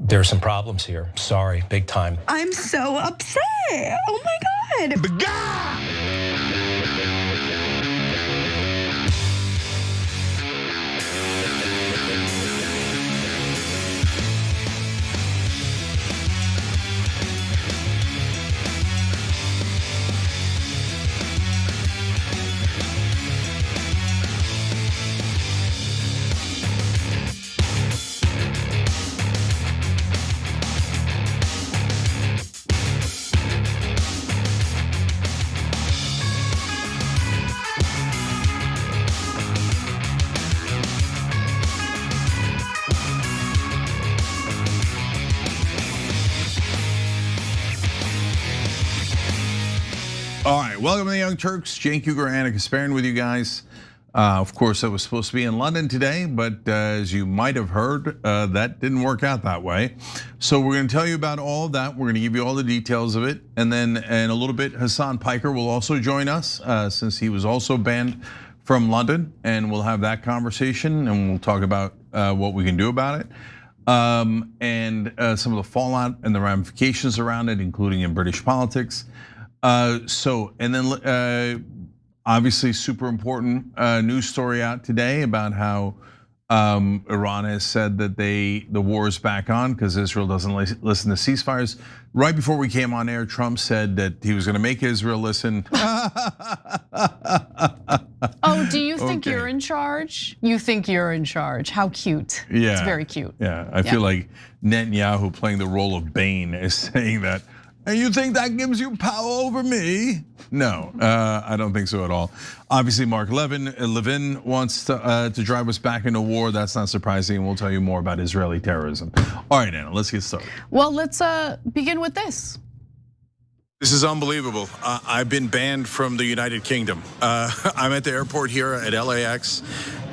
There's some problems here. Sorry, big time. I'm so upset. Oh my God. All right, welcome to the Young Turks. Cenk, Uygur, and Hasan with you guys. Of course, I was supposed to be in London today, but as you might have heard, that didn't work out that way. So we're going to tell you about all of that. We're going to give you all the details of it, and then in a little bit, Hasan Piker will also join us since he was also banned from London, and we'll have that conversation, and we'll talk about what we can do about it. And some of the fallout and the ramifications around it, including in British politics. And then obviously super important news story out today about how Iran has said that the war is back on because Israel doesn't listen to ceasefires. Right before we came on air, Trump said that he was going to make Israel listen. Oh, do you think you're in charge? You think you're in charge? How cute. Yeah. It's very cute. Yeah, I feel like Netanyahu playing the role of Bane is saying that. And you think that gives you power over me? No, I don't think so at all. Obviously, Mark Levin wants to drive us back into war. That's not surprising, and we'll tell you more about Israeli terrorism. All right, Anna, let's get started. Well, let's begin with this. This is unbelievable. I've been banned from the United Kingdom. I'm at the airport here at LAX,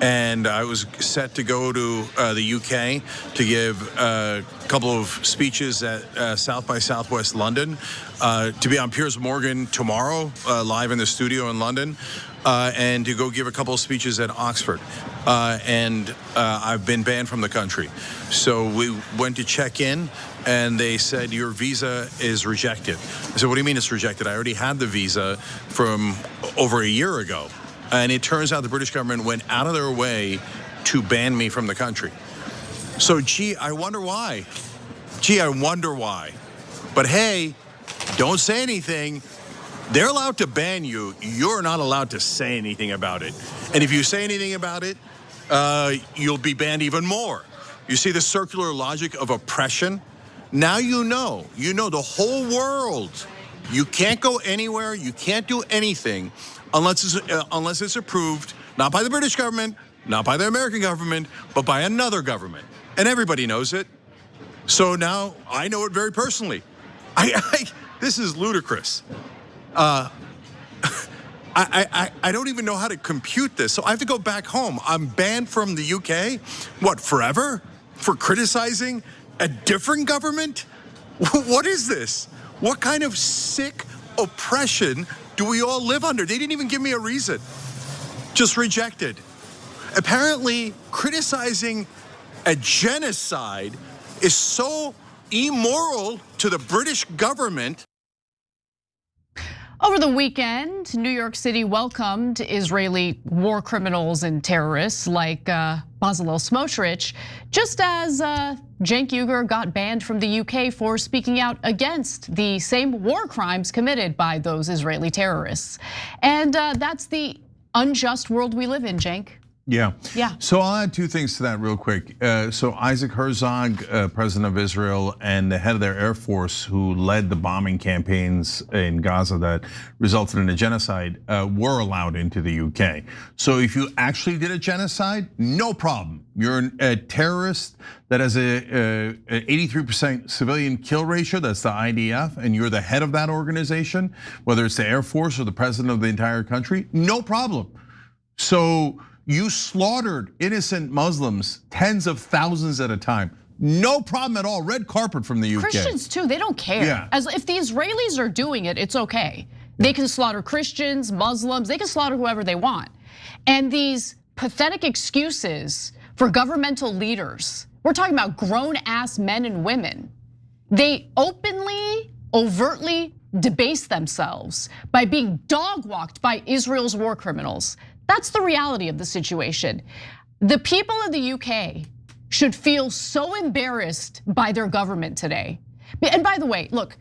and I was set to go to the UK to give a couple of speeches at South by Southwest London, to be on Piers Morgan tomorrow, live in the studio in London, and to go give a couple of speeches at Oxford. And I've been banned from the country. So we went to check in, and they said, your visa is rejected. I said, what do you mean it's rejected? I already had the visa from over a year ago. And it turns out the British government went out of their way to ban me from the country. So, gee, I wonder why. But hey, don't say anything. They're allowed to ban you. You're not allowed to say anything about it. And if you say anything about it, you'll be banned even more. You see the circular logic of oppression? Now you know the whole world. You can't go anywhere, you can't do anything unless it's approved, not by the British government, not by the American government, but by another government. And everybody knows it. So now I know it very personally. This is ludicrous. I don't even know how to compute this. So I have to go back home. I'm banned from the UK, what, forever? For criticizing a different government? What is this? What kind of sick oppression do we all live under? They didn't even give me a reason. Just rejected. Apparently, criticizing a genocide is so immoral to the British government. Over the weekend, New York City welcomed Israeli war criminals and terrorists like Bezalel Smotrich, just as Cenk Uygur got banned from the UK for speaking out against the same war crimes committed by those Israeli terrorists. And that's the unjust world we live in, Cenk. Yeah. Yeah. So I'll add two things to that real quick. So Isaac Herzog, president of Israel, and the head of their Air Force, who led the bombing campaigns in Gaza that resulted in a genocide, were allowed into the UK. So if you actually did a genocide, no problem. You're a terrorist that has a 83% civilian kill ratio, that's the IDF, and you're the head of that organization, whether it's the Air Force or the president of the entire country, no problem. So you slaughtered innocent Muslims tens of thousands at a time. No problem at all. Red carpet from the UK. Christians too, they don't care. Yeah. As if the Israelis are doing it, it's okay. They can slaughter Christians, Muslims, they can slaughter whoever they want. And these pathetic excuses for governmental leaders We're talking about grown-ass men and women. They openly, overtly debase themselves by being dog-walked by Israel's war criminals. That's the reality of the situation. The people of the UK should feel so embarrassed by their government today. And by the way, look,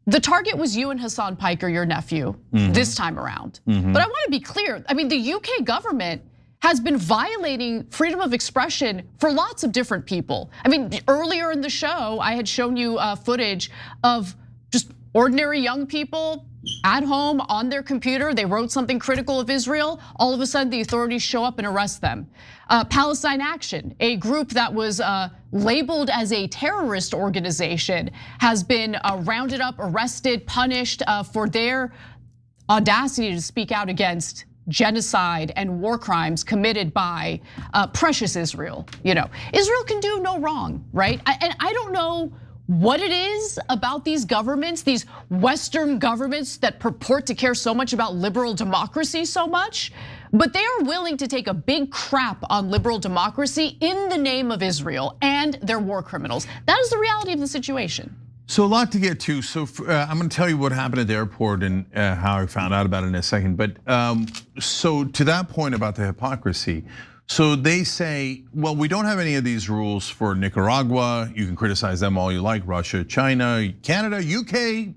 the target was you and Hasan Piker, your nephew, this time around. But I want to be clear. I mean, the UK government has been violating freedom of expression for lots of different people. I mean, earlier in the show, I had shown you footage of just ordinary young people at home on their computer. They wrote something critical of Israel. All of a sudden, the authorities show up and arrest them. Palestine Action, a group that was labeled as a terrorist organization, has been rounded up, arrested, punished for their audacity to speak out against genocide and war crimes committed by precious Israel. Israel can do no wrong, right? And I don't know what it is about these governments, these Western governments that purport to care so much about liberal democracy so much, but they are willing to take a big crap on liberal democracy in the name of Israel and their war criminals. That is the reality of the situation. So a lot to get to. So I'm going to tell you what happened at the airport and how I found out about it in a second. But so to that point about the hypocrisy, so they say, well, we don't have any of these rules for Nicaragua. You can criticize them all you like, Russia, China, Canada, UK,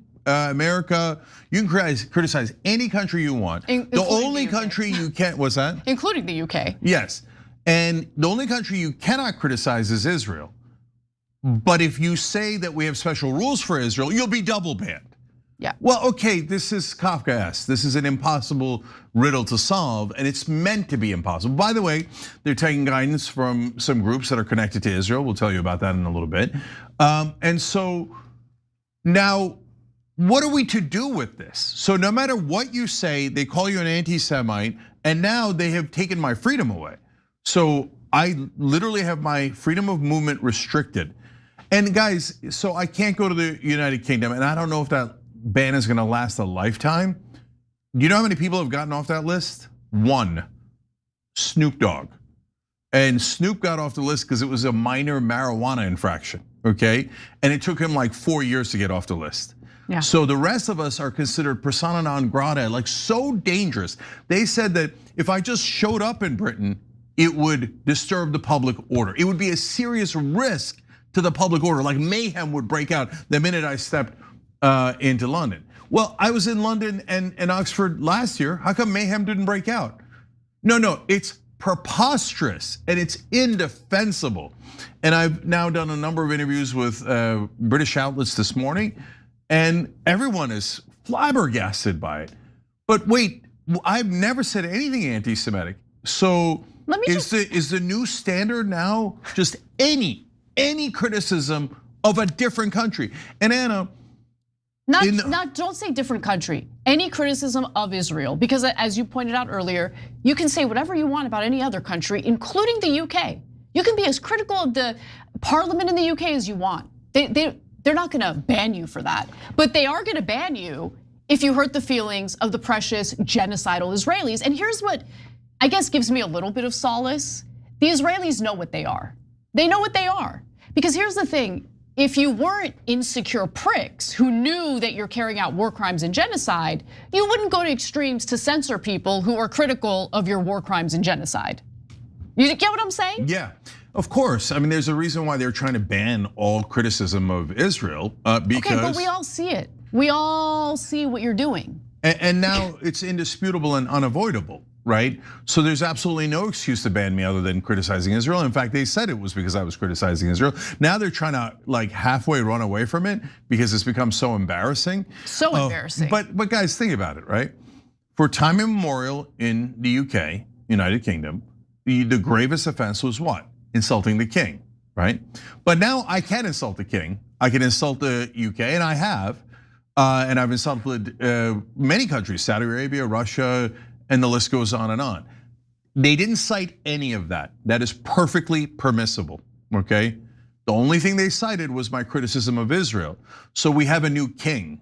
America. You can criticize any country you want. The only country you can't, what's that? Including the UK. Yes, and the only country you cannot criticize is Israel. But if you say that we have special rules for Israel, you'll be double banned. Yeah. Well, okay, this is Kafkaesque. This is an impossible riddle to solve, and it's meant to be impossible. By the way, they're taking guidance from some groups that are connected to Israel. We'll tell you about that in a little bit. And so now, what are we to do with this? So no matter what you say, they call you an anti-Semite, and now they have taken my freedom away. So I literally have my freedom of movement restricted. And guys, so I can't go to the United Kingdom, and I don't know if that ban is gonna last a lifetime. You know how many people have gotten off that list? One, Snoop Dogg. And Snoop got off the list because it was a minor marijuana infraction, okay? And it took him like 4 years to get off the list. Yeah. So the rest of us are considered persona non grata, like so dangerous. They said that if I just showed up in Britain, it would disturb the public order. It would be a serious risk to the public order, like mayhem would break out the minute I stepped into London. Well, I was in London and Oxford last year. How come mayhem didn't break out? No, it's preposterous and it's indefensible. And I've now done a number of interviews with British outlets this morning, and everyone is flabbergasted by it. But wait, I've never said anything anti-Semitic. So is the new standard now just any criticism of a different country? And Anna, don't say different country. Any criticism of Israel, because as you pointed out earlier, you can say whatever you want about any other country, including the UK. You can be as critical of the parliament in the UK as you want. They're not gonna ban you for that, but they are gonna ban you if you hurt the feelings of the precious genocidal Israelis. And here's what I guess gives me a little bit of solace. The Israelis know what they are. They know what they are. Because here's the thing, if you weren't insecure pricks who knew that you're carrying out war crimes and genocide, you wouldn't go to extremes to censor people who are critical of your war crimes and genocide. You get what I'm saying? Yeah, of course. I mean, there's a reason why they're trying to ban all criticism of Israel because. Okay, but we all see it. We all see what you're doing. And now it's indisputable and unavoidable, right? So there's absolutely no excuse to ban me other than criticizing Israel. In fact, they said it was because I was criticizing Israel. Now they're trying to like halfway run away from it because it's become so embarrassing. So embarrassing. But guys, think about it, right? For time immemorial in the UK, United Kingdom, the gravest offense was what? Insulting the king, right? But now I can insult the king. I can insult the UK, and I have. And I've insulted many countries, Saudi Arabia, Russia, and the list goes on and on. They didn't cite any of that. That is perfectly permissible, okay? The only thing they cited was my criticism of Israel. So we have a new king.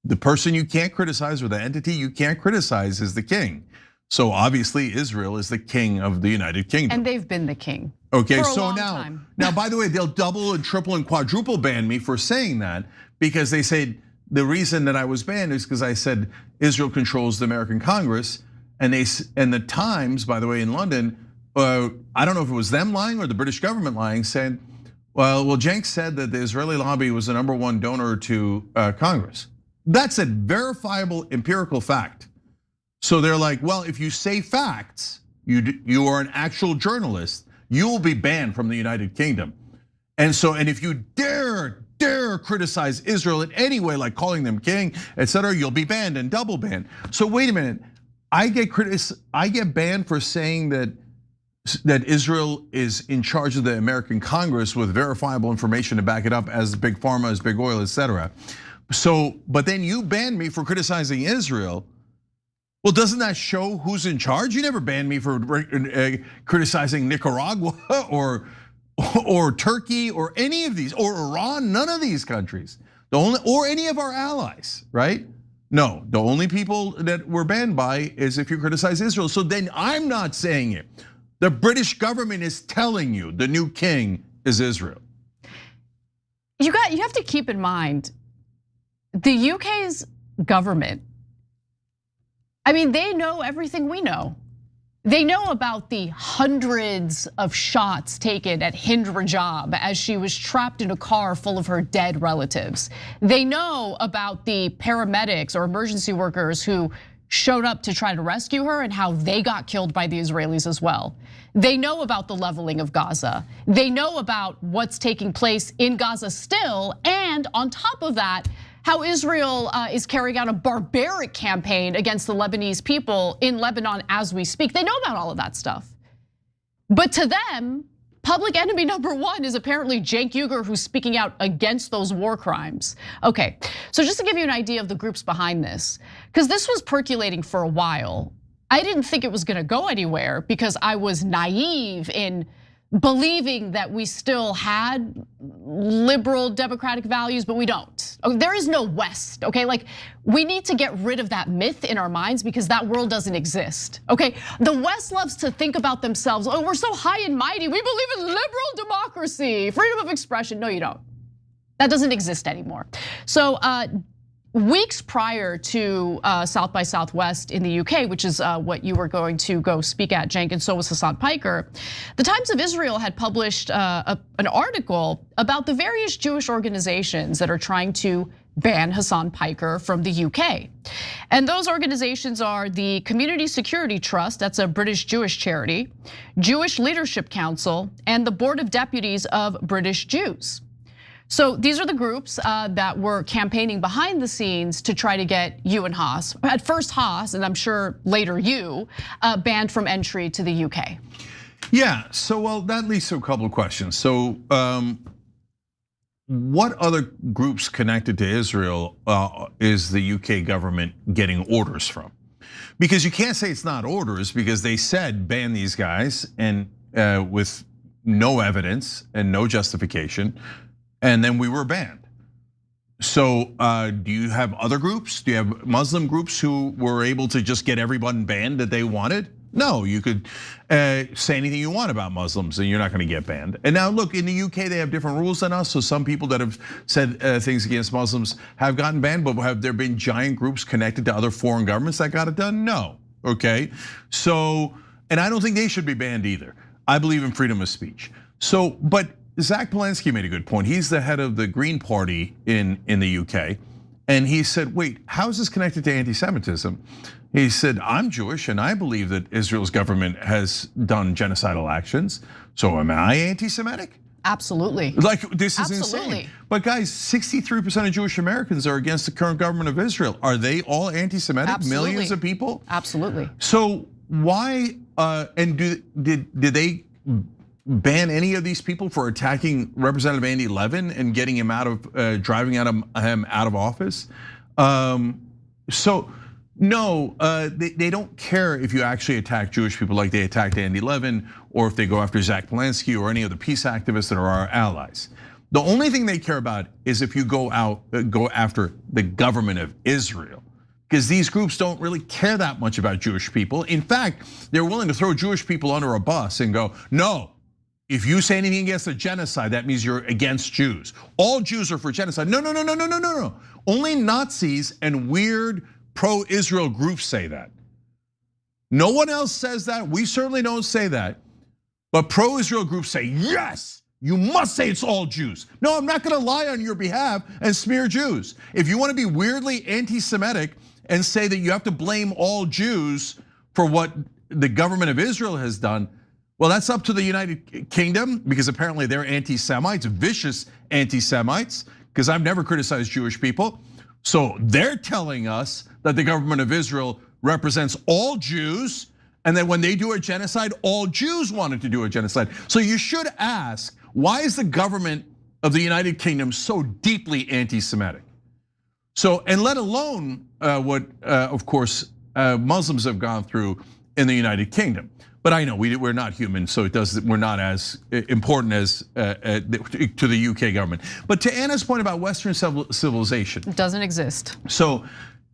The person you can't criticize or the entity you can't criticize is the king. So obviously Israel is the king of the United Kingdom. And they've been the king. Okay, for a so long now, time. by the way, they'll double and triple and quadruple ban me for saying that, because they say the reason that I was banned is because I said Israel controls the American Congress, and the Times, by the way, in London, I don't know if it was them lying or the British government lying, said, well, Cenk said that the Israeli lobby was the #1 donor to Congress. That's a verifiable empirical fact. So they're like, well, if you say facts, you are an actual journalist, you will be banned from the United Kingdom. And if you dare criticize Israel in any way, like calling them king, etc., you'll be banned and double banned. So wait a minute, I get banned for saying that Israel is in charge of the American Congress with verifiable information to back it up, as big pharma, as big oil, etc. So, but then you banned me for criticizing Israel. Well, doesn't that show who's in charge? You never banned me for criticizing Nicaragua or Turkey or any of these, or Iran, none of these countries. Or any of our allies, right? No, the only people that we're banned by is if you criticize Israel. So then I'm not saying it. The British government is telling you the new king is Israel. You have to keep in mind, the UK's government, I mean, they know everything we know. They know about the hundreds of shots taken at Hind Rajab as she was trapped in a car full of her dead relatives. They know about the paramedics or emergency workers who showed up to try to rescue her and how they got killed by the Israelis as well. They know about the leveling of Gaza. They know about what's taking place in Gaza still, and on top of that, how Israel is carrying out a barbaric campaign against the Lebanese people in Lebanon as we speak. They know about all of that stuff. But to them, public enemy #1 is apparently Cenk Uygur, who's speaking out against those war crimes. Okay, so just to give you an idea of the groups behind this, because this was percolating for a while. I didn't think it was gonna go anywhere because I was naive in believing that we still had liberal democratic values, but we don't. There is no West, okay? Like, we need to get rid of that myth in our minds because that world doesn't exist, okay? The West loves to think about themselves, oh, we're so high and mighty, we believe in liberal democracy, freedom of expression. No, you don't. That doesn't exist anymore. So weeks prior to South by Southwest in the UK, which is what you were going to go speak at, Cenk, and so was Hasan Piker, the Times of Israel had published an article about the various Jewish organizations that are trying to ban Hasan Piker from the UK. And those organizations are the Community Security Trust, that's a British Jewish charity, Jewish Leadership Council, and the Board of Deputies of British Jews. So these are the groups that were campaigning behind the scenes to try to get you and Haas, at first Haas, and I'm sure later you, banned from entry to the UK. Yeah, so well, that leads to a couple of questions. So what other groups connected to Israel is the UK government getting orders from? Because you can't say it's not orders, because they said ban these guys, and with no evidence and no justification, and then we were banned. So do you have other groups? Do you have Muslim groups who were able to just get everyone banned that they wanted? No, you could say anything you want about Muslims and you're not gonna get banned. And now look, in the UK, they have different rules than us. So some people that have said things against Muslims have gotten banned, but have there been giant groups connected to other foreign governments that got it done? No, okay? So, and I don't think they should be banned either. I believe in freedom of speech. So, but Zach Palensky made a good point. He's the head of the Green Party in the UK. And he said, wait, how is this connected to anti-Semitism? He said, I'm Jewish and I believe that Israel's government has done genocidal actions. So am I anti-Semitic? Absolutely. Like, this is Absolutely. insane. But guys, 63% of Jewish Americans are against the current government of Israel. Are they all anti-Semitic? Absolutely. Millions of people? Absolutely. So why, and did they ban any of these people for attacking Representative Andy Levin and getting him out of, driving him out of office? So no, they don't care if you actually attack Jewish people like they attacked Andy Levin, or if they go after Zach Palensky or any of the peace activists that are our allies. The only thing they care about is if you go after the government of Israel, because these groups don't really care that much about Jewish people. In fact, they're willing to throw Jewish people under a bus and go, no, if you say anything against a genocide, that means you're against Jews. All Jews are for genocide. No. Only Nazis and weird pro-Israel groups say that. No one else says that. We certainly don't say that. But pro-Israel groups say, yes, you must say it's all Jews. No, I'm not gonna lie on your behalf and smear Jews. If you wanna be weirdly anti-Semitic and say that you have to blame all Jews for what the government of Israel has done, well, that's up to the United Kingdom, because apparently they're anti-Semites, vicious anti-Semites, because I've never criticized Jewish people. So they're telling us that the government of Israel represents all Jews, and that when they do a genocide, all Jews wanted to do a genocide. So you should ask, why is the government of the United Kingdom so deeply anti-Semitic? So, and let alone what, of course, Muslims have gone through in the United Kingdom. But I know we're not human, so we're not as important as to the UK government. But to Anna's point about Western civilization, it doesn't exist. So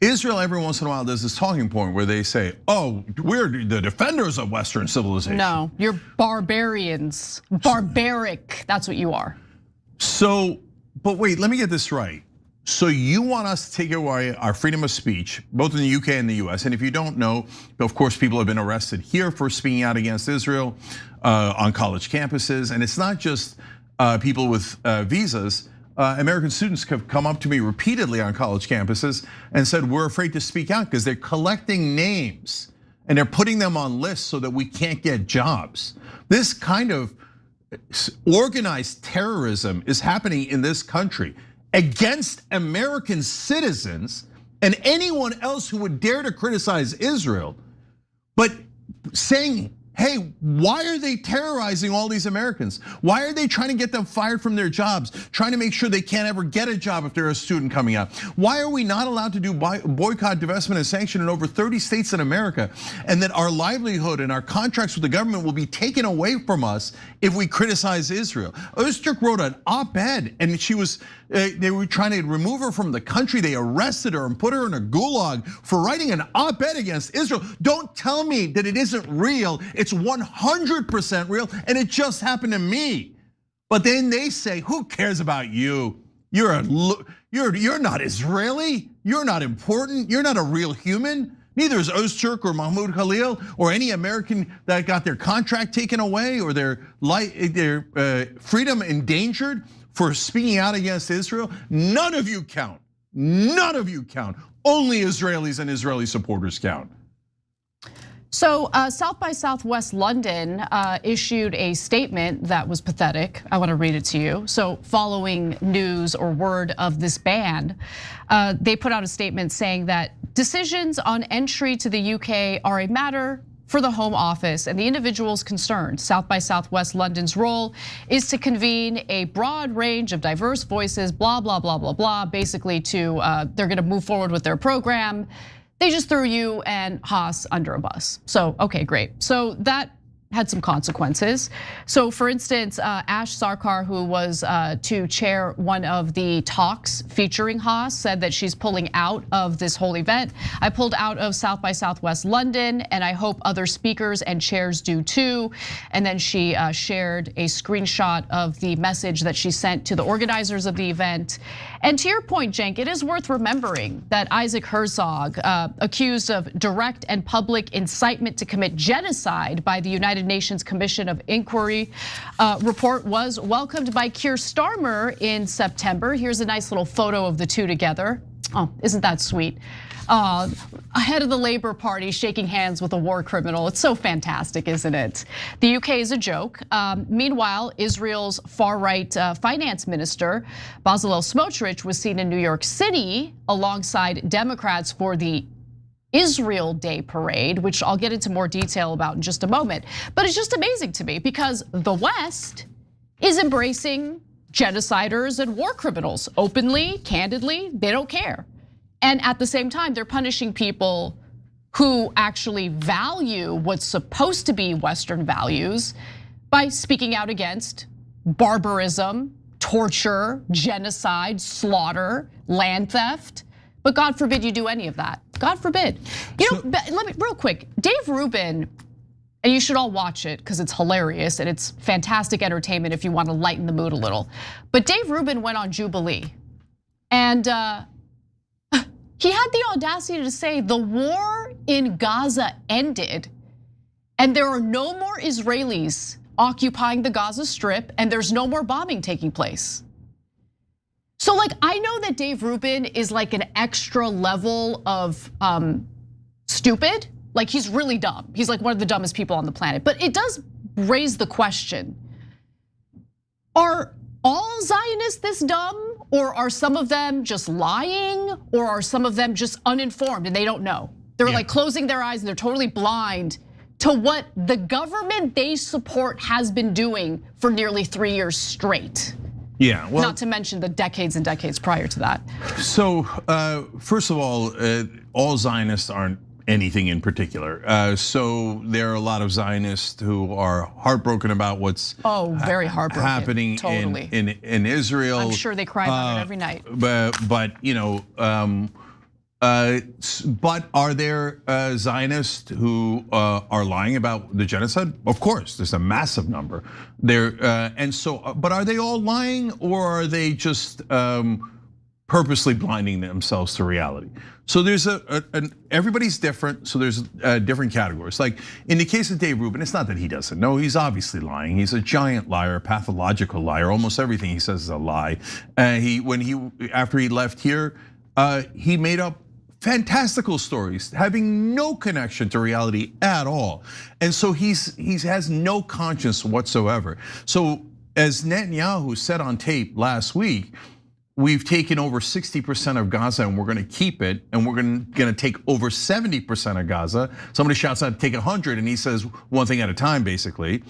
Israel every once in a while does this talking point where they say, oh, we're the defenders of Western civilization. No, you're barbarians, barbaric, that's what you are. So, but wait, let me get this right. So you want us to take away our freedom of speech, both in the UK and the US. And if you don't know, of course, people have been arrested here for speaking out against Israel on college campuses. And it's not just people with visas. American students have come up to me repeatedly on college campuses and said, we're afraid to speak out because they're collecting names and they're putting them on lists so that we can't get jobs. This kind of organized terrorism is happening in this country against American citizens and anyone else who would dare to criticize Israel, but saying, hey, why are they terrorizing all these Americans? Why are they trying to get them fired from their jobs? Trying to make sure they can't ever get a job if they're a student coming out? Why are we not allowed to do boycott, divestment, and sanction in over 30 states in America? And that our livelihood and our contracts with the government will be taken away from us if we criticize Israel. Öztürk wrote an op-ed and they were trying to remove her from the country. They arrested her and put her in a gulag for writing an op-ed against Israel. Don't tell me that it isn't real. It's 100% real, and it just happened to me. But then they say, who cares about you? You're not Israeli. You're not important. You're not a real human. Neither is Öztürk or Mahmoud Khalil or any American that got their contract taken away or their freedom endangered for speaking out against Israel. None of you count. None of you count. Only Israelis and Israeli supporters count. So South by Southwest London issued a statement that was pathetic. I want to read it to you. So following news or word of this ban, they put out a statement saying that decisions on entry to the UK are a matter for the Home Office and the individuals concerned. South by Southwest London's role is to convene a broad range of diverse voices, blah, blah, blah, blah, blah, basically they're gonna move forward with their program. They just threw you and Haas under a bus. So, okay, great. So that had some consequences. So for instance, Ash Sarkar, who was to chair one of the talks featuring Haas, said that she's pulling out of this whole event. I pulled out of South by Southwest London, and I hope other speakers and chairs do too. And then she shared a screenshot of the message that she sent to the organizers of the event. And to your point, Cenk, it is worth remembering that Isaac Herzog, accused of direct and public incitement to commit genocide by the United Nations Commission of Inquiry report, was welcomed by Keir Starmer in September. Here's a nice little photo of the two together. Oh, isn't that sweet? Ahead of the Labour Party shaking hands with a war criminal. It's so fantastic, isn't it? The UK is a joke. Meanwhile, Israel's far-right finance minister, Bezalel Smotrich, was seen in New York City alongside Democrats for the Israel Day parade, which I'll get into more detail about in just a moment. But it's just amazing to me because the West is embracing genociders and war criminals openly, candidly. They don't care. And at the same time, they're punishing people who actually value what's supposed to be Western values by speaking out against barbarism, torture, genocide, slaughter, land theft. But God forbid you do any of that. God forbid. You know, let me real quick. Dave Rubin, and you should all watch it because it's hilarious and it's fantastic entertainment if you want to lighten the mood a little. But Dave Rubin went on Jubilee, and he had the audacity to say the war in Gaza ended, and there are no more Israelis occupying the Gaza Strip, and there's no more bombing taking place. So like, I know that Dave Rubin is like an extra level of stupid. Like he's really dumb. He's like one of the dumbest people on the planet. But it does raise the question, are all Zionists this dumb? Or are some of them just lying? Or are some of them just uninformed and they don't know? They're like closing their eyes and they're totally blind to what the government they support has been doing for nearly 3 years straight. Yeah, well, not to mention the decades and decades prior to that. So first of all Zionists aren't anything in particular. So there are a lot of Zionists who are heartbroken about what's very heartbroken. Happening totally. in Israel. I'm sure they cry about it every night. But you know, but are there Zionists who are lying about the genocide? Of course, there's a massive number there, and so. But are they all lying, or are they just purposely blinding themselves to reality? So there's everybody's different. So there's different categories. Like in the case of Dave Rubin, it's not that he doesn't know. He's obviously lying. He's a giant liar, a pathological liar. Almost everything he says is a lie. After he left here, he made up fantastical stories, having no connection to reality at all. And so he has no conscience whatsoever. So as Netanyahu said on tape last week, we've taken over 60% of Gaza and we're gonna keep it, and we're gonna take over 70% of Gaza. Somebody shouts out, take 100, and he says one thing at a time, basically.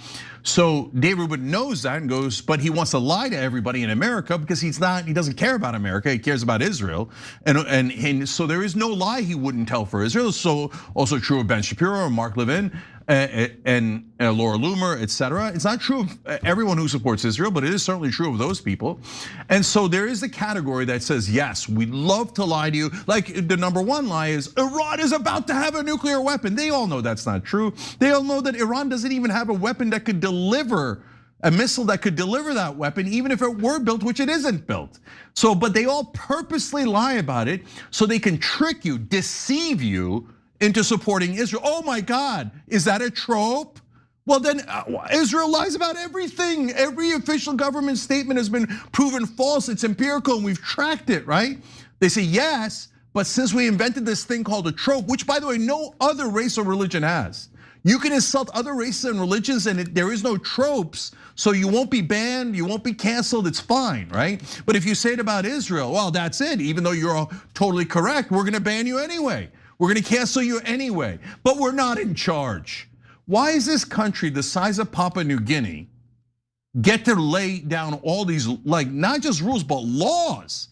So Dave Rubin knows that and goes, but he wants to lie to everybody in America because he doesn't care about America, he cares about Israel. And so there is no lie he wouldn't tell for Israel. So also true of Ben Shapiro and Mark Levin and Laura Loomer, etc. It's not true of everyone who supports Israel, but it is certainly true of those people. And so there is a category that says, yes, we love to lie to you. Like the number one lie is Iran is about to have a nuclear weapon. They all know that's not true. They all know that Iran doesn't even have a weapon that could deliver a missile that could deliver that weapon, even if it were built, which it isn't built. So, but they all purposely lie about it so they can trick you, deceive you into supporting Israel. Oh my God, is that a trope? Well then, Israel lies about everything. Every official government statement has been proven false. It's empirical and we've tracked it, right? They say yes, but since we invented this thing called a trope, which by the way, no other race or religion has. You can insult other races and religions and there is no tropes, so you won't be banned, you won't be canceled, it's fine, right? But if you say it about Israel, well, that's it. Even though you're all totally correct, we're gonna ban you anyway. We're gonna cancel you anyway, but we're not in charge. Why is this country the size of Papua New Guinea get to lay down all these, like not just rules, but laws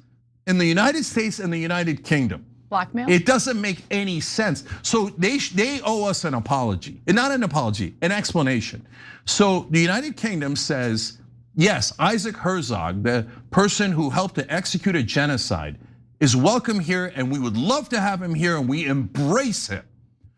in the United States and the United Kingdom? Blackmail? It doesn't make any sense. So they owe us an apology, and not an apology, an explanation. So the United Kingdom says, yes, Isaac Herzog, the person who helped to execute a genocide, is welcome here and we would love to have him here and we embrace him.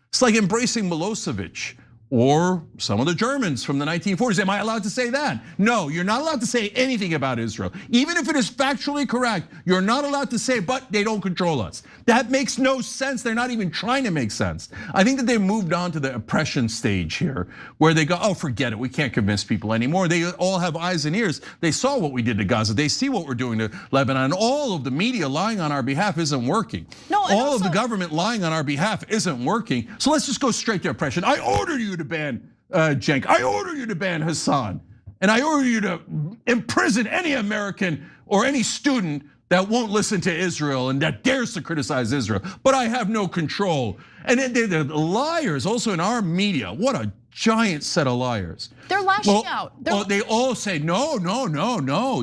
It's like embracing Milosevic or some of the Germans from the 1940s. Am I allowed to say that? No, you're not allowed to say anything about Israel. Even if it is factually correct, you're not allowed to say, but they don't control us. That makes no sense. They're not even trying to make sense. I think that they moved on to the oppression stage here, where they go, oh, forget it, we can't convince people anymore. They all have eyes and ears. They saw what we did to Gaza. They see what we're doing to Lebanon. All of the media lying on our behalf isn't working. No, all of the government lying on our behalf isn't working. So let's just go straight to oppression. I order you to ban Cenk. I order you to ban Hasan. And I order you to imprison any American or any student that won't listen to Israel and that dares to criticize Israel. But I have no control. And they're liars also in our media. What a giant set of liars. They're lashing out. They all say, no,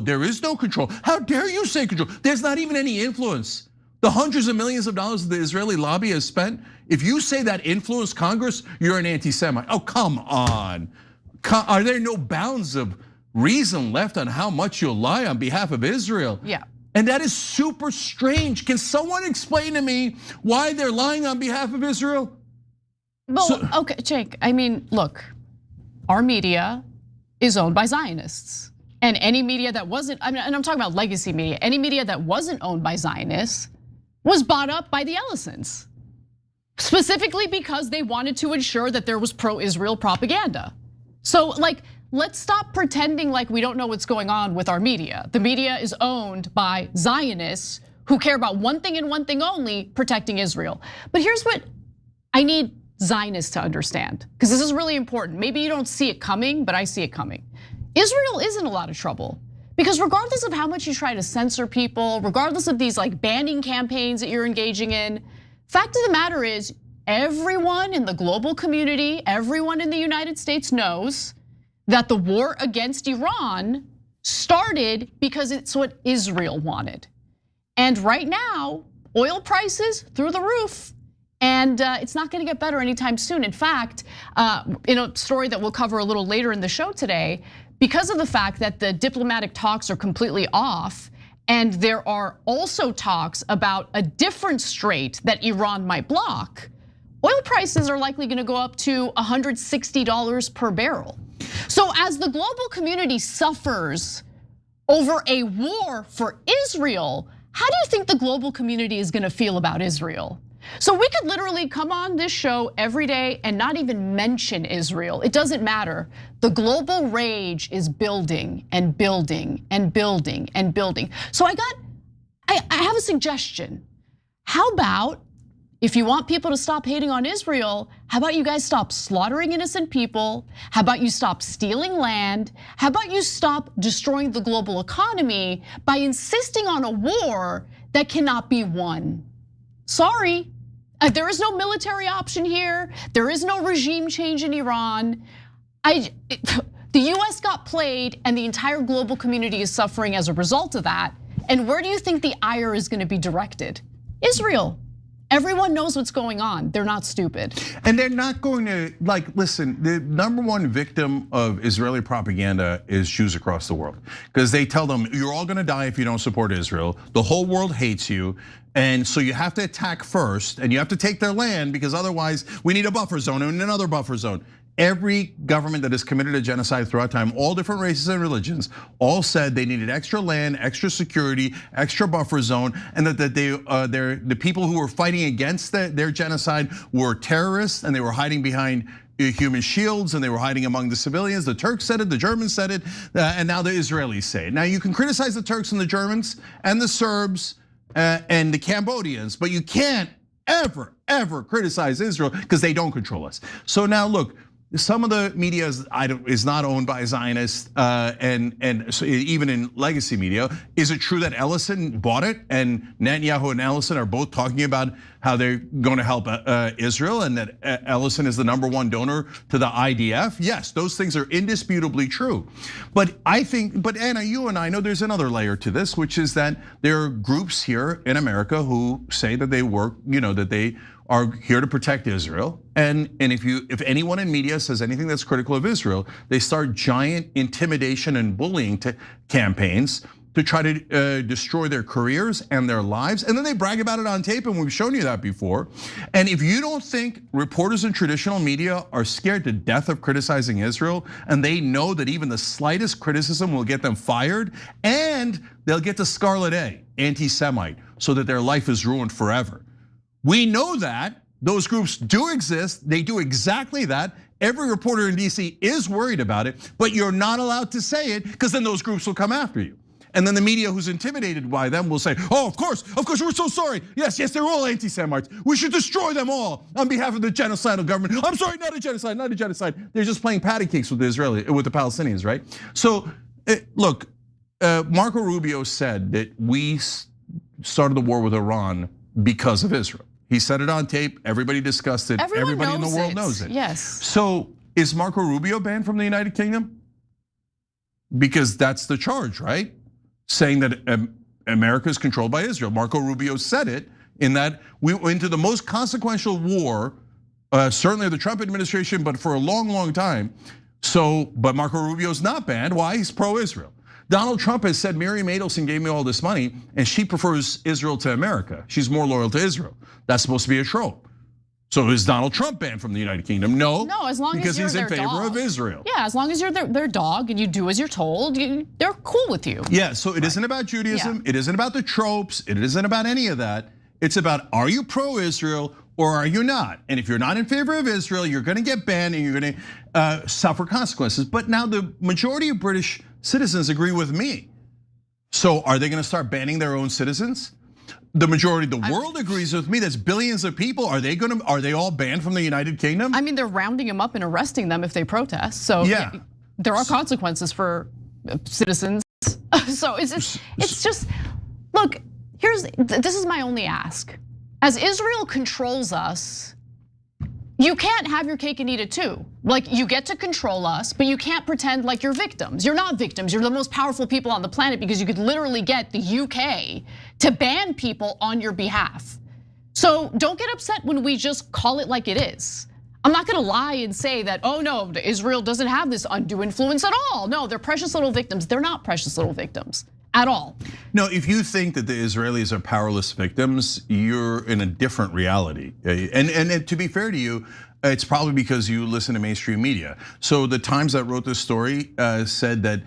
there is no control. How dare you say control? There's not even any influence. The hundreds of millions of dollars the Israeli lobby has spent, if you say that influenced Congress, you're an anti-Semite. Oh, come on. Are there no bounds of reason left on how much you'll lie on behalf of Israel? Yeah. And that is super strange. Can someone explain to me why they're lying on behalf of Israel? Well, okay, Cenk, I mean, look, our media is owned by Zionists. And any media that wasn't, and I'm talking about legacy media, any media that wasn't owned by Zionists was bought up by the Ellisons. Specifically because they wanted to ensure that there was pro-Israel propaganda. So let's stop pretending like we don't know what's going on with our media. The media is owned by Zionists who care about one thing and one thing only, protecting Israel. But here's what I need Zionists to understand, because this is really important. Maybe you don't see it coming, but I see it coming. Israel is in a lot of trouble because regardless of how much you try to censor people, regardless of these banning campaigns that you're engaging in, fact of the matter is everyone in the global community, everyone in the United States knows that the war against Iran started because it's what Israel wanted. And right now, oil prices through the roof. And it's not gonna get better anytime soon. In fact, in a story that we'll cover a little later in the show today, because of the fact that the diplomatic talks are completely off, and there are also talks about a different strait that Iran might block, oil prices are likely gonna go up to $160 per barrel. So as the global community suffers over a war for Israel, how do you think the global community is gonna feel about Israel? So we could literally come on this show every day and not even mention Israel. It doesn't matter. The global rage is building and building and building and building. So I have a suggestion. How about, if you want people to stop hating on Israel, how about you guys stop slaughtering innocent people? How about you stop stealing land? How about you stop destroying the global economy by insisting on a war that cannot be won? Sorry, there is no military option here. There is no regime change in Iran. The US got played and the entire global community is suffering as a result of that. And where do you think the ire is gonna be directed? Israel. Everyone knows what's going on. They're not stupid. And they're not going to, listen, the number one victim of Israeli propaganda is Jews across the world. Because they tell them, you're all gonna die if you don't support Israel. The whole world hates you. And so you have to attack first and you have to take their land because otherwise we need a buffer zone and another buffer zone. Every government that has committed a genocide throughout time, all different races and religions, all said they needed extra land, extra security, extra buffer zone, and that the people who were fighting against their genocide were terrorists and they were hiding behind human shields and they were hiding among the civilians. The Turks said it, the Germans said it, and now the Israelis say it. Now you can criticize the Turks and the Germans and the Serbs and the Cambodians, but you can't ever criticize Israel because they don't control us. So now look, some of the media is not owned by Zionists, and so even in legacy media, is it true that Ellison bought it and Netanyahu and Ellison are both talking about how they're going to help Israel and that Ellison is the #1 donor to the IDF? Yes, those things are indisputably true. But I think, Anna, you and I know there's another layer to this, which is that there are groups here in America who say that they work, that they are here to protect Israel. And if anyone in media says anything that's critical of Israel, they start giant intimidation and bullying campaigns to try to destroy their careers and their lives. And then they brag about it on tape, and we've shown you that before. And if you don't think reporters in traditional media are scared to death of criticizing Israel, and they know that even the slightest criticism will get them fired, and they'll get the scarlet A, anti-Semite, so that their life is ruined forever. We know that those groups do exist. They do exactly that. Every reporter in DC is worried about it, but you're not allowed to say it because then those groups will come after you. And then the media who's intimidated by them will say, oh, of course, we're so sorry. Yes, they're all anti-Semites. We should destroy them all on behalf of the genocidal government. I'm sorry, not a genocide. They're just playing patty cakes with the Palestinians, right? So look, Marco Rubio said that we started the war with Iran because of Israel. He said it on tape, everybody discussed it, everybody in the world knows it. Yes. So is Marco Rubio banned from the United Kingdom? Because that's the charge, right? Saying that America is controlled by Israel. Marco Rubio said it in that we went into the most consequential war, certainly of the Trump administration, but for a long time. So, but Marco Rubio's not banned. Why? He's pro-Israel. Donald Trump has said Miriam Adelson gave me all this money and she prefers Israel to America. She's more loyal to Israel. That's supposed to be a trope. So is Donald Trump banned from the United Kingdom? No, as long because as you're he's in their favor dog. of Israel. Yeah, as long as you're their dog and you do as you're told, they're cool with you. Yeah, so it isn't about Judaism. It isn't about the tropes. It isn't about any of that. It's about, are you pro-Israel or are you not? And if you're not in favor of Israel, you're gonna get banned and you're gonna suffer consequences. But now the majority of British citizens agree with me. So are they gonna start banning their own citizens? The majority of the world agrees with me. That's billions of people. Are they all banned from the United Kingdom? I mean, they're rounding them up and arresting them if they protest. So yeah, there are consequences for citizens. So it's just, look, this is my only ask. As Israel controls us, you can't have your cake and eat it too. Like, you get to control us, but you can't pretend like you're victims. You're not victims, you're the most powerful people on the planet because you could literally get the UK to ban people on your behalf. So don't get upset when we just call it like it is. I'm not gonna lie and say that, oh no, Israel doesn't have this undue influence at all. No, they're precious little victims. They're not precious little victims at all. No, if you think that the Israelis are powerless victims, you're in a different reality. And to be fair to you, it's probably because you listen to mainstream media. So the Times that wrote this story said that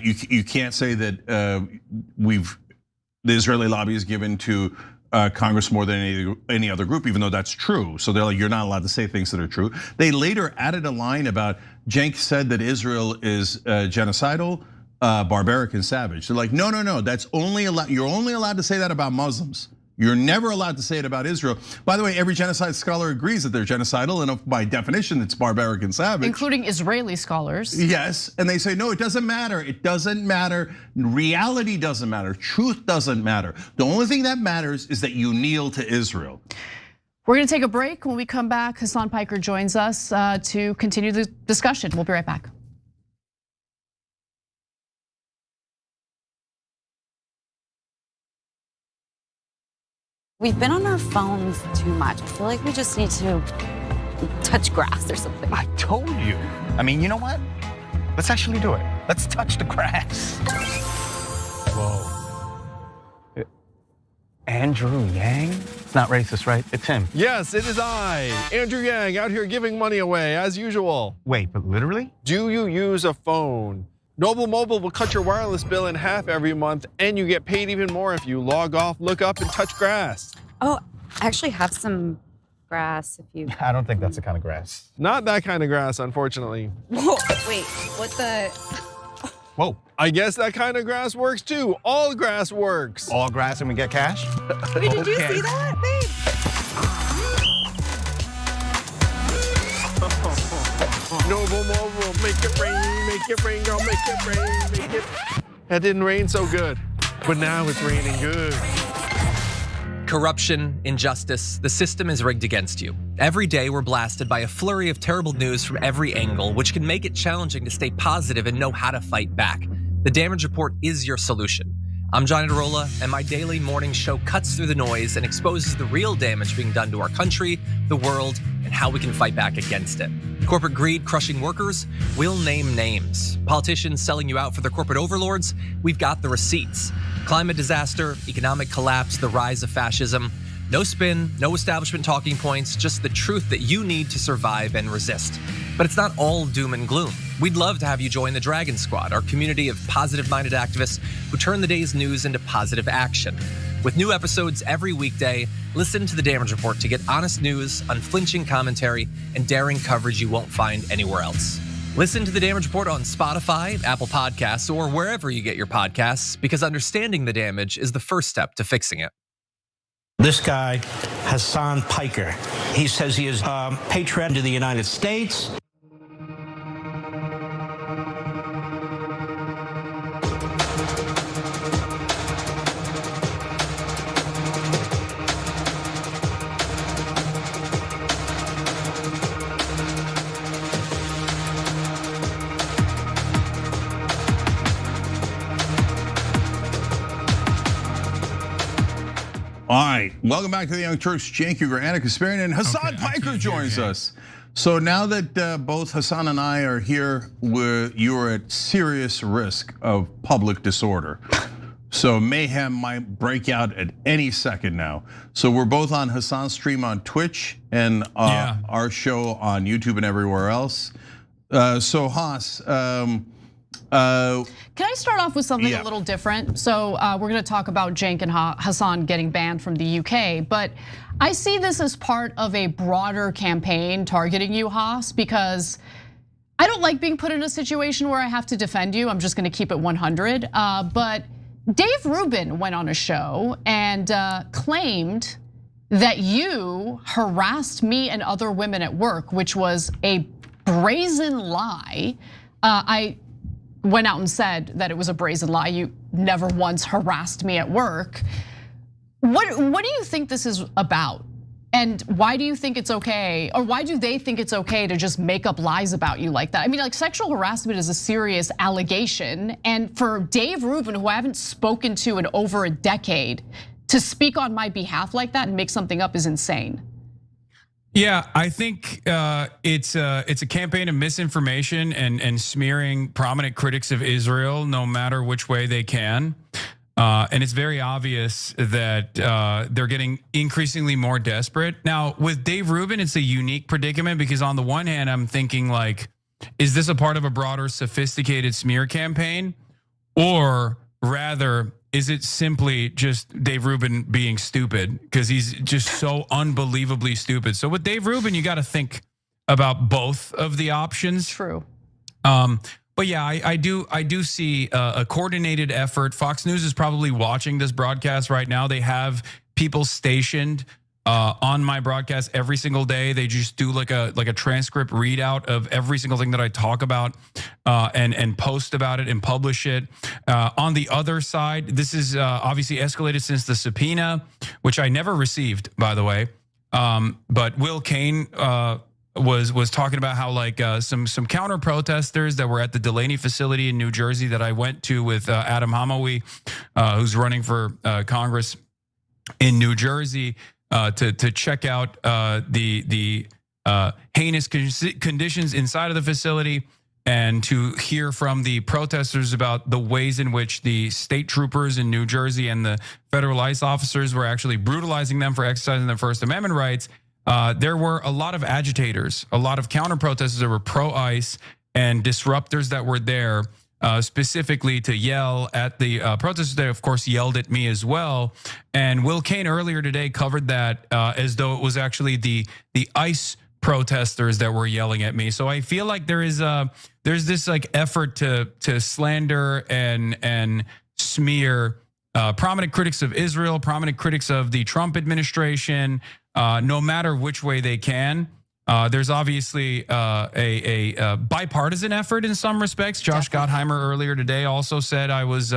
you can't say that the Israeli lobby is given to Congress more than any other group, even though that's true. So they're like, you're not allowed to say things that are true. They later added a line about, Cenk said that Israel is genocidal, barbaric and savage. They're like, no, that's only allowed. You're only allowed to say that about Muslims. You're never allowed to say it about Israel. By the way, every genocide scholar agrees that they're genocidal, and by definition, it's barbaric and savage. Including Israeli scholars. Yes, and they say, no, it doesn't matter. It doesn't matter. Reality doesn't matter. Truth doesn't matter. The only thing that matters is that you kneel to Israel. We're gonna take a break. When we come back, Hasan Piker joins us to continue the discussion. We'll be right back. We've been on our phones too much. I feel like we just need to touch grass or something. I told you. I mean, you know what? Let's actually do it. Let's touch the grass. Whoa. Andrew Yang? It's not racist, right? It's him. Yes, it is I, Andrew Yang, out here giving money away as usual. Wait, but literally? Do you use a phone? Noble Mobile will cut your wireless bill in half every month, and you get paid even more if you log off, look up, and touch grass. Oh, I actually have some grass if you. I don't think that's the kind of grass. Not that kind of grass, unfortunately. Whoa, wait, what the? Whoa. I guess that kind of grass works too. All grass works. All grass and we get cash? Wait, did you see that, babe? Noble Mobile, make it rain, girl, make it rain, make it. That didn't rain so good, but now it's raining good. Corruption, injustice, the system is rigged against you. Every day we're blasted by a flurry of terrible news from every angle, which can make it challenging to stay positive and know how to fight back. The Damage Report is your solution. I'm Johnny DeRola, and my daily morning show cuts through the noise and exposes the real damage being done to our country, the world, and how we can fight back against it. Corporate greed crushing workers, we'll name names. Politicians selling you out for their corporate overlords, we've got the receipts. Climate disaster, economic collapse, the rise of fascism. No spin, no establishment talking points, just the truth that you need to survive and resist. But it's not all doom and gloom. We'd love to have you join the Dragon Squad, our community of positive-minded activists who turn the day's news into positive action. With new episodes every weekday, listen to The Damage Report to get honest news, unflinching commentary, and daring coverage you won't find anywhere else. Listen to The Damage Report on Spotify, Apple Podcasts, or wherever you get your podcasts, because understanding the damage is the first step to fixing it. This guy, Hasan Piker, he says he is a patriot to the United States. All right, welcome back to the Young Turks. Cenk, Uygur, Anna Kasparian, and Hasan Piker joins us. So now that both Hasan and I are here, you're at serious risk of public disorder. So mayhem might break out at any second now. So we're both on Hasan's stream on Twitch and our show on YouTube and everywhere else. So Haas, can I start off with something a little different? So we're going to talk about Cenk and Hasan getting banned from the UK, but I see this as part of a broader campaign targeting you, Haas, because I don't like being put in a situation where I have to defend you. I'm just going to keep it 100. But Dave Rubin went on a show and claimed that you harassed me and other women at work, which was a brazen lie. I went out and said that it was a brazen lie. You never once harassed me at work. What do you think this is about? And why do you think it's okay, or why do they think it's okay to just make up lies about you like that? I mean, like, sexual harassment is a serious allegation, and for Dave Rubin, who I haven't spoken to in over a decade, to speak on my behalf like that and make something up is insane. Yeah, I think it's a campaign of misinformation and smearing prominent critics of Israel, no matter which way they can. And it's very obvious that they're getting increasingly more desperate. Now, with Dave Rubin, it's a unique predicament because on the one hand, I'm thinking like, is this a part of a broader sophisticated smear campaign? Or rather, is it simply just Dave Rubin being stupid? Because he's just so unbelievably stupid. So with Dave Rubin, you got to think about both of the options. True. But yeah, I do see a coordinated effort. Fox News is probably watching this broadcast right now. They have people stationed on my broadcast every single day. They just do like a transcript readout of every single thing that I talk about and post about it and publish it. On the other side, this is obviously escalated since the subpoena, which I never received, by the way. But Will Cain was talking about how like some counter protesters that were at the Delaney facility in New Jersey that I went to with Adam Hamawi, who's running for Congress in New Jersey, to check out the heinous conditions inside of the facility and to hear from the protesters about the ways in which the state troopers in New Jersey and the federal ICE officers were actually brutalizing them for exercising their First Amendment rights. There were a lot of agitators, a lot of counter protesters that were pro-ICE and disruptors that were there specifically to yell at the protesters that, of course, yelled at me as well. And Will Cain earlier today covered that as though it was actually the ICE protesters that were yelling at me. So I feel like there's this like effort to slander and smear prominent critics of Israel, prominent critics of the Trump administration, no matter which way they can. There's obviously a bipartisan effort in some respects. Josh Gottheimer earlier today also said I was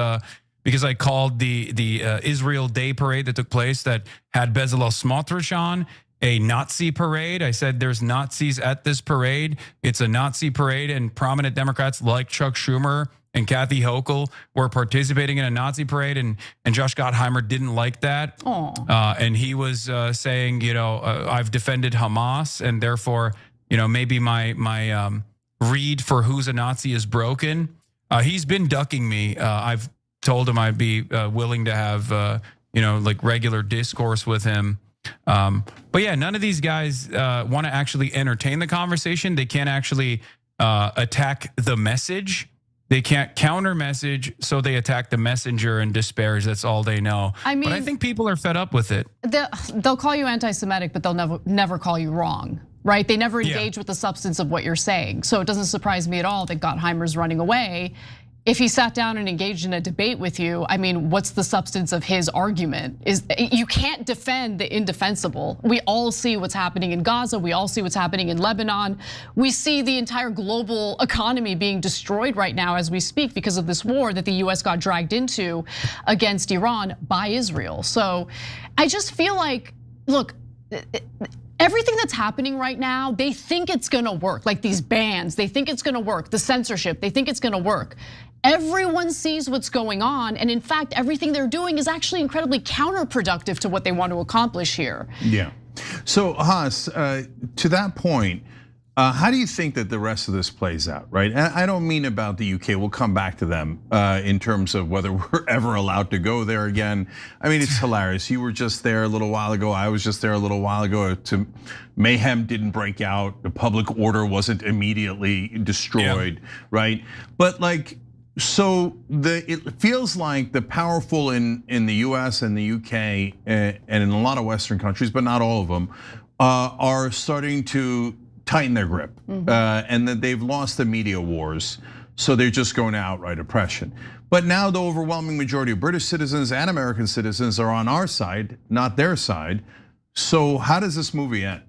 because I called the Israel Day parade that took place that had Bezalel Smotrich on a Nazi parade. I said there's Nazis at this parade. It's a Nazi parade, and prominent Democrats like Chuck Schumer and Kathy Hochul were participating in a Nazi parade, and Josh Gottheimer didn't like that. And he was saying, I've defended Hamas, and therefore, maybe my read for who's a Nazi is broken. He's been ducking me. I've told him I'd be willing to have like regular discourse with him. But yeah, none of these guys want to actually entertain the conversation. They can't actually attack the message. They can't counter message, so they attack the messenger and disparage. That's all they know. But I think people are fed up with it. They'll call you anti-Semitic, but they'll never call you wrong, right? They never engage with the substance of what you're saying. So it doesn't surprise me at all that Gottheimer's running away. If he sat down and engaged in a debate with you, what's the substance of his argument? You can't defend the indefensible. We all see what's happening in Gaza. We all see what's happening in Lebanon. We see the entire global economy being destroyed right now as we speak because of this war that the US got dragged into against Iran by Israel. So I just feel like, look, everything that's happening right now, they think it's gonna work. Like these bans, they think it's gonna work. The censorship, they think it's gonna work. Everyone sees what's going on, and in fact, everything they're doing is actually incredibly counterproductive to what they want to accomplish here. Yeah. So Haas, to that point, How do you think that the rest of this plays out, right? And I don't mean about the UK. We'll come back to them in terms of whether we're ever allowed to go there again. I mean, it's hilarious. You were just there a little while ago. I was just there a little while ago. Mayhem didn't break out. The public order wasn't immediately destroyed, right? But like, so it feels like the powerful in the US and the UK and in a lot of Western countries, but not all of them, are starting to tighten their grip, and that they've lost the media wars, so they're just going to outright oppression. But now the overwhelming majority of British citizens and American citizens are on our side, not their side. So how does this movie end?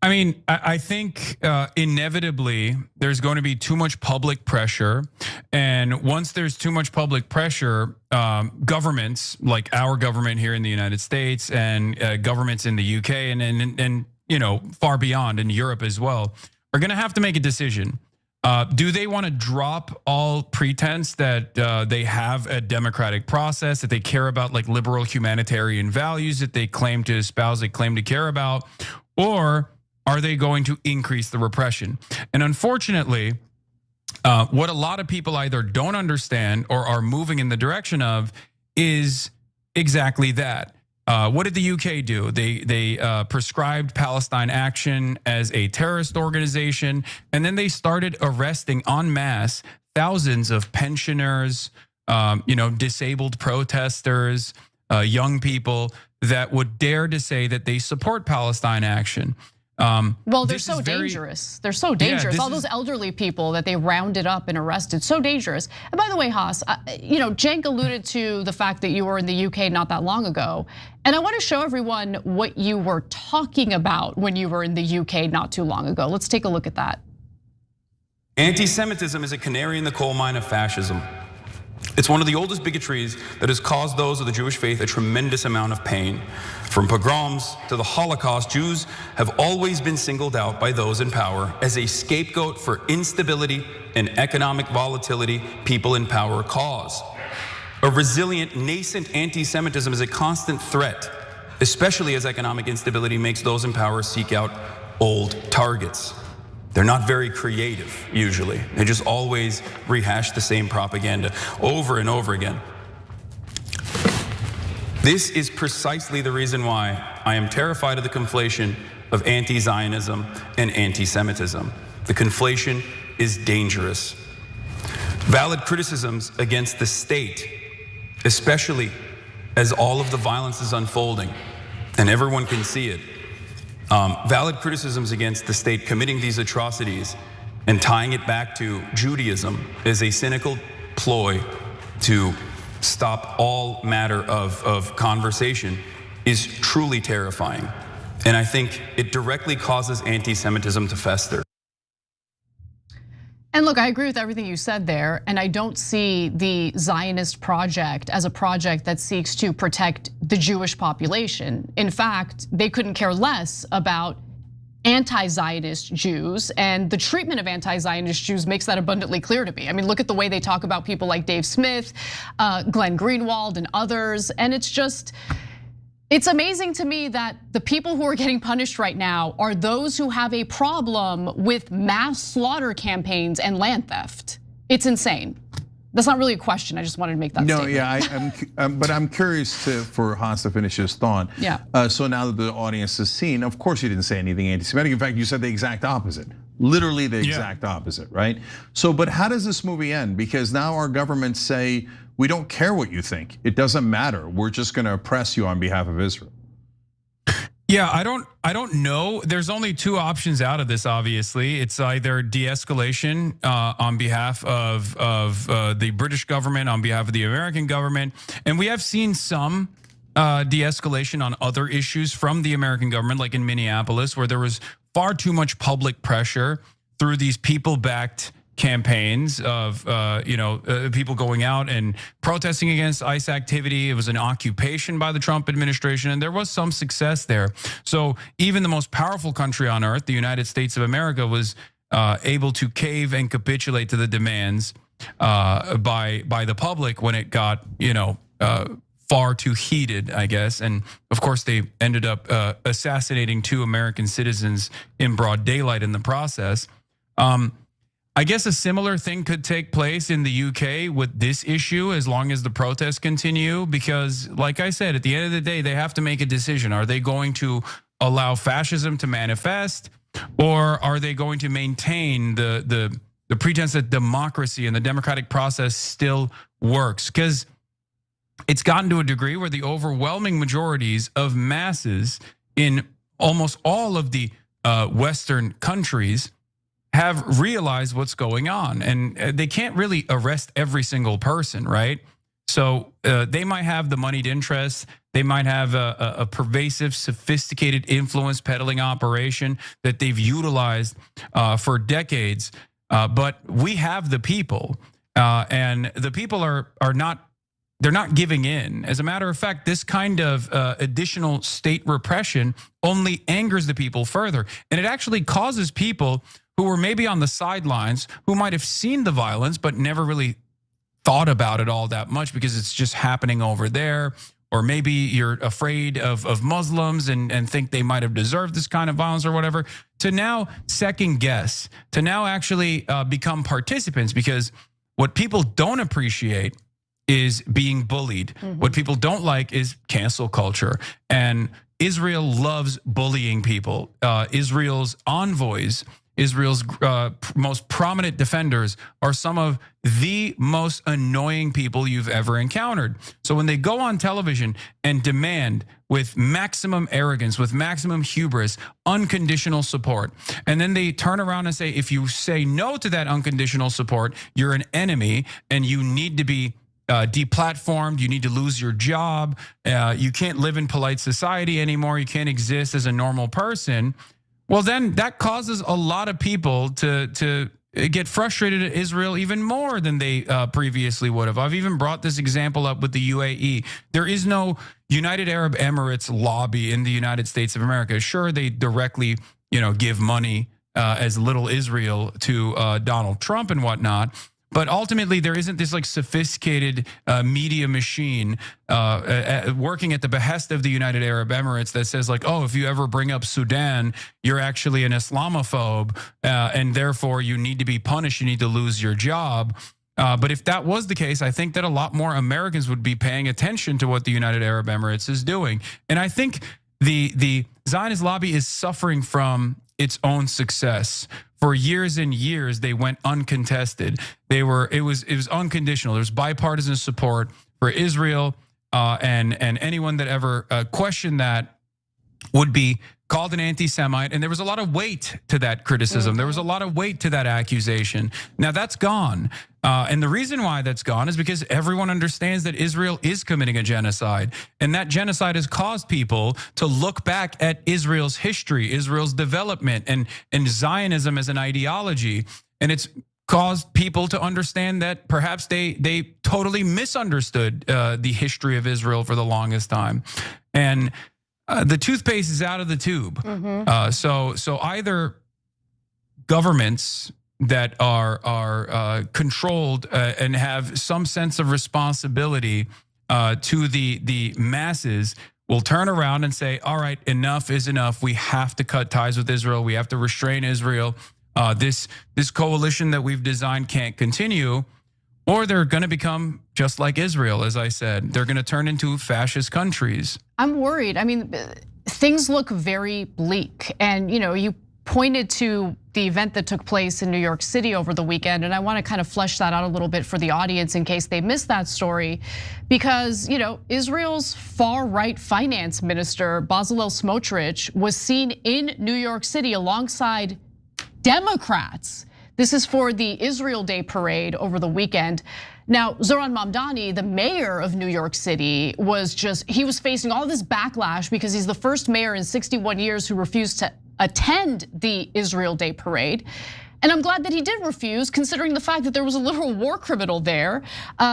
I mean, I think inevitably there's going to be too much public pressure, and once there's too much public pressure, governments like our government here in the United States and governments in the UK and far beyond in Europe as well, are going to have to make a decision. Do they want to drop all pretense that they have a democratic process, that they care about like liberal humanitarian values that they claim to espouse, they claim to care about, or are they going to increase the repression? And unfortunately, what a lot of people either don't understand or are moving in the direction of is exactly that. What did the UK do? They prescribed Palestine Action as a terrorist organization, and then they started arresting en masse thousands of pensioners, disabled protesters, young people that would dare to say that they support Palestine Action. Well, they're so dangerous. They're so dangerous. All those elderly people that they rounded up and arrested, so dangerous. And by the way, Haas, Cenk alluded to the fact that you were in the UK not that long ago. And I want to show everyone what you were talking about when you were in the UK not too long ago. Let's take a look at that. Anti-Semitism is a canary in the coal mine of fascism. It's one of the oldest bigotries that has caused those of the Jewish faith a tremendous amount of pain. From pogroms to the Holocaust, Jews have always been singled out by those in power as a scapegoat for instability and economic volatility people in power cause. A resilient, nascent anti-Semitism is a constant threat, especially as economic instability makes those in power seek out old targets. They're not very creative, usually. They just always rehash the same propaganda over and over again. This is precisely the reason why I am terrified of the conflation of anti-Zionism and anti-Semitism. The conflation is dangerous. Valid criticisms against the state, especially as all of the violence is unfolding, and everyone can see it. Valid criticisms against the state committing these atrocities and tying it back to Judaism is a cynical ploy to stop all matter of conversation is truly terrifying. And I think it directly causes anti-Semitism to fester. And look, I agree with everything you said there, and I don't see the Zionist project as a project that seeks to protect the Jewish population. In fact, they couldn't care less about anti-Zionist Jews, and the treatment of anti-Zionist Jews makes that abundantly clear to me. I mean, look at the way they talk about people like Dave Smith, Glenn Greenwald, and others, and it's amazing to me that the people who are getting punished right now are those who have a problem with mass slaughter campaigns and land theft. It's insane. That's not really a question. I just wanted to make that statement. Yeah, but I'm curious for Hans to finish his thought. Yeah. So now that the audience has seen, of course you didn't say anything anti-Semitic. In fact, you said the exact opposite. Literally the exact opposite, right? So, but how does this movie end? Because now our governments say, we don't care what you think. It doesn't matter. We're just going to oppress you on behalf of Israel. Yeah, I don't know. There's only two options out of this, obviously. It's either de-escalation on behalf of the British government, on behalf of the American government. And we have seen some de-escalation on other issues from the American government, like in Minneapolis, where there was far too much public pressure through these people-backed campaigns of people going out and protesting against ICE activity. It was an occupation by the Trump administration, and there was some success there. So even the most powerful country on earth, the United States of America, was able to cave and capitulate to the demands by the public when it got far too heated, I guess. And of course, they ended up assassinating 2 American citizens in broad daylight in the process. I guess a similar thing could take place in the UK with this issue as long as the protests continue, because like I said, at the end of the day, they have to make a decision. Are they going to allow fascism to manifest, or are they going to maintain the pretense that democracy and the democratic process still works? Because it's gotten to a degree where the overwhelming majorities of masses in almost all of the Western countries have realized what's going on, and they can't really arrest every single person, right? So they might have the moneyed interests, they might have a pervasive, sophisticated influence peddling operation that they've utilized for decades, but we have the people, and the people are not. They're not giving in. As a matter of fact, this kind of additional state repression only angers the people further, and it actually causes people who were maybe on the sidelines, who might have seen the violence but never really thought about it all that much because it's just happening over there. Or maybe you're afraid of Muslims and think they might have deserved this kind of violence or whatever, to now second guess, to now actually become participants, because what people don't appreciate is being bullied. What people don't like is cancel culture. And Israel loves bullying people. Israel's envoys, Israel's most prominent defenders are some of the most annoying people you've ever encountered. So when they go on television and demand with maximum arrogance, with maximum hubris, unconditional support, and then they turn around and say, if you say no to that unconditional support, you're an enemy and you need to be deplatformed, you need to lose your job, you can't live in polite society anymore, you can't exist as a normal person. Well, then that causes a lot of people to get frustrated at Israel even more than they previously would have. I've even brought this example up with the UAE. There is no United Arab Emirates lobby in the United States of America. Sure, they directly, give money as little Israel to Donald Trump and whatnot. But ultimately, there isn't this sophisticated media machine working at the behest of the United Arab Emirates that says oh, if you ever bring up Sudan, you're actually an Islamophobe, and therefore you need to be punished, you need to lose your job. But if that was the case, I think that a lot more Americans would be paying attention to what the United Arab Emirates is doing. And I think the Zionist lobby is suffering from its own success. For years and years, they went uncontested. It was unconditional. There was bipartisan support for Israel, and anyone that ever questioned that would be called an anti-Semite, and there was a lot of weight to that criticism. There was a lot of weight to that accusation. Now that's gone. And the reason why that's gone is because everyone understands that Israel is committing a genocide. And that genocide has caused people to look back at Israel's history, Israel's development, and Zionism as an ideology. And it's caused people to understand that perhaps they totally misunderstood the history of Israel for the longest time. And the toothpaste is out of the tube. So either governments that are controlled and have some sense of responsibility to the masses will turn around and say, all right, enough is enough. We have to cut ties with Israel. We have to restrain Israel. This coalition that we've designed can't continue. Or they're going to become just like Israel, as I said. They're going to turn into fascist countries. I'm worried. I mean, things look very bleak. And you pointed to the event that took place in New York City over the weekend, and I want to kind of flesh that out a little bit for the audience in case they missed that story, because Israel's far-right finance minister Bezalel Smotrich was seen in New York City alongside Democrats. This is for the Israel Day parade over the weekend. Now, Zoran Mamdani, the mayor of New York City, he was facing all this backlash because he's the first mayor in 61 years who refused to attend the Israel Day parade. And I'm glad that he did refuse, considering the fact that there was a literal war criminal there.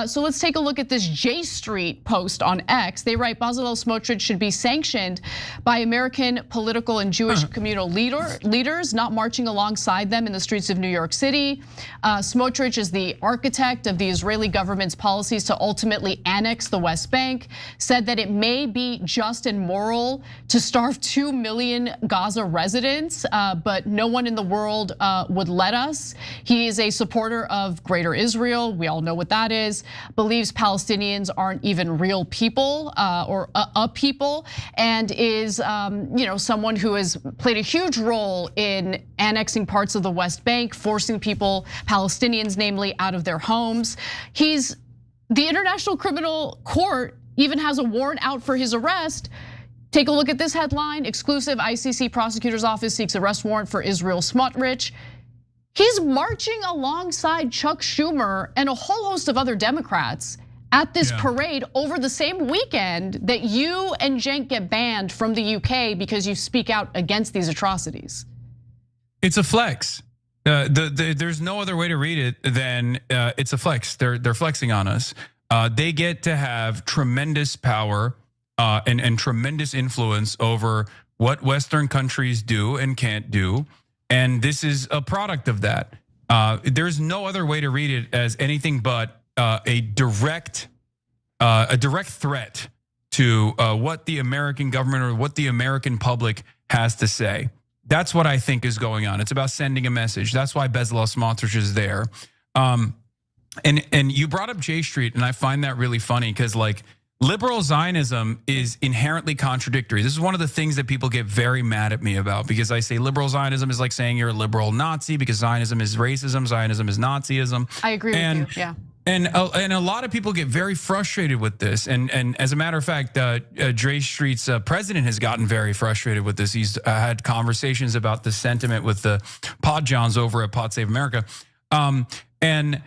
So let's take a look at this J Street post on X. They write, Bezalel Smotrich should be sanctioned by American political and Jewish communal leaders, not marching alongside them in the streets of New York City. Smotrich is the architect of the Israeli government's policies to ultimately annex the West Bank, said that it may be just and moral to starve 2 million Gaza residents, but no one in the world would let us. He is a supporter of Greater Israel. We all know what that is. Believes Palestinians aren't even real people or a people, and is someone who has played a huge role in annexing parts of the West Bank, forcing people, Palestinians namely, out of their homes. The International Criminal Court even has a warrant out for his arrest. Take a look at this headline: exclusive ICC prosecutor's office seeks arrest warrant for Israel Smotrich. He's marching alongside Chuck Schumer and a whole host of other Democrats at this parade over the same weekend that you and Cenk get banned from the UK because you speak out against these atrocities. It's a flex. There's no other way to read it than it's a flex. They're flexing on us. They get to have tremendous power and tremendous influence over what Western countries do and can't do. And this is a product of that. There's no other way to read it as anything but a direct threat to what the American government or what the American public has to say. That's what I think is going on. It's about sending a message. That's why Bezalel Smotrich is there. And you brought up J Street, and I find that really funny because liberal Zionism is inherently contradictory. This is one of the things that people get very mad at me about, because I say liberal Zionism is like saying you're a liberal Nazi, because Zionism is racism, Zionism is Nazism. I agree with you, yeah. And a lot of people get very frustrated with this. And as a matter of fact, J Street's president has gotten very frustrated with this. He's had conversations about the sentiment with the Pod Johns over at Pod Save America. And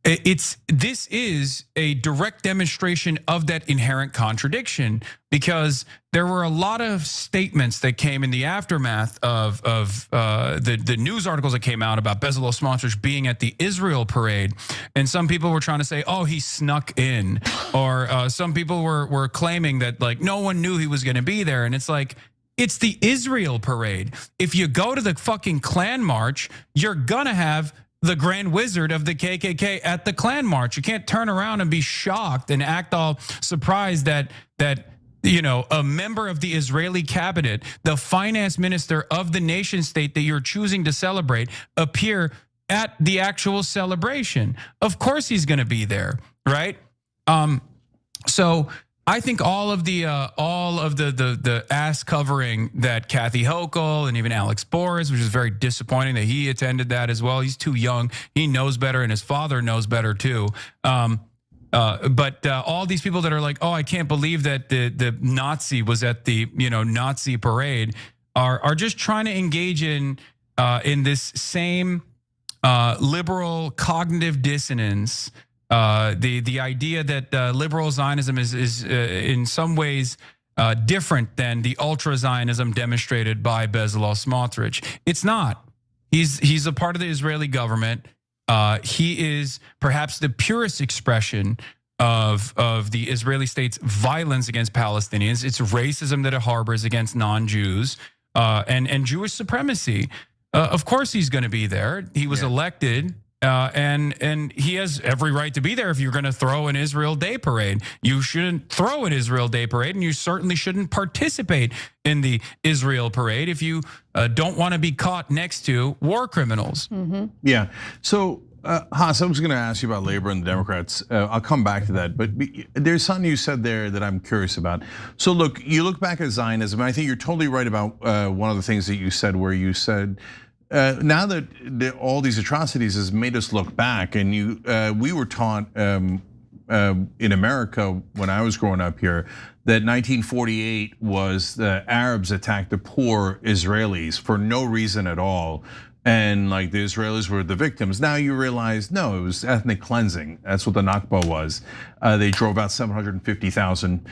this is a direct demonstration of that inherent contradiction, because there were a lot of statements that came in the aftermath of the news articles that came out about Bezalel Smotrich being at the Israel parade, and some people were trying to say, oh, he snuck in, or some people were claiming that no one knew he was going to be there, and it's like, it's the Israel parade. If you go to the fucking Klan march, you're gonna have the Grand Wizard of the KKK at the Klan march. You can't turn around and be shocked and act all surprised that a member of the Israeli cabinet, the finance minister of the nation state that you're choosing to celebrate, appear at the actual celebration. Of course he's going to be there, right? So I think all of the ass covering that Kathy Hochul and even Alex Boris, which is very disappointing that he attended that as well. He's too young. He knows better, and his father knows better too. But all these people that are like, oh, I can't believe that the Nazi was at the Nazi parade, are just trying to engage in this same liberal cognitive dissonance. The idea that liberal Zionism is in some ways different than the ultra Zionism demonstrated by Bezalel Smotrich. It's not. He's a part of the Israeli government. He is perhaps the purest expression of the Israeli state's violence against Palestinians. It's racism that it harbors against non-Jews and Jewish supremacy. Of course, he's going to be there. He was elected. And he has every right to be there. If you're going to throw an Israel Day parade, you shouldn't throw an Israel Day parade, and you certainly shouldn't participate in the Israel parade if you don't want to be caught next to war criminals. Mm-hmm. Yeah. So, Hasan, I was going to ask you about labor and the Democrats. I'll come back to that, but there's something you said there that I'm curious about. So, look, you look back at Zionism, and I think you're totally right about one of the things that you said, where you said, now that all these atrocities has made us look back, and we were taught in America when I was growing up here that 1948 was the Arabs attacked the poor Israelis for no reason at all, and the Israelis were the victims. Now you realize, no, it was ethnic cleansing. That's what the Nakba was. They drove out 750,000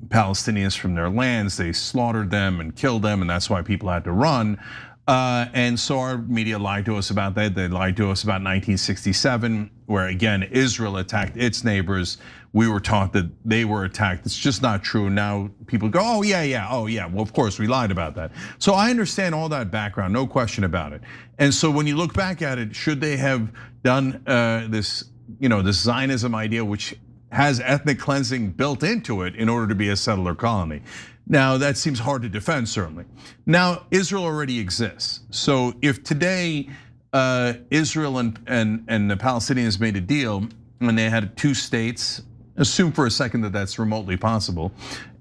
Palestinians from their lands. They slaughtered them and killed them, and that's why people had to run. And so our media lied to us about that. They lied to us about 1967, where again, Israel attacked its neighbors. We were taught that they were attacked. It's just not true. Now people go, oh yeah. Well, of course we lied about that. So I understand all that background, no question about it. And so when you look back at it, should they have done this, this Zionism idea, which has ethnic cleansing built into it in order to be a settler colony? Now that seems hard to defend, certainly. Now Israel already exists. So if today Israel and the Palestinians made a deal and they had 2 states, assume for a second that that's remotely possible,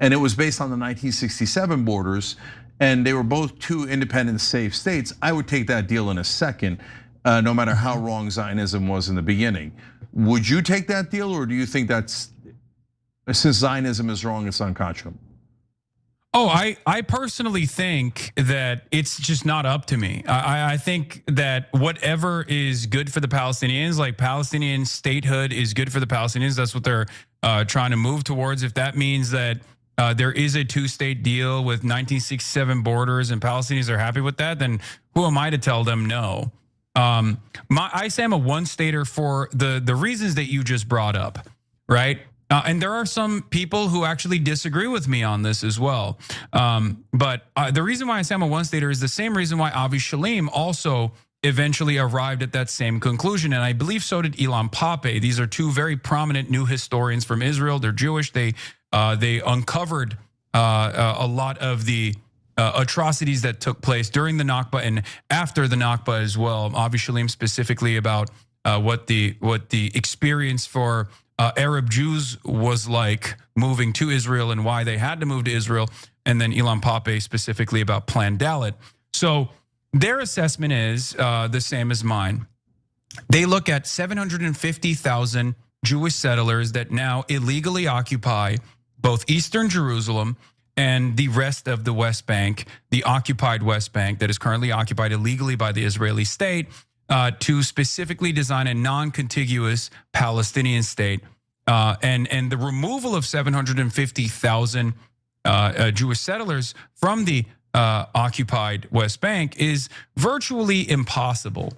and it was based on the 1967 borders, and they were both 2 independent, safe states, I would take that deal in a second, no matter how wrong Zionism was in the beginning. Would you take that deal, or do you think that's, since Zionism is wrong, it's unconscionable? Oh, I personally think that it's just not up to me. I think that whatever is good for the Palestinians, like Palestinian statehood is good for the Palestinians. That's what they're trying to move towards. If that means that there is a 2-state deal with 1967 borders and Palestinians are happy with that, then who am I to tell them no? I say I'm a one-stater for the reasons that you just brought up, right? And there are some people who actually disagree with me on this as well. But the reason why I say I'm a one-stater is the same reason why Avi Shalom also eventually arrived at that same conclusion. And I believe so did Ilan Pappé. These are 2 very prominent new historians from Israel. They're Jewish. They uncovered a lot of the atrocities that took place during the Nakba and after the Nakba as well. Avi Shalom specifically about what the experience for Arab Jews was like moving to Israel and why they had to move to Israel, and then Ilan Pappé specifically about Plan Dalet. So their assessment is the same as mine. They look at 750,000 Jewish settlers that now illegally occupy both Eastern Jerusalem and the rest of the West Bank, the occupied West Bank that is currently occupied illegally by the Israeli state, to specifically design a non-contiguous Palestinian state. And the removal of 750,000 Jewish settlers from the occupied West Bank is virtually impossible.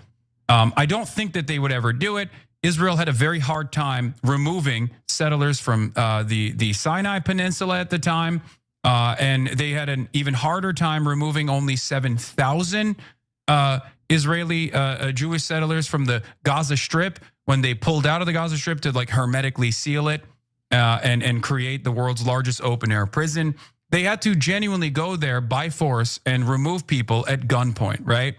I don't think that they would ever do it. Israel had a very hard time removing settlers from the Sinai Peninsula at the time. And they had an even harder time removing only 7,000 Israeli Jewish settlers from the Gaza Strip when they pulled out of the Gaza Strip to like hermetically seal it and create the world's largest open air prison. They had to genuinely go there by force and remove people at gunpoint, right?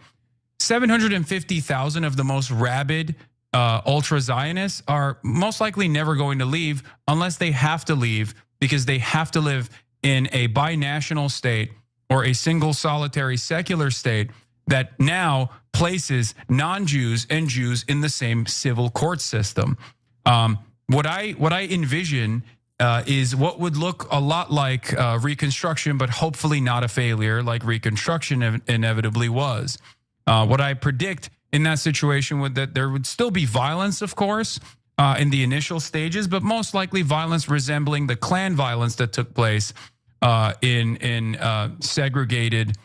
750,000 of the most rabid ultra Zionists are most likely never going to leave unless they have to leave because they have to live in a binational state or a single solitary secular state that now places non-Jews and Jews in the same civil court system. What I envision is what would look a lot like Reconstruction, but hopefully not a failure like Reconstruction inevitably was. What I predict in that situation would that there would still be violence, of course, in the initial stages, but most likely violence resembling the Klan violence that took place in segregated.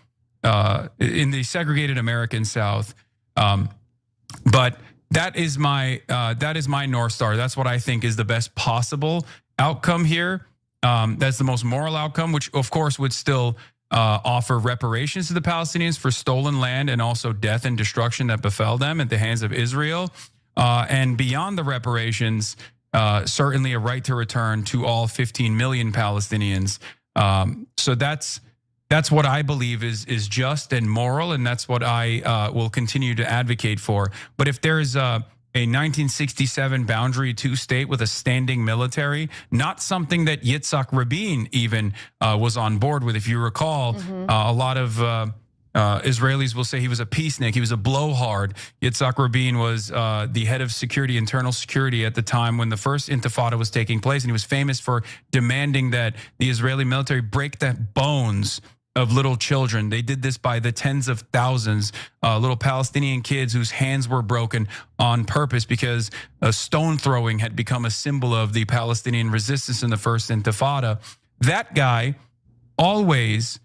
In the segregated American South, but that is my North Star. That's what I think is the best possible outcome here. That's the most moral outcome, which of course would still offer reparations to the Palestinians for stolen land and also death and destruction that befell them at the hands of Israel. And beyond the reparations, certainly a right to return to all 15 million Palestinians. So that's what I believe is just and moral, and that's what I will continue to advocate for. But if there is a 1967 boundary 2-state with a standing military, not something that Yitzhak Rabin even was on board with. If you recall, a lot of Israelis will say he was a peacenik, he was a blowhard. Yitzhak Rabin was the head of security, internal security at the time when the first Intifada was taking place, and he was famous for demanding that the Israeli military break the bones of little children. They did this by the tens of thousands, little Palestinian kids whose hands were broken on purpose because stone throwing had become a symbol of the Palestinian resistance in the first Intifada. that guy always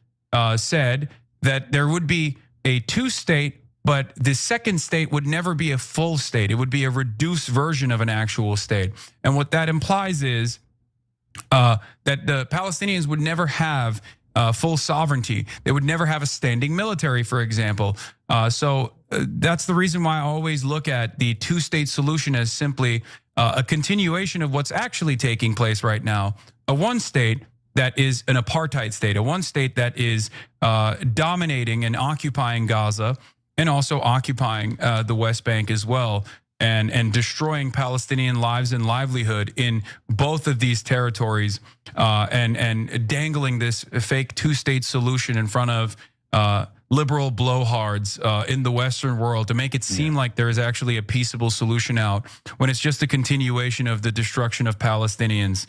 said that there would be a two-state, but the second state would never be a full state. It would be a reduced version of an actual state. And what that implies is that the Palestinians would never have full sovereignty. They would never have a standing military, for example. So that's the reason why I always look at the two-state solution as simply a continuation of what's actually taking place right now. A one state that is an apartheid state, a one state that is dominating and occupying Gaza and also occupying the West Bank as well, and destroying Palestinian lives and livelihood in both of these territories, and dangling this fake two-state solution in front of liberal blowhards in the Western world to make it seem like there is actually a peaceable solution out, when it's just a continuation of the destruction of Palestinians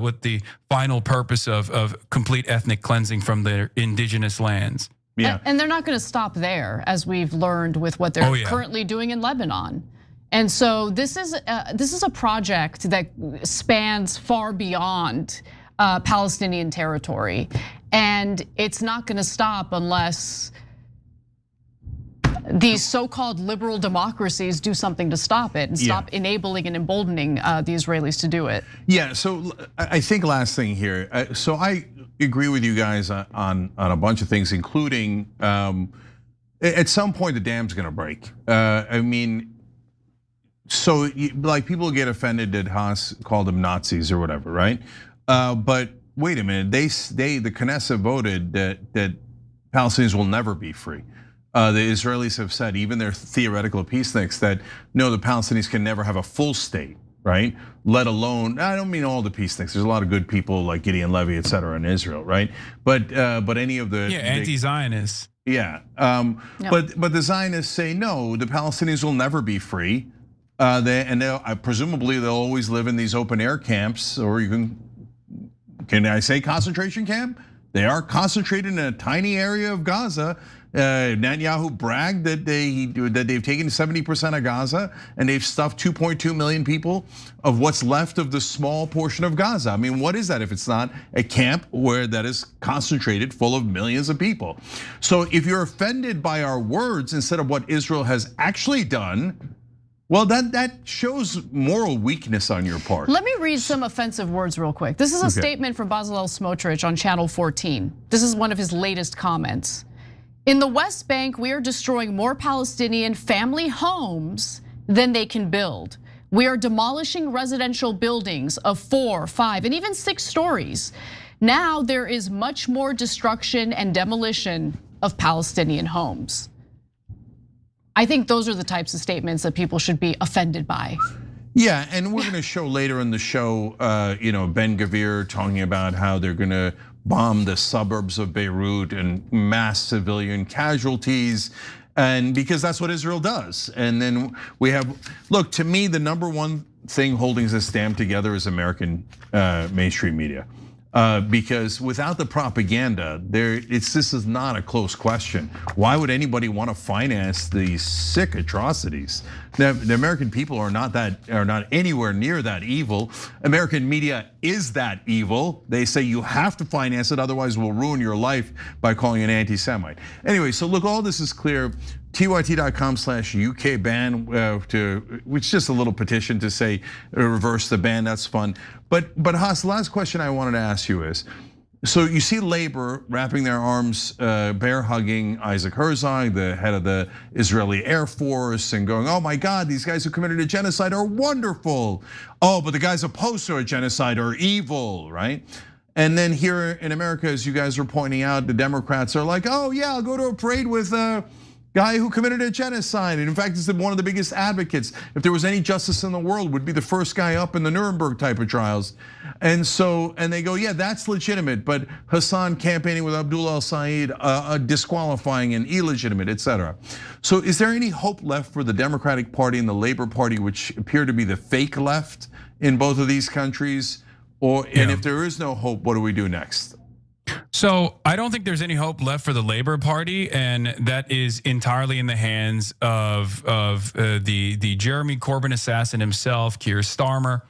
with the final purpose of complete ethnic cleansing from their indigenous lands. Yeah. And they're not going to stop there, as we've learned with what they're currently doing in Lebanon. And so this is a project that spans far beyond Palestinian territory, and it's not going to stop unless these so-called liberal democracies do something to stop it and stop enabling and emboldening the Israelis to do it. Yeah, so I think last thing here. So I agree with you guys on a bunch of things, including at some point the dam's gonna break. I mean, so like people get offended that Haas called them Nazis or whatever, right? But wait a minute, the Knesset voted that Palestinians will never be free. The Israelis have said, even their theoretical peaceniks, that no, the Palestinians can never have a full state, right? Let alone, I don't mean all the peaceniks. There's a lot of good people like Gideon Levy, et cetera, in Israel, right? But any of the anti-Zionists. Yeah, but the Zionists say no, the Palestinians will never be free. Presumably they'll always live in these open air camps, or can I say concentration camp? They are concentrated in a tiny area of Gaza. Netanyahu bragged that they've taken 70% of Gaza and they've stuffed 2.2 million people of what's left of the small portion of Gaza. I mean, what is that if it's not a camp where that is concentrated full of millions of people? So if you're offended by our words instead of what Israel has actually done, well, that shows moral weakness on your part. Let me read some offensive words real quick. This is a statement from Bezalel Smotrich on Channel 14. This is one of his latest comments. In the West Bank, we are destroying more Palestinian family homes than they can build. We are demolishing residential buildings of 4, 5, and even 6 stories. Now there is much more destruction and demolition of Palestinian homes. I think those are the types of statements that people should be offended by. Yeah, and we're gonna show later in the show, Ben-Gvir talking about how they're gonna bomb the suburbs of Beirut and mass civilian casualties, and because that's what Israel does. And then we have, look, to me, the number one thing holding this dam together is American mainstream media. Because without the propaganda, this is not a close question. Why would anybody want to finance these sick atrocities? The American people are not anywhere near that evil. American media is that evil. They say you have to finance it, otherwise we'll ruin your life by calling you an anti-Semite. Anyway, so look, all this is clear. tyt.com/UK ban, which is just a little petition to say reverse the ban. That's fun. But Haas, the last question I wanted to ask you is, so you see labor wrapping their arms, bear hugging Isaac Herzog, the head of the Israeli Air Force, and going, oh my God, these guys who committed a genocide are wonderful. Oh, but the guys opposed to a genocide are evil, right? And then here in America, as you guys are pointing out, the Democrats are like, oh yeah, I'll go to a parade with guy who committed a genocide, and in fact is one of the biggest advocates. If there was any justice in the world, would be the first guy up in the Nuremberg type of trials. And they go, yeah, that's legitimate, but Hasan campaigning with Abdullah al-Said, disqualifying and illegitimate, etc. So is there any hope left for the Democratic Party and the Labor Party, which appear to be the fake left in both of these countries? And if there is no hope, what do we do next? So I don't think there's any hope left for the Labor Party, and that is entirely in the hands of the Jeremy Corbyn assassin himself, Keir Starmer.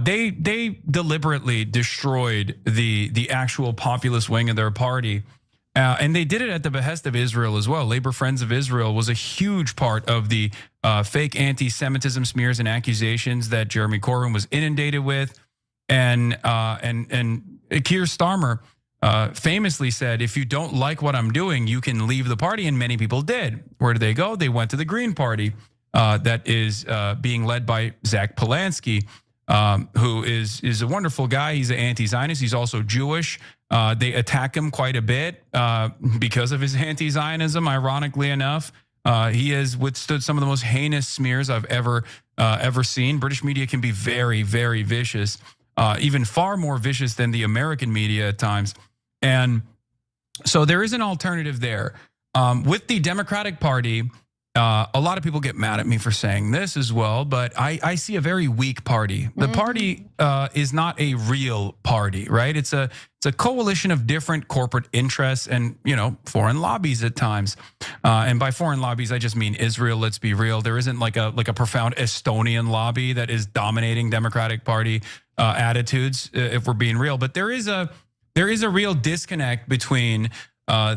They deliberately destroyed the actual populist wing of their party. And they did it at the behest of Israel as well. Labor Friends of Israel was a huge part of the fake anti-Semitism smears and accusations that Jeremy Corbyn was inundated with. And Keir Starmer famously said, if you don't like what I'm doing, you can leave the party. And many people did. Where did they go? They went to the Green Party that is being led by Zach Polanski, who is a wonderful guy. He's an anti-Zionist. He's also Jewish. They attack him quite a bit because of his anti-Zionism, ironically enough. He has withstood some of the most heinous smears I've ever seen. British media can be very, very vicious, even far more vicious than the American media at times. And so there is an alternative there. With the Democratic Party, a lot of people get mad at me for saying this as well, but I see a very weak party. The party is not a real party, right? It's a coalition of different corporate interests and foreign lobbies at times. And by foreign lobbies, I just mean Israel. Let's be real. There isn't like a profound Estonian lobby that is dominating Democratic Party attitudes, if we're being real. But there is a real disconnect between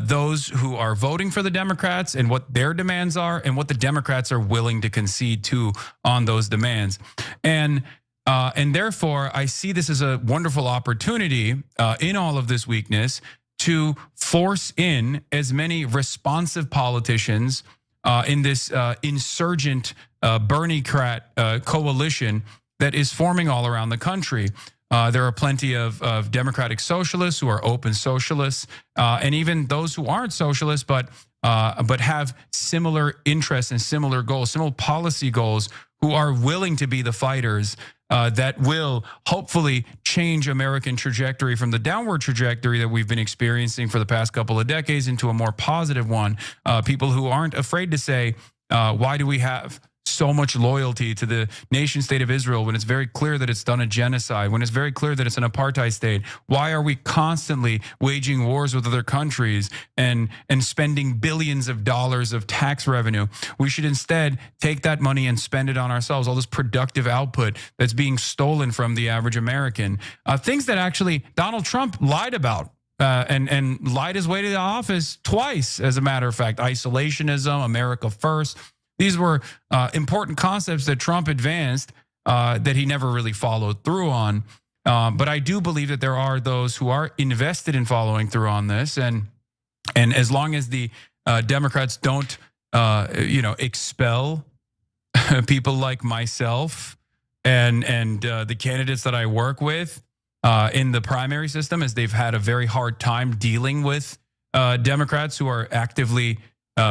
those who are voting for the Democrats and what their demands are and what the Democrats are willing to concede to on those demands. And therefore, I see this as a wonderful opportunity in all of this weakness to force in as many responsive politicians in this insurgent Bernie-crat coalition that is forming all around the country. There are plenty of democratic socialists who are open socialists, and even those who aren't socialists, but have similar interests and similar goals, similar policy goals, who are willing to be the fighters that will hopefully change American trajectory from the downward trajectory that we've been experiencing for the past couple of decades into a more positive one. People who aren't afraid to say, why do we have so much loyalty to the nation state of Israel when it's very clear that it's done a genocide, when it's very clear that it's an apartheid state? Why are we constantly waging wars with other countries and spending billions of dollars of tax revenue? We should instead take that money and spend it on ourselves, all this productive output that's being stolen from the average American. Things that actually Donald Trump lied about. And lied his way to the office twice, as a matter of fact. Isolationism, America first. These were important concepts that Trump advanced that he never really followed through on. But I do believe that there are those who are invested in following through on this. And as long as the Democrats don't, expel people like myself and the candidates that I work with in the primary system, as they've had a very hard time dealing with Democrats who are actively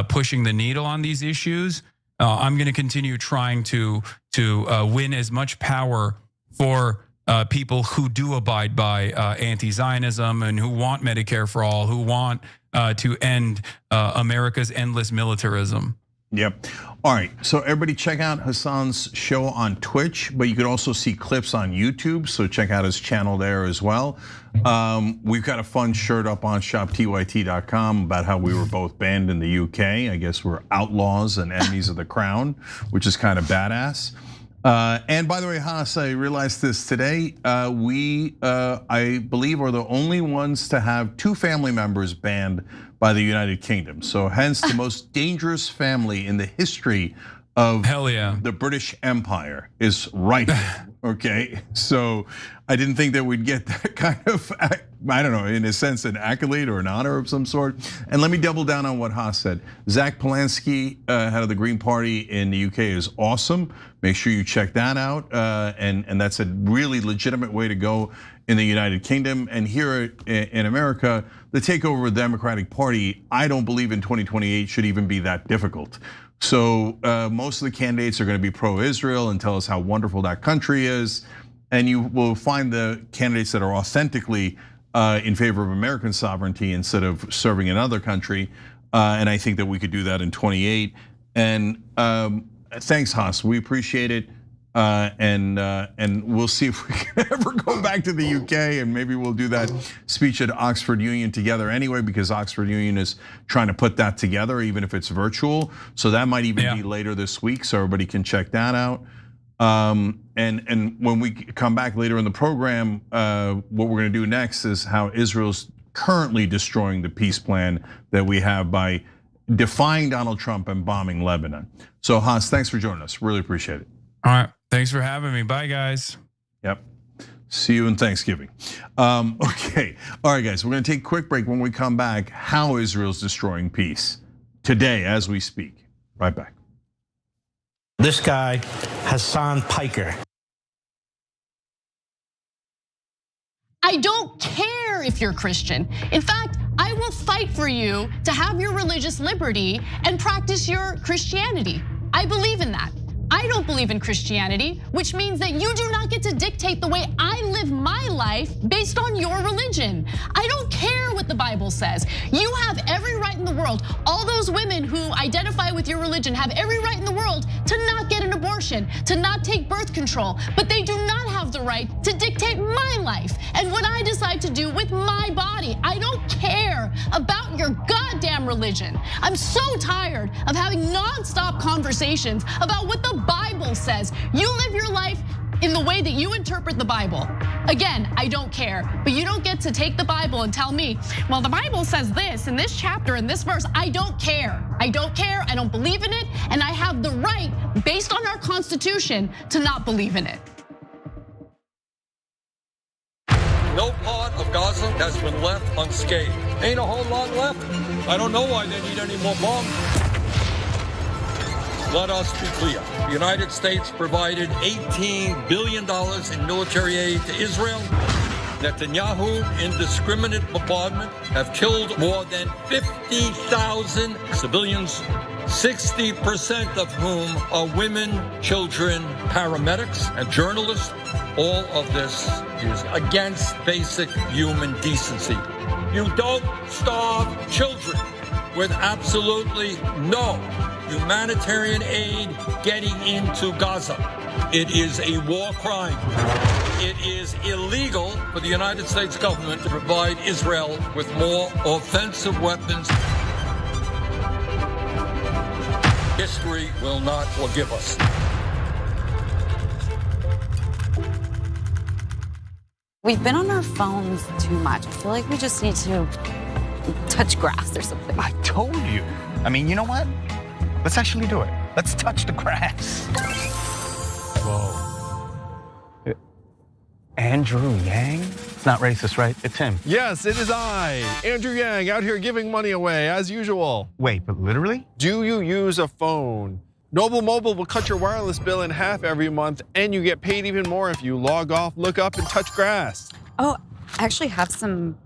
pushing the needle on these issues, I'm going to continue trying to win as much power for people who do abide by anti-Zionism and who want Medicare for all, who want to end America's endless militarism. Yep. All right. So everybody check out Hasan's show on Twitch, but you can also see clips on YouTube. So check out his channel there as well. We've got a fun shirt up on shoptyt.com about how we were both banned in the UK. I guess we're outlaws and enemies of the crown, which is kind of badass. And by the way, Haas, I realized this today. We, I believe, are the only ones to have 2 family members banned by the United Kingdom. So hence the most dangerous family in the history of the British Empire is right here, okay? So I didn't think that we'd get that kind of, I don't know, in a sense, an accolade or an honor of some sort. And let me double down on what Haas said. Zach Polanski, head of the Green Party in the UK, is awesome. Make sure you check that out. And that's a really legitimate way to go in the United Kingdom. And here in America, the takeover of the Democratic Party, I don't believe in 2028 should even be that difficult. So most of the candidates are going to be pro-Israel and tell us how wonderful that country is. And you will find the candidates that are authentically in favor of American sovereignty instead of serving another country. And I think that we could do that in 28. And thanks, Haas. We appreciate it. And we'll see if we can ever go back to the UK, and maybe we'll do that speech at Oxford Union together anyway, because Oxford Union is trying to put that together, even if it's virtual. So that might even be later this week, so everybody can check that out. And when we come back later in the program, what we're going to do next is how Israel's currently destroying the peace plan that we have by defying Donald Trump and bombing Lebanon. So Haas, thanks for joining us. Really appreciate it. All right, thanks for having me. Bye, guys. Yep. See you in Thanksgiving. Okay, all right, guys, we're gonna take a quick break. When we come back, how Israel's destroying peace today as we speak. Right back. This guy, Hasan Piker. I don't care if you're Christian. In fact, I will fight for you to have your religious liberty and practice your Christianity. I believe in that. I don't believe in Christianity, which means that you do not get to dictate the way I live my life based on your religion. I don't care what the Bible says. You have every right in the world. All those women who identify with your religion have every right in the world to not get an abortion, to not take birth control, but they do not have the right to dictate my life and what I decide to do with my body. I don't care about your goddamn religion. I'm so tired of having nonstop conversations about what the Bible says. You live your life in the way that you interpret the Bible. Again, I don't care, but you don't get to take the Bible and tell me, well, the Bible says this in this chapter, in this verse. I don't care. I don't care. I don't believe in it. And I have the right, based on our Constitution, to not believe in it. No part of Gaza has been left unscathed. Ain't a whole lot left. I don't know why they need any more bombs. Let us be clear. The United States provided $18 billion in military aid to Israel. Netanyahu, indiscriminate bombardment, have killed more than 50,000 civilians, 60% of whom are women, children, paramedics, and journalists. All of this is against basic human decency. You don't starve children with absolutely no humanitarian aid getting into Gaza. It is a war crime. It is illegal for the United States government to provide Israel with more offensive weapons. History will not forgive us. We've been on our phones too much. I feel like we just need to touch grass or something. I told you. I mean, you know what? Let's actually do it. Let's touch the grass. Whoa. Andrew Yang? It's not racist, right? It's him. Yes, it is I, Andrew Yang, out here giving money away as usual. Wait, but literally? Do you use a phone? Noble Mobile will cut your wireless bill in half every month, and you get paid even more if you log off, look up, and touch grass. Oh, I actually have some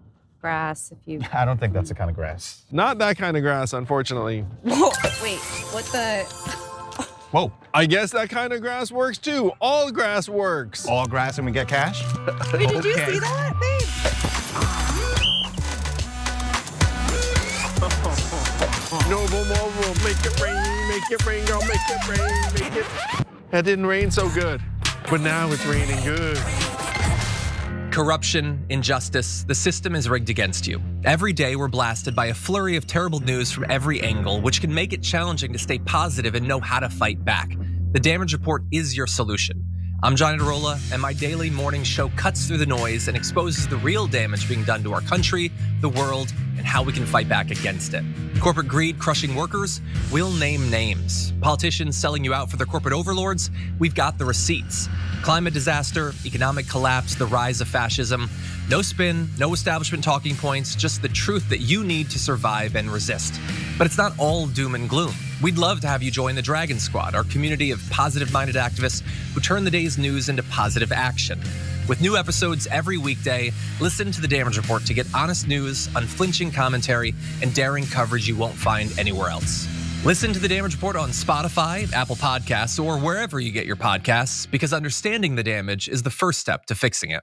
grass if you... I don't think that's the kind of grass. Not that kind of grass, unfortunately. Whoa, wait, what the... Whoa. I guess that kind of grass works too. All grass works. All grass and we get cash? Wait, did you see that, babe? Noble Mobile, make it rain, girl, make it rain, make it. That didn't rain so good, but now it's raining good. Corruption, injustice, the system is rigged against you. Every day we're blasted by a flurry of terrible news from every angle, which can make it challenging to stay positive and know how to fight back. The Damage Report is your solution. I'm Johnny DeRola, and my daily morning show cuts through the noise and exposes the real damage being done to our country, the world, and how we can fight back against it. Corporate greed crushing workers, we'll name names. Politicians selling you out for their corporate overlords, we've got the receipts. Climate disaster, economic collapse, the rise of fascism. No spin, no establishment talking points, just the truth that you need to survive and resist. But it's not all doom and gloom. We'd love to have you join the Dragon Squad, our community of positive-minded activists who turn the day's news into positive action. With new episodes every weekday, listen to The Damage Report to get honest news, unflinching commentary, and daring coverage you won't find anywhere else. Listen to The Damage Report on Spotify, Apple Podcasts, or wherever you get your podcasts, because understanding the damage is the first step to fixing it.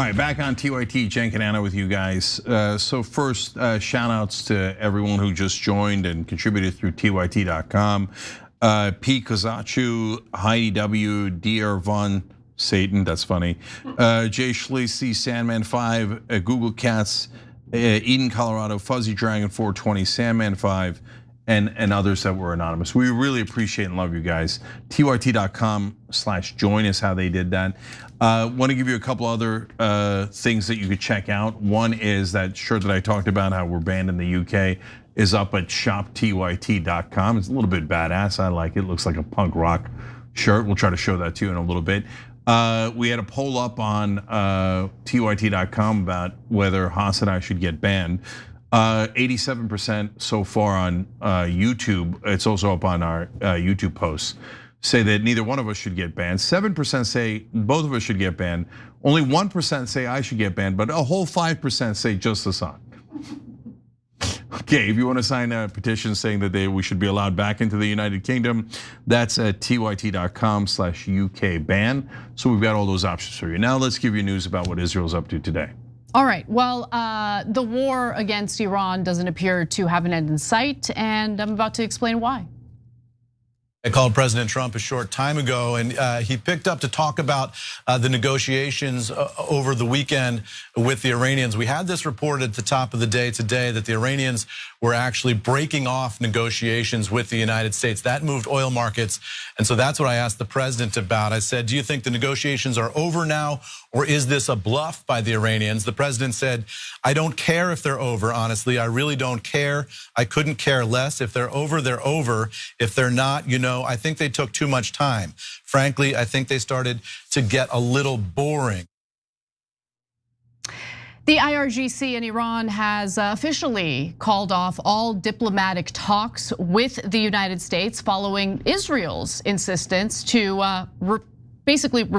right, back on TYT, Cenk and Anna with you guys. So first, shout outs to everyone who just joined and contributed through TYT.com. P. Kazachu, Heidi W, D.R. Von Satan, that's funny. Jay Schlesey, Sandman 5, Google Cats, Eden, Colorado, Fuzzy Dragon 420, Sandman 5, and others that were anonymous. We really appreciate and love you guys. TYT.com/join is how they did that. Want to give you a couple other things that you could check out. One is that shirt that I talked about, how we're banned in the UK, is up at shoptyt.com. It's a little bit badass. I like it. It looks like a punk rock shirt. We'll try to show that to you in a little bit. We had a poll up on tyt.com about whether Hasan and I should get banned. 87% so far on YouTube. It's also up on our YouTube posts. Say that neither one of us should get banned. 7% say both of us should get banned. Only 1% say I should get banned, but a whole 5% say just Hasan. Okay, if you want to sign a petition saying that we should be allowed back into the United Kingdom, that's at tyt.com/UK ban. So we've got all those options for you. Now let's give you news about what Israel's up to today. All right, well, the war against Iran doesn't appear to have an end in sight, and I'm about to explain why. I called President Trump a short time ago, and he picked up to talk about the negotiations over the weekend with the Iranians. We had this report at the top of the day today that the Iranians were actually breaking off negotiations with the United States. That moved oil markets, and so that's what I asked the president about. I said, do you think the negotiations are over now, or is this a bluff by the Iranians? The president said, I don't care if they're over, honestly. I really don't care. I couldn't care less. If they're over, they're over. If they're not, I think they took too much time. Frankly, I think they started to get a little boring. The IRGC in Iran has officially called off all diplomatic talks with the United States following Israel's insistence to basically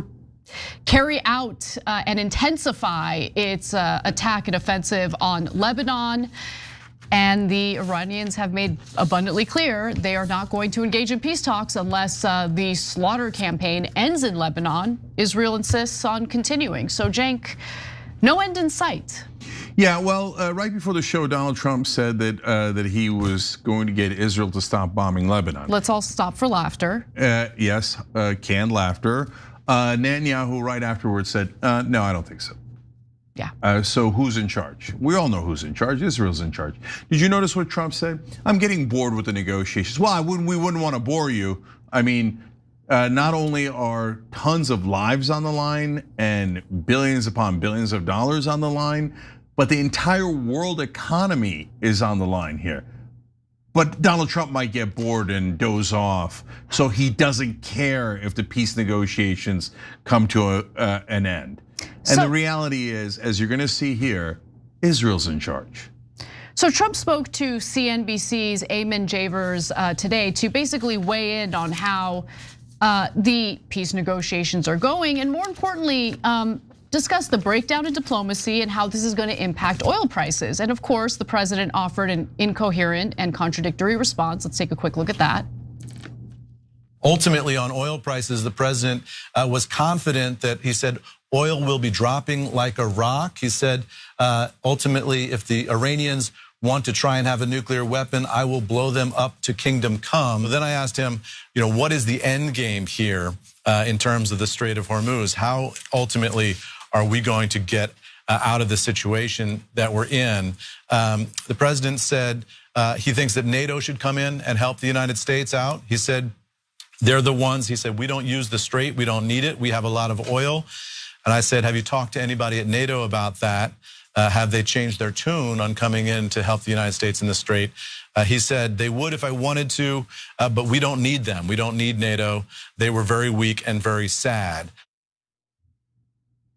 carry out and intensify its attack and offensive on Lebanon. And the Iranians have made abundantly clear they are not going to engage in peace talks unless the slaughter campaign ends in Lebanon. Israel insists on continuing. So Cenk, no end in sight. Yeah, well, right before the show, Donald Trump said that he was going to get Israel to stop bombing Lebanon. Let's all stop for laughter. Yes, canned laughter. Netanyahu right afterwards said, no, I don't think so. Yeah. So who's in charge? We all know who's in charge. Israel's in charge. Did you notice what Trump said? I'm getting bored with the negotiations. Well, we wouldn't want to bore you. I mean, not only are tons of lives on the line and billions upon billions of dollars on the line, but the entire world economy is on the line here. But Donald Trump might get bored and doze off, so he doesn't care if the peace negotiations come to an end. And the reality is, as you're gonna see here, Israel's in charge. So Trump spoke to CNBC's Eamon Javers today to basically weigh in on how the peace negotiations are going, and more importantly, discuss the breakdown in diplomacy and how this is going to impact oil prices. And of course, the president offered an incoherent and contradictory response. Let's take a quick look at that. Ultimately, on oil prices, the president was confident that he said oil will be dropping like a rock. He said, ultimately, if the Iranians want to try and have a nuclear weapon, I will blow them up to kingdom come. Then I asked him, what is the end game here in terms of the Strait of Hormuz? How ultimately are we going to get out of the situation that we're in? The president said he thinks that NATO should come in and help the United States out. He said, they're the ones, he said, we don't use the strait, we don't need it, we have a lot of oil. And I said, have you talked to anybody at NATO about that? Have they changed their tune on coming in to help the United States in the strait? He said they would if I wanted to, but we don't need them. We don't need NATO. They were very weak and very sad.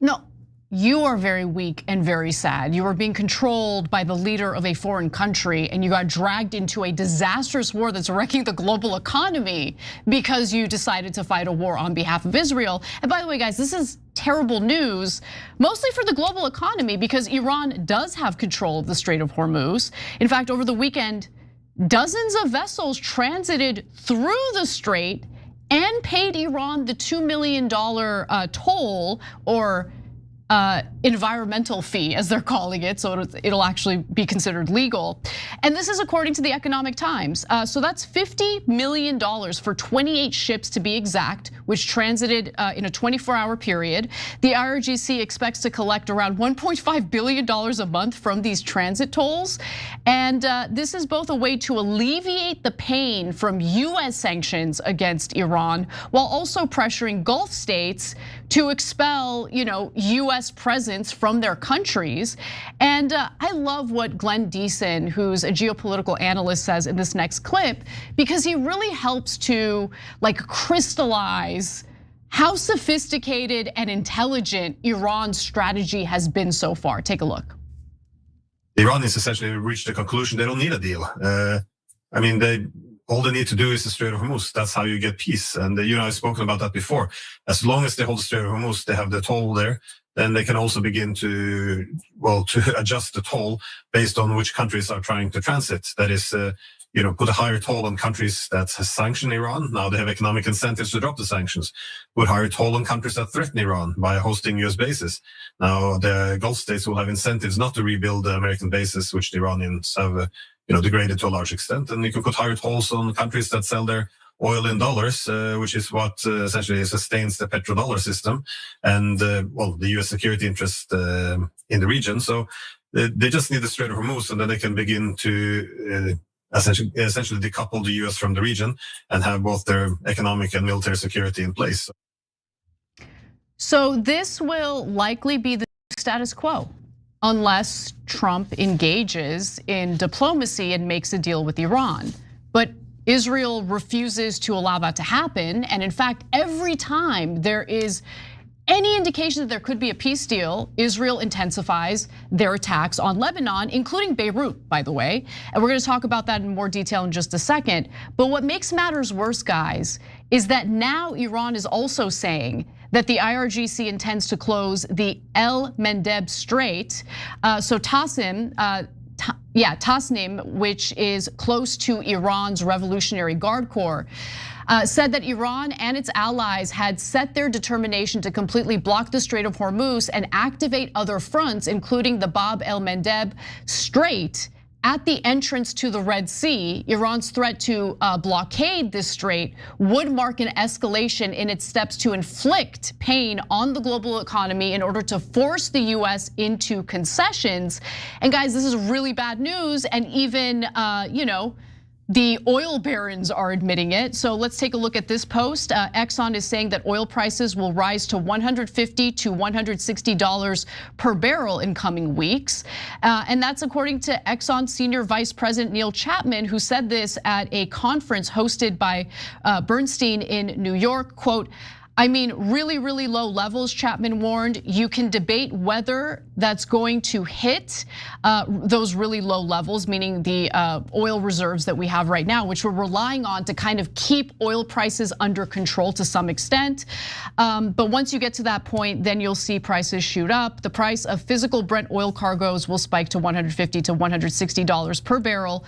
No, you are very weak and very sad. You are being controlled by the leader of a foreign country, and you got dragged into a disastrous war that's wrecking the global economy because you decided to fight a war on behalf of Israel. And by the way, guys, this is terrible news, mostly for the global economy, because Iran does have control of the Strait of Hormuz. In fact, over the weekend, dozens of vessels transited through the strait and paid Iran the $2 million toll, or environmental fee, as they're calling it, so it'll actually be considered legal. And this is according to the Economic Times. So that's $50 million for 28 ships to be exact, which transited in a 24-hour period. The IRGC expects to collect around $1.5 billion a month from these transit tolls. And this is both a way to alleviate the pain from US sanctions against Iran, while also pressuring Gulf states to expel, US presence from their countries. And I love what Glenn Deason, who's a geopolitical analyst, says in this next clip, because he really helps to crystallize how sophisticated and intelligent Iran's strategy has been so far. Take a look. The Iranians essentially reached the conclusion they don't need a deal. All they need to do is the Strait of Hormuz. That's how you get peace. And I've spoken about that before. As long as they hold the Strait of Hormuz, they have the toll there. Then they can also begin to adjust the toll based on which countries are trying to transit. That is, put a higher toll on countries that has sanctioned Iran. Now they have economic incentives to drop the sanctions. Put higher toll on countries that threaten Iran by hosting US bases. Now the Gulf states will have incentives not to rebuild the American bases, which the Iranians have degraded to a large extent. And you can put higher tolls on countries that sell their oil in dollars, which is what essentially sustains the petrodollar system and the US security interest in the region. So they just need the Strait of Hormuz, and then they can begin to essentially decouple the US from the region and have both their economic and military security in place. So this will likely be the status quo, unless Trump engages in diplomacy and makes a deal with Iran. But Israel refuses to allow that to happen. And in fact, every time there is any indication that there could be a peace deal, Israel intensifies their attacks on Lebanon, including Beirut, by the way. And we're gonna talk about that in more detail in just a second. But what makes matters worse, guys, is that now Iran is also saying that the IRGC intends to close the El Mendeb Strait. So Tasnim, which is close to Iran's Revolutionary Guard Corps, said that Iran and its allies had set their determination to completely block the Strait of Hormuz and activate other fronts, including the Bab el Mandeb Strait at the entrance to the Red Sea. Iran's threat to blockade this strait would mark an escalation in its steps to inflict pain on the global economy in order to force the US into concessions. And guys, this is really bad news, and even the oil barons are admitting it. So let's take a look at this post. Exxon is saying that oil prices will rise to $150 to $160 per barrel in coming weeks. And that's according to Exxon Senior Vice President Neil Chapman, who said this at a conference hosted by Bernstein in New York. Quote, really, really low levels, Chapman warned. You can debate whether that's going to hit those really low levels, meaning the oil reserves that we have right now, which we're relying on to kind of keep oil prices under control to some extent. But once you get to that point, then you'll see prices shoot up. The price of physical Brent oil cargoes will spike to $150 to $160 per barrel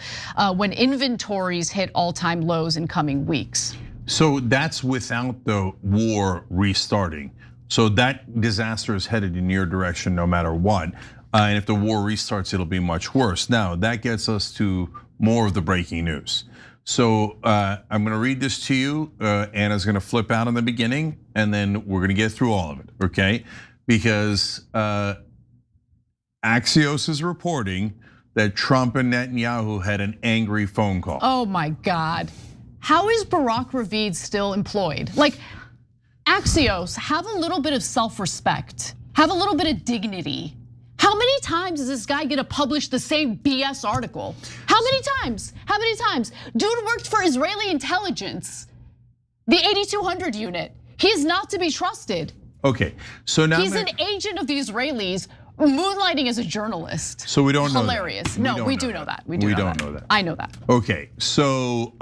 when inventories hit all-time lows in coming weeks. So that's without the war restarting. So that disaster is headed in your direction no matter what. And if the war restarts, it'll be much worse. Now, that gets us to more of the breaking news. So I'm gonna read this to you. Anna's gonna flip out in the beginning, and then we're gonna get through all of it, okay? Because Axios is reporting that Trump and Netanyahu had an angry phone call. Oh my God. How is Barak Ravid still employed? Axios, have a little bit of self-respect. Have a little bit of dignity. How many times is this guy gonna publish the same BS article? How many times? How many times? Dude worked for Israeli intelligence, the 8200 unit. He is not to be trusted. Okay, so now he's an agent of the Israelis, moonlighting as a journalist. So we don't know. Hilarious. That. No, we do know that. We don't know that. I know that. Okay, so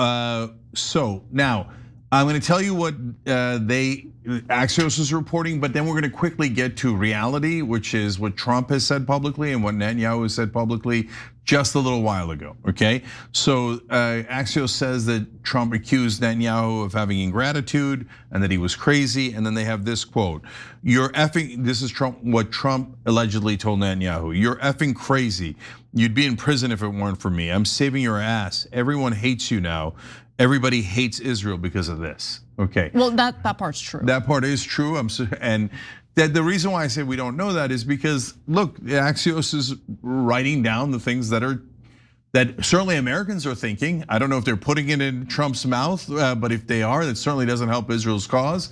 now I'm going to tell you what Axios is reporting, but then we're going to quickly get to reality, which is what Trump has said publicly and what Netanyahu has said publicly just a little while ago, okay? So Axios says that Trump accused Netanyahu of having ingratitude and that he was crazy. And then they have this quote, "You're effing," this is Trump, what Trump allegedly told Netanyahu, "You're effing crazy. You'd be in prison if it weren't for me. I'm saving your ass. Everyone hates you now. Everybody hates Israel because of this." Okay. Well, that part's true. That part is true. And the reason why I say we don't know that is because, look, Axios is writing down the things that certainly Americans are thinking. I don't know if they're putting it in Trump's mouth, but if they are, that certainly doesn't help Israel's cause.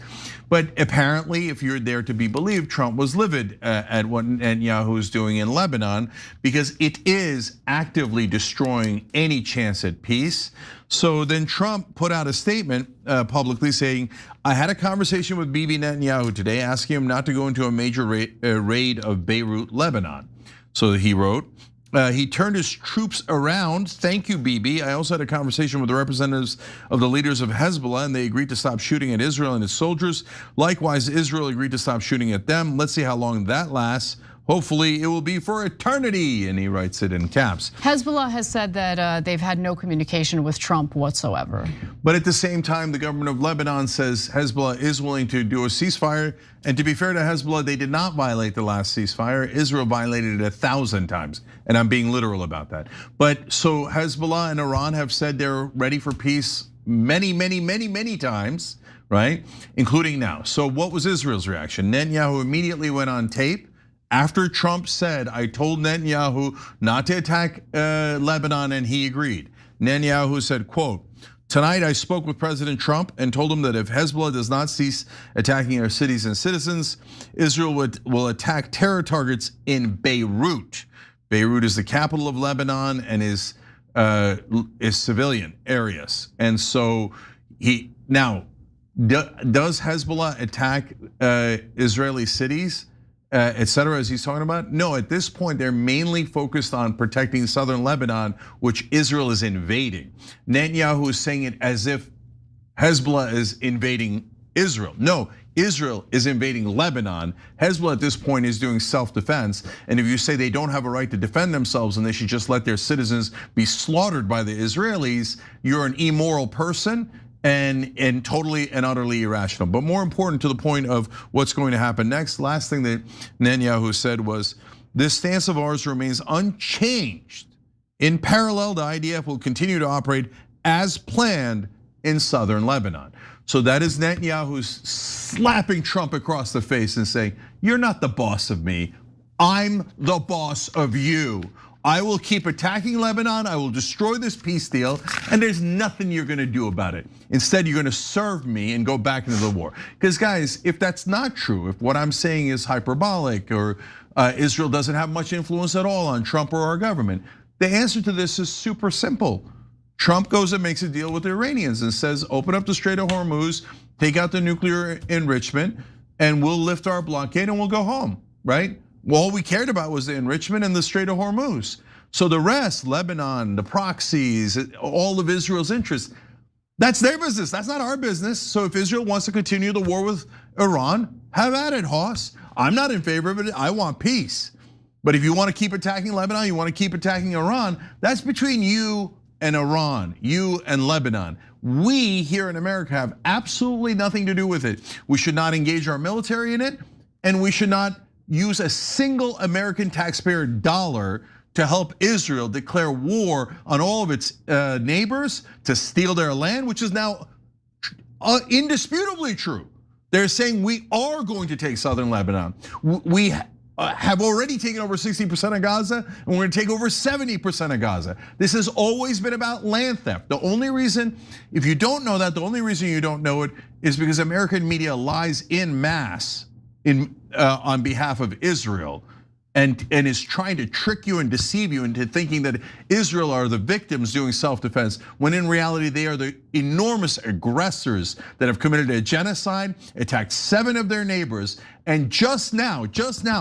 But apparently, if you're there to be believed, Trump was livid at what Netanyahu is doing in Lebanon because it is actively destroying any chance at peace. So then Trump put out a statement publicly saying, "I had a conversation with Bibi Netanyahu today asking him not to go into a major raid of Beirut, Lebanon." So he wrote, he turned his troops around. Thank you, Bibi. I also had a conversation with the representatives of the leaders of Hezbollah, and they agreed to stop shooting at Israel and its soldiers. Likewise, Israel agreed to stop shooting at them. Let's see how long that lasts. Hopefully it will be for eternity, and he writes it in caps. Hezbollah has said that they've had no communication with Trump whatsoever. But at the same time, the government of Lebanon says Hezbollah is willing to do a ceasefire. And to be fair to Hezbollah, they did not violate the last ceasefire. Israel violated it 1,000 times, and I'm being literal about that. But so Hezbollah and Iran have said they're ready for peace many times, right? Including now. So what was Israel's reaction? Netanyahu immediately went on tape. After Trump said, "I told Netanyahu not to attack Lebanon," and he agreed. Netanyahu said, quote, "Tonight I spoke with President Trump and told him that if Hezbollah does not cease attacking our cities and citizens, Israel will attack terror targets in Beirut." Beirut is the capital of Lebanon and is civilian areas. And so does Hezbollah attack Israeli cities? Etc. as he's talking about? No, at this point, they're mainly focused on protecting southern Lebanon, which Israel is invading. Netanyahu is saying it as if Hezbollah is invading Israel. No, Israel is invading Lebanon. Hezbollah at this point is doing self-defense. And if you say they don't have a right to defend themselves and they should just let their citizens be slaughtered by the Israelis, you're an immoral person. And totally and utterly irrational. But more important to the point of what's going to happen next, last thing that Netanyahu said was, "This stance of ours remains unchanged. In parallel, the IDF will continue to operate as planned in southern Lebanon." So that is Netanyahu's slapping Trump across the face and saying, "You're not the boss of me, I'm the boss of you. I will keep attacking Lebanon, I will destroy this peace deal, and there's nothing you're gonna do about it. Instead, you're gonna serve me and go back into the war." Because guys, if that's not true, if what I'm saying is hyperbolic or Israel doesn't have much influence at all on Trump or our government, the answer to this is super simple. Trump goes and makes a deal with the Iranians and says, open up the Strait of Hormuz, take out the nuclear enrichment, and we'll lift our blockade and we'll go home, right? All we cared about was the enrichment and the Strait of Hormuz. So the rest, Lebanon, the proxies, all of Israel's interests, that's their business, that's not our business. So if Israel wants to continue the war with Iran, have at it, Hoss. I'm not in favor of it, I want peace. But if you want to keep attacking Lebanon, you want to keep attacking Iran, that's between you and Iran, you and Lebanon. We here in America have absolutely nothing to do with it. We should not engage our military in it, and we should not use a single American taxpayer dollar to help Israel declare war on all of its neighbors, to steal their land, which is now indisputably true. They're saying we are going to take southern Lebanon. We have already taken over 60% of Gaza, and we're gonna take over 70% of Gaza. This has always been about land theft. The only reason, if you don't know that, the only reason you don't know it is because American media lies in mass on behalf of Israel, and is trying to trick you and deceive you into thinking that Israel are the victims doing self-defense, when in reality they are the enormous aggressors that have committed a genocide, attacked 7 of their neighbors, and just now,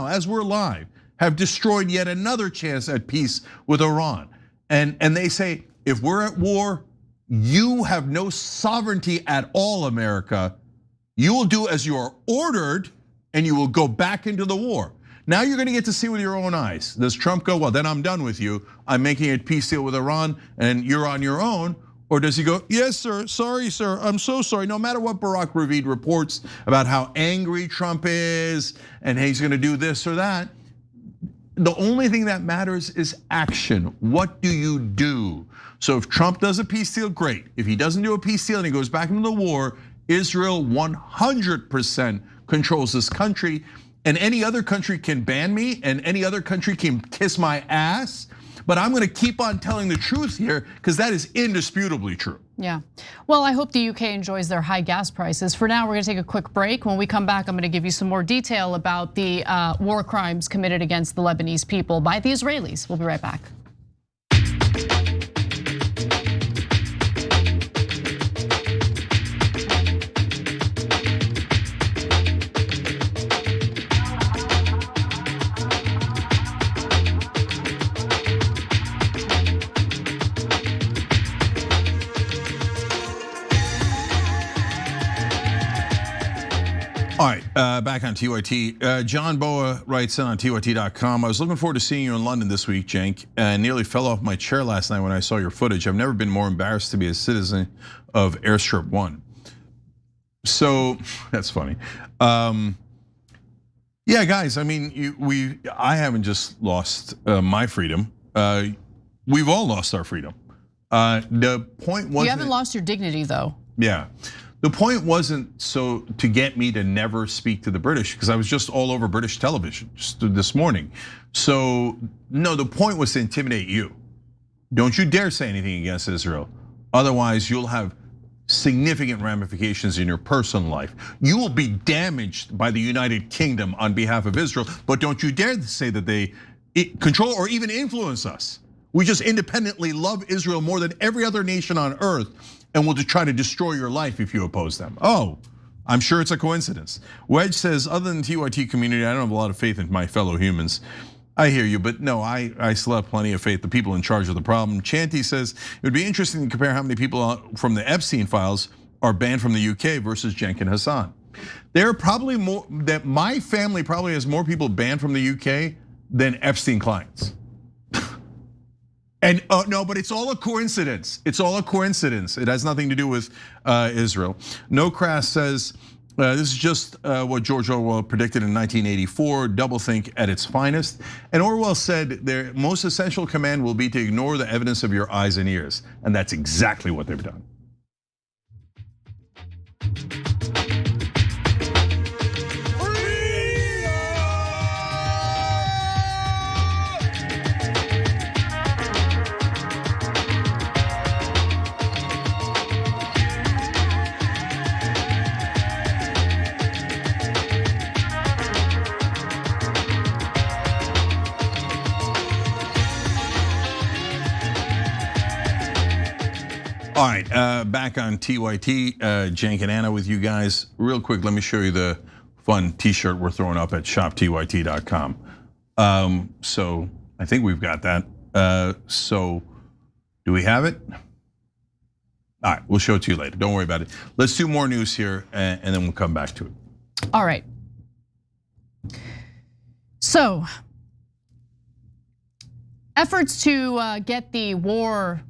as we're live, have destroyed yet another chance at peace with Iran. And they say, if we're at war, you have no sovereignty at all, America. You will do as you are ordered, and you will go back into the war. Now you're gonna get to see with your own eyes. Does Trump go, well, then I'm done with you. I'm making a peace deal with Iran and you're on your own? Or does he go, yes, sir, sorry, sir, I'm so sorry. No matter what Barack Ravid reports about how angry Trump is and he's gonna do this or that, the only thing that matters is action. What do you do? So if Trump does a peace deal, great. If he doesn't do a peace deal and he goes back into the war, Israel 100% controls this country, and any other country can ban me and any other country can kiss my ass. But I'm gonna keep on telling the truth here because that is indisputably true. Yeah, well, I hope the UK enjoys their high gas prices. For now, we're gonna take a quick break. When we come back, I'm gonna give you some more detail about the war crimes committed against the Lebanese people by the Israelis. We'll be right back. All right, back on TYT. John Boa writes in on TYT.com. I was looking forward to seeing you in London this week, Cenk, and nearly fell off my chair last night when I saw your footage. I've never been more embarrassed to be a citizen of Airstrip 1. So, that's funny. Yeah, guys, I mean, I haven't just lost my freedom. We've all lost our freedom. The point wasn't— You haven't lost your dignity, though. Yeah. The point wasn't so to get me to never speak to the British, because I was just all over British television just this morning. So no, the point was to intimidate you. Don't you dare say anything against Israel. Otherwise, you'll have significant ramifications in your personal life. You will be damaged by the United Kingdom on behalf of Israel, but don't you dare say that they control or even influence us. We just independently love Israel more than every other nation on earth, and will try to destroy your life if you oppose them. Oh, I'm sure it's a coincidence. Wedge says, other than the TYT community, I don't have a lot of faith in my fellow humans. I hear you, but no, I still have plenty of faith. The people in charge of the problem. Chanty says, it would be interesting to compare how many people from the Epstein files are banned from the UK versus Cenk and Hasan. There are probably more, that my family probably has more people banned from the UK than Epstein clients. And no, but it's all a coincidence. It's all a coincidence. It has nothing to do with Israel. No Crass says, this is just what George Orwell predicted in 1984, doublethink at its finest. And Orwell said their most essential command will be to ignore the evidence of your eyes and ears. And that's exactly what they've done. All right, back on TYT, Cenk and Anna with you guys. Real quick, let me show you the fun t-shirt we're throwing up at shoptyt.com. So I think we've got that. So do we have it? All right, we'll show it to you later. Don't worry about it. Let's do more news here and then we'll come back to it. All right. So efforts to get the war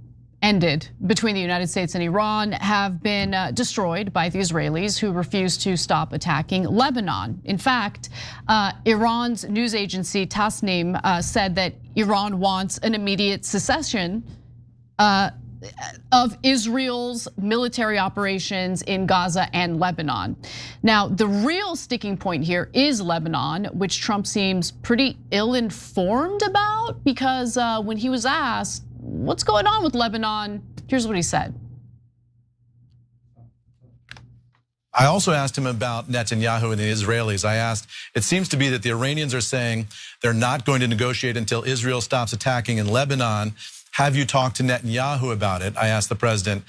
ended between the United States and Iran have been destroyed by the Israelis, who refuse to stop attacking Lebanon. In fact, Iran's news agency Tasnim said that Iran wants an immediate cessation of Israel's military operations in Gaza and Lebanon. Now, the real sticking point here is Lebanon, which Trump seems pretty ill-informed about, because when he was asked what's going on with Lebanon, here's what he said. I also asked him about Netanyahu and the Israelis. I asked, it seems to be that the Iranians are saying they're not going to negotiate until Israel stops attacking in Lebanon. Have you talked to Netanyahu about it? I asked the president.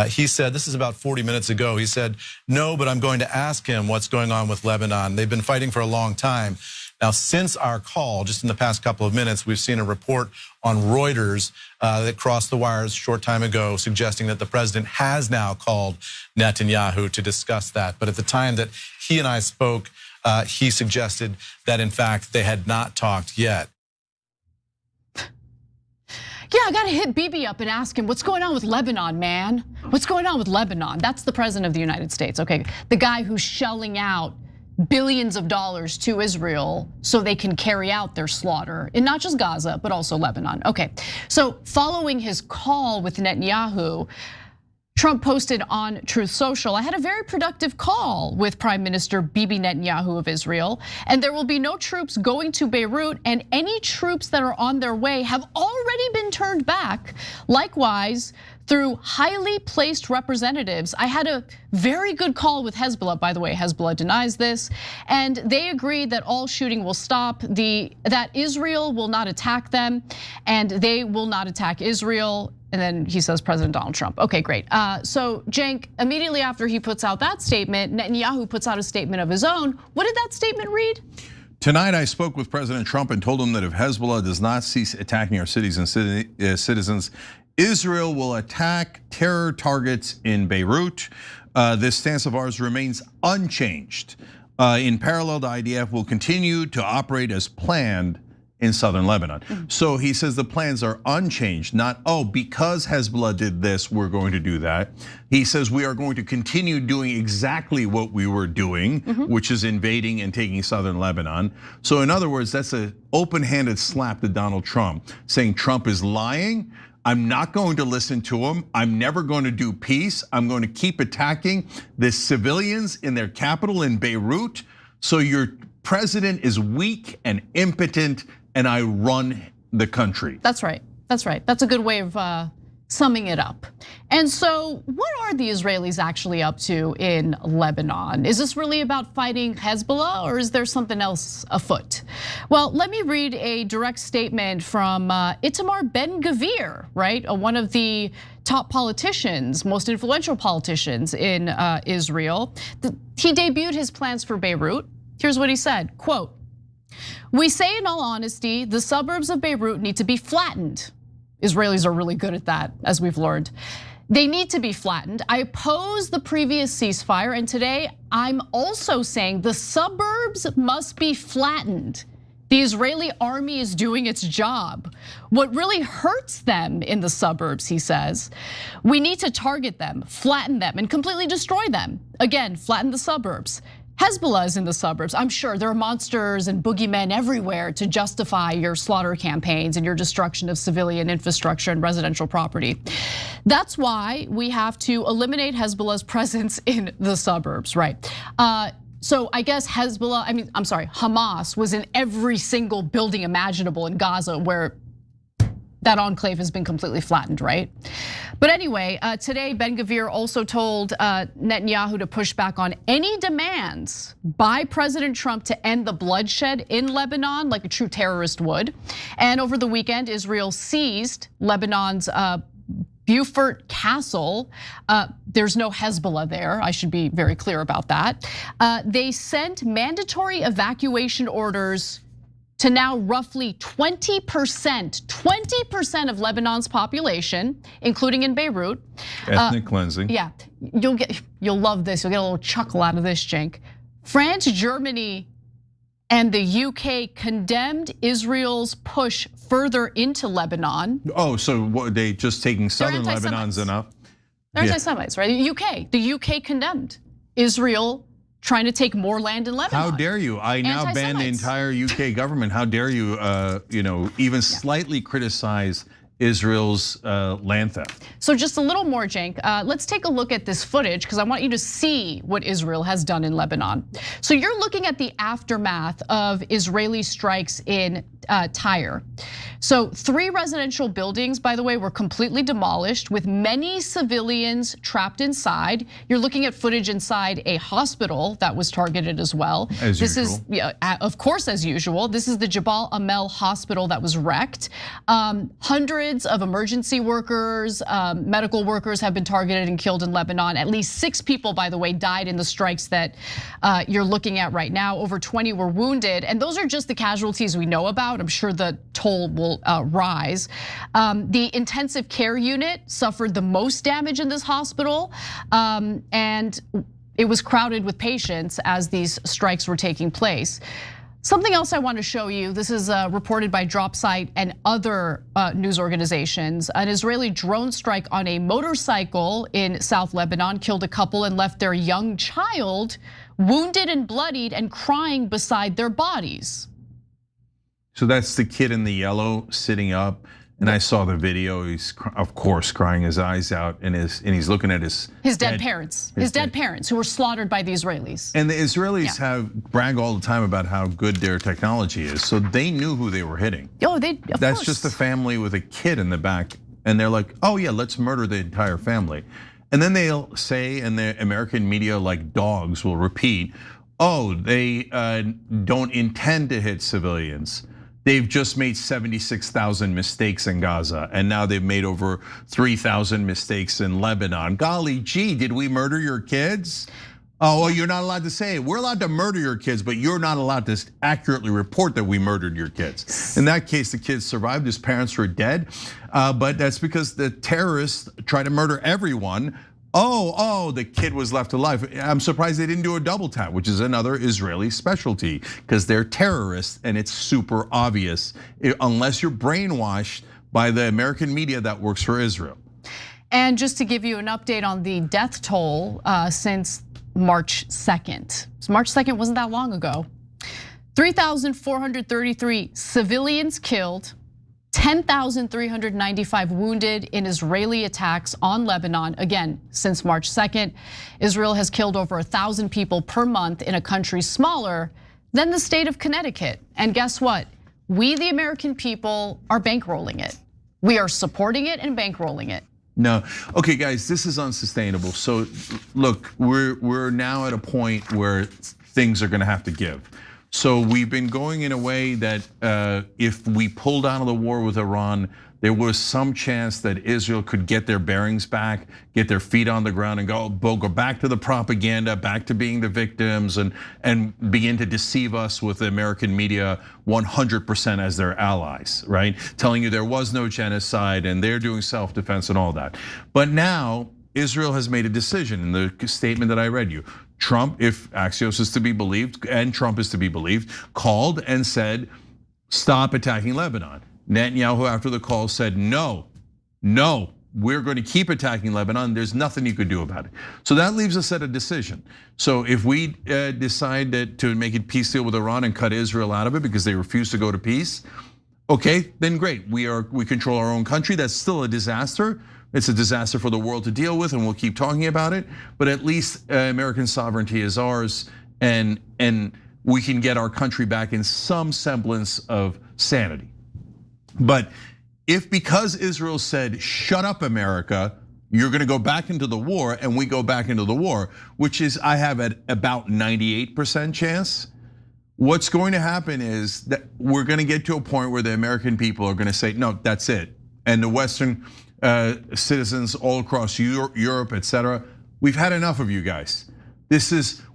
He said, this is about 40 minutes ago. He said, no, but I'm going to ask him what's going on with Lebanon. They've been fighting for a long time. Now, since our call, just in the past couple of minutes, we've seen a report on Reuters that crossed the wires a short time ago, suggesting that the president has now called Netanyahu to discuss that. But at the time that he and I spoke, he suggested that, in fact, they had not talked yet. Yeah, I gotta hit Bibi up and ask him, what's going on with Lebanon, man? What's going on with Lebanon? That's the president of the United States, okay? The guy who's shelling out billions of dollars to Israel so they can carry out their slaughter in not just Gaza, but also Lebanon. Okay, so following his call with Netanyahu, Trump posted on Truth Social, I had a very productive call with Prime Minister Bibi Netanyahu of Israel, and there will be no troops going to Beirut, and any troops that are on their way have already been turned back. Likewise, through highly placed representatives. I had a very good call with Hezbollah, by the way. Hezbollah denies this, and they agreed that all shooting will stop, that Israel will not attack them, and they will not attack Israel. And then he says President Donald Trump. Okay, great. So Cenk, immediately after he puts out that statement, Netanyahu puts out a statement of his own. What did that statement read? Tonight, I spoke with President Trump and told him that if Hezbollah does not cease attacking our cities and citizens, Israel will attack terror targets in Beirut. This stance of ours remains unchanged. In parallel, the IDF will continue to operate as planned in southern Lebanon. So he says the plans are unchanged, not, because Hezbollah did this, we're going to do that. He says we are going to continue doing exactly what we were doing, which is invading and taking southern Lebanon. So in other words, that's an open-handed slap to Donald Trump, saying Trump is lying. I'm not going to listen to him. I'm never going to do peace. I'm going to keep attacking the civilians in their capital in Beirut. So your president is weak and impotent, and I run the country. That's right. That's right. That's a good way of summing it up. And so what are the Israelis actually up to in Lebanon? Is this really about fighting Hezbollah, or is there something else afoot? Well, let me read a direct statement from Itamar Ben-Gvir, right? One of the top politicians, most influential politicians in Israel. He debuted his plans for Beirut. Here's what he said, quote, "We say in all honesty, the suburbs of Beirut need to be flattened." Israelis are really good at that, as we've learned. They need to be flattened. I oppose the previous ceasefire, and today I'm also saying the suburbs must be flattened. The Israeli army is doing its job. What really hurts them in the suburbs, he says, we need to target them, flatten them, and completely destroy them. Again, flatten the suburbs. Hezbollah is in the suburbs. I'm sure there are monsters and boogeymen everywhere to justify your slaughter campaigns and your destruction of civilian infrastructure and residential property. That's why we have to eliminate Hezbollah's presence in the suburbs, right? So I guess Hamas was in every single building imaginable in Gaza where that enclave has been completely flattened, right? But anyway, today Ben-Gvir also told Netanyahu to push back on any demands by President Trump to end the bloodshed in Lebanon like a true terrorist would. And over the weekend, Israel seized Lebanon's Beaufort Castle. There's no Hezbollah there. I should be very clear about that. They sent mandatory evacuation orders to now roughly 20% of Lebanon's population, including in Beirut. Ethnic cleansing. Yeah, you'll love this. You'll get a little chuckle out of this, Cenk. France, Germany, and the UK condemned Israel's push further into Lebanon. So what, they just taking southern Lebanon's enough? They're anti-Semites, right? The UK condemned Israel trying to take more land in Lebanon. How dare you? I now ban the entire UK government. How dare you, even slightly criticize Israel's land theft? So just a little more, Cenk. Let's take a look at this footage because I want you to see what Israel has done in Lebanon. So you're looking at the aftermath of Israeli strikes in Tyre. So 3 residential buildings, by the way, were completely demolished with many civilians trapped inside. You're looking at footage inside a hospital that was targeted as well. As usual. Of course, as usual. This is the Jabal Amel hospital that was wrecked. Hundreds hundreds of emergency workers, medical workers have been targeted and killed in Lebanon. At least 6 people, by the way, died in the strikes that you're looking at right now. Over 20 were wounded, and those are just the casualties we know about. I'm sure the toll will rise. The intensive care unit suffered the most damage in this hospital, and it was crowded with patients as these strikes were taking place. Something else I want to show you, this is reported by DropSite and other news organizations. An Israeli drone strike on a motorcycle in South Lebanon killed a couple and left their young child wounded and bloodied and crying beside their bodies. So that's the kid in the yellow sitting up. And I saw the video. He's of course crying his eyes out, and he's looking at his dead parents, his dead parents who were slaughtered by the Israelis. And the Israelis have brag all the time about how good their technology is. So they knew who they were hitting. Oh, That's just a family with a kid in the back, and they're like, oh yeah, let's murder the entire family. And then they'll say, and the American media, like dogs, will repeat, oh, they don't intend to hit civilians. They've just made 76,000 mistakes in Gaza, and now they've made over 3,000 mistakes in Lebanon. Golly gee, did we murder your kids? Oh, well, you're not allowed to say it. We're allowed to murder your kids, but you're not allowed to accurately report that we murdered your kids. In that case, the kids survived, his parents were dead, but that's because the terrorists tried to murder everyone. Oh, the kid was left alive. I'm surprised they didn't do a double tap, which is another Israeli specialty, because they're terrorists and it's super obvious, unless you're brainwashed by the American media that works for Israel. And just to give you an update on the death toll since March 2nd. So March 2nd wasn't that long ago. 3,433 civilians killed, 10,395 wounded in Israeli attacks on Lebanon, again, since March 2nd. Israel has killed over 1,000 people per month in a country smaller than the state of Connecticut. And guess what? We, the American people, are bankrolling it. We are supporting it and bankrolling it. No, okay guys, this is unsustainable. So look, we're now at a point where things are gonna have to give. So we've been going in a way that if we pulled out of the war with Iran, there was some chance that Israel could get their bearings back, get their feet on the ground and go back to the propaganda, back to being the victims and begin to deceive us with the American media 100% as their allies, right? Telling you there was no genocide and they're doing self-defense and all that. But now Israel has made a decision in the statement that I read you. Trump, if Axios is to be believed, and Trump is to be believed, called and said, stop attacking Lebanon. Netanyahu after the call said, no, we're going to keep attacking Lebanon. There's nothing you could do about it. So that leaves us at a decision. So if we decide to make a peace deal with Iran and cut Israel out of it because they refuse to go to peace, okay, then great. We control our own country. That's still a disaster. It's a disaster for the world to deal with, and we'll keep talking about it. But at least American sovereignty is ours, and we can get our country back in some semblance of sanity. But if because Israel said, shut up, America, you're gonna go back into the war, and we go back into the war, which is I have at about 98% chance, what's going to happen is that we're gonna get to a point where the American people are gonna say, no, that's it. And the Western citizens all across Europe, etc. We've had enough of you guys.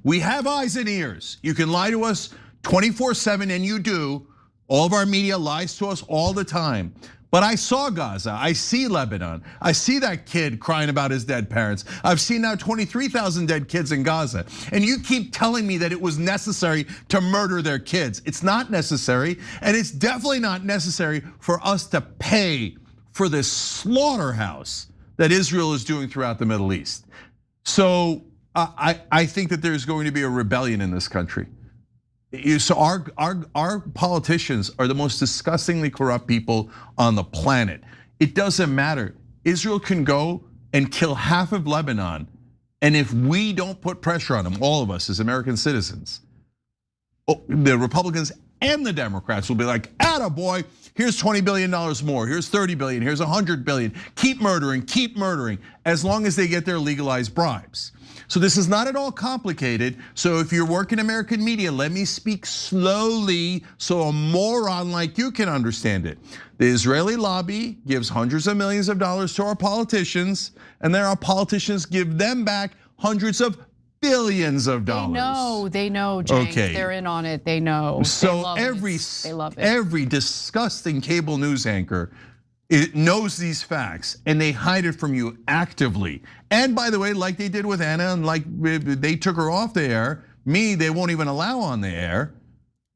We have eyes and ears. You can lie to us 24/7, and you do. All of our media lies to us all the time. But I saw Gaza, I see Lebanon, I see that kid crying about his dead parents. I've seen now 23,000 dead kids in Gaza. And you keep telling me that it was necessary to murder their kids. It's not necessary, and it's definitely not necessary for us to pay for this slaughterhouse that Israel is doing throughout the Middle East. So I think that there's going to be a rebellion in this country. So our politicians are the most disgustingly corrupt people on the planet. It doesn't matter. Israel can go and kill half of Lebanon, and if we don't put pressure on them, all of us as American citizens, the Republicans and the Democrats will be like, attaboy, here's $20 billion more, here's 30 billion, here's 100 billion. Keep murdering, as long as they get their legalized bribes. So this is not at all complicated. So if you're working American media, let me speak slowly so a moron like you can understand it. The Israeli lobby gives hundreds of millions of dollars to our politicians, and then our politicians give them back hundreds of billions of dollars. They know, Cenk. Okay. They're in on it, they know. So they love it. every disgusting cable news anchor knows these facts, and they hide it from you actively. And by the way, like they did with Anna, and like they took her off the air, they won't even allow on the air.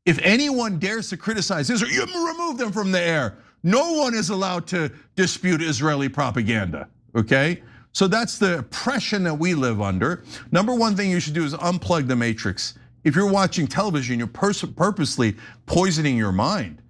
If anyone dares to criticize Israel, you remove them from the air. No one is allowed to dispute Israeli propaganda, okay? So that's the oppression that we live under. Number one thing you should do is unplug the matrix. If you're watching television, you're purposely poisoning your mind.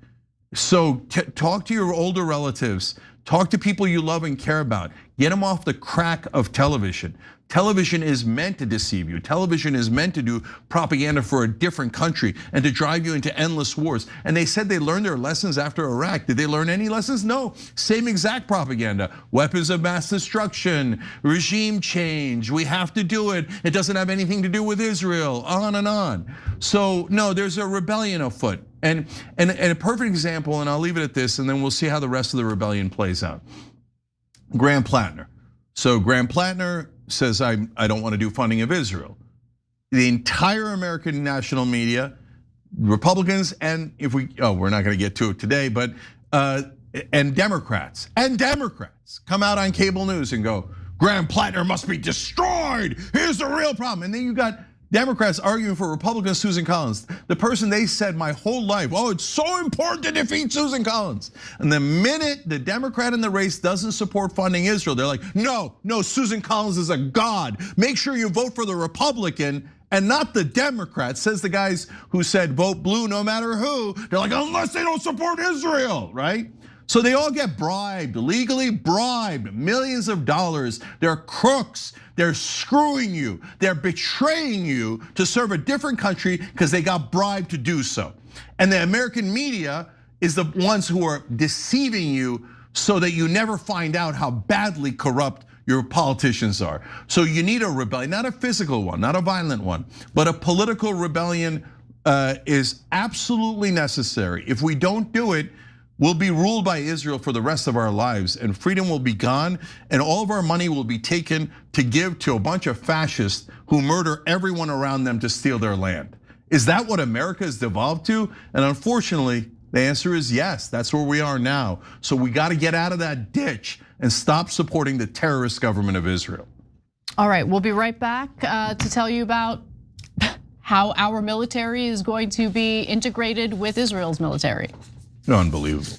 So talk to your older relatives, talk to people you love and care about. Get them off the crack of television. Television is meant to deceive you. Television is meant to do propaganda for a different country and to drive you into endless wars. And they said they learned their lessons after Iraq. Did they learn any lessons? No, same exact propaganda. Weapons of mass destruction, regime change, we have to do it. It doesn't have anything to do with Israel, on and on. So no, there's a rebellion afoot. And a perfect example, and I'll leave it at this, and then we'll see how the rest of the rebellion plays out. Graham Platner. So Graham Platner says, I don't want to do funding of Israel. The entire American national media, Republicans, and we're not going to get to it today, but and Democrats come out on cable news and go, Graham Platner must be destroyed. Here's the real problem. And then you got Democrats arguing for Republican Susan Collins, the person they said my whole life, it's so important to defeat Susan Collins. And the minute the Democrat in the race doesn't support funding Israel, they're like, no, Susan Collins is a god. Make sure you vote for the Republican and not the Democrat, says the guys who said vote blue no matter who. They're like, unless they don't support Israel, right? So they all get bribed, legally bribed, millions of dollars. They're crooks, they're screwing you, they're betraying you to serve a different country because they got bribed to do so. And the American media is the ones who are deceiving you so that you never find out how badly corrupt your politicians are. So you need a rebellion, not a physical one, not a violent one, but a political rebellion is absolutely necessary. If we don't do it, we'll be ruled by Israel for the rest of our lives, and freedom will be gone, and all of our money will be taken to give to a bunch of fascists who murder everyone around them to steal their land. Is that what America has devolved to? And unfortunately, the answer is yes, that's where we are now. So we gotta get out of that ditch and stop supporting the terrorist government of Israel. All right, we'll be right back to tell you about how our military is going to be integrated with Israel's military. Unbelievable.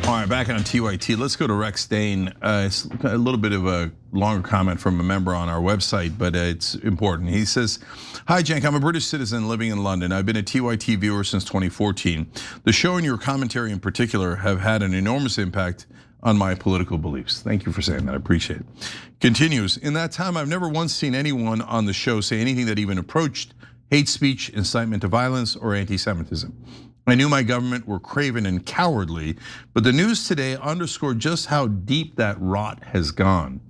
All right, back on TYT. Let's go to Rex Dane. It's a little bit of a longer comment from a member on our website, but it's important. He says, hi, Cenk, I'm a British citizen living in London. I've been a TYT viewer since 2014. The show and your commentary in particular have had an enormous impact on my political beliefs. Thank you for saying that, I appreciate it. Continues, in that time, I've never once seen anyone on the show say anything that even approached hate speech, incitement to violence, or anti-Semitism. I knew my government were craven and cowardly, but the news today underscored just how deep that rot has gone.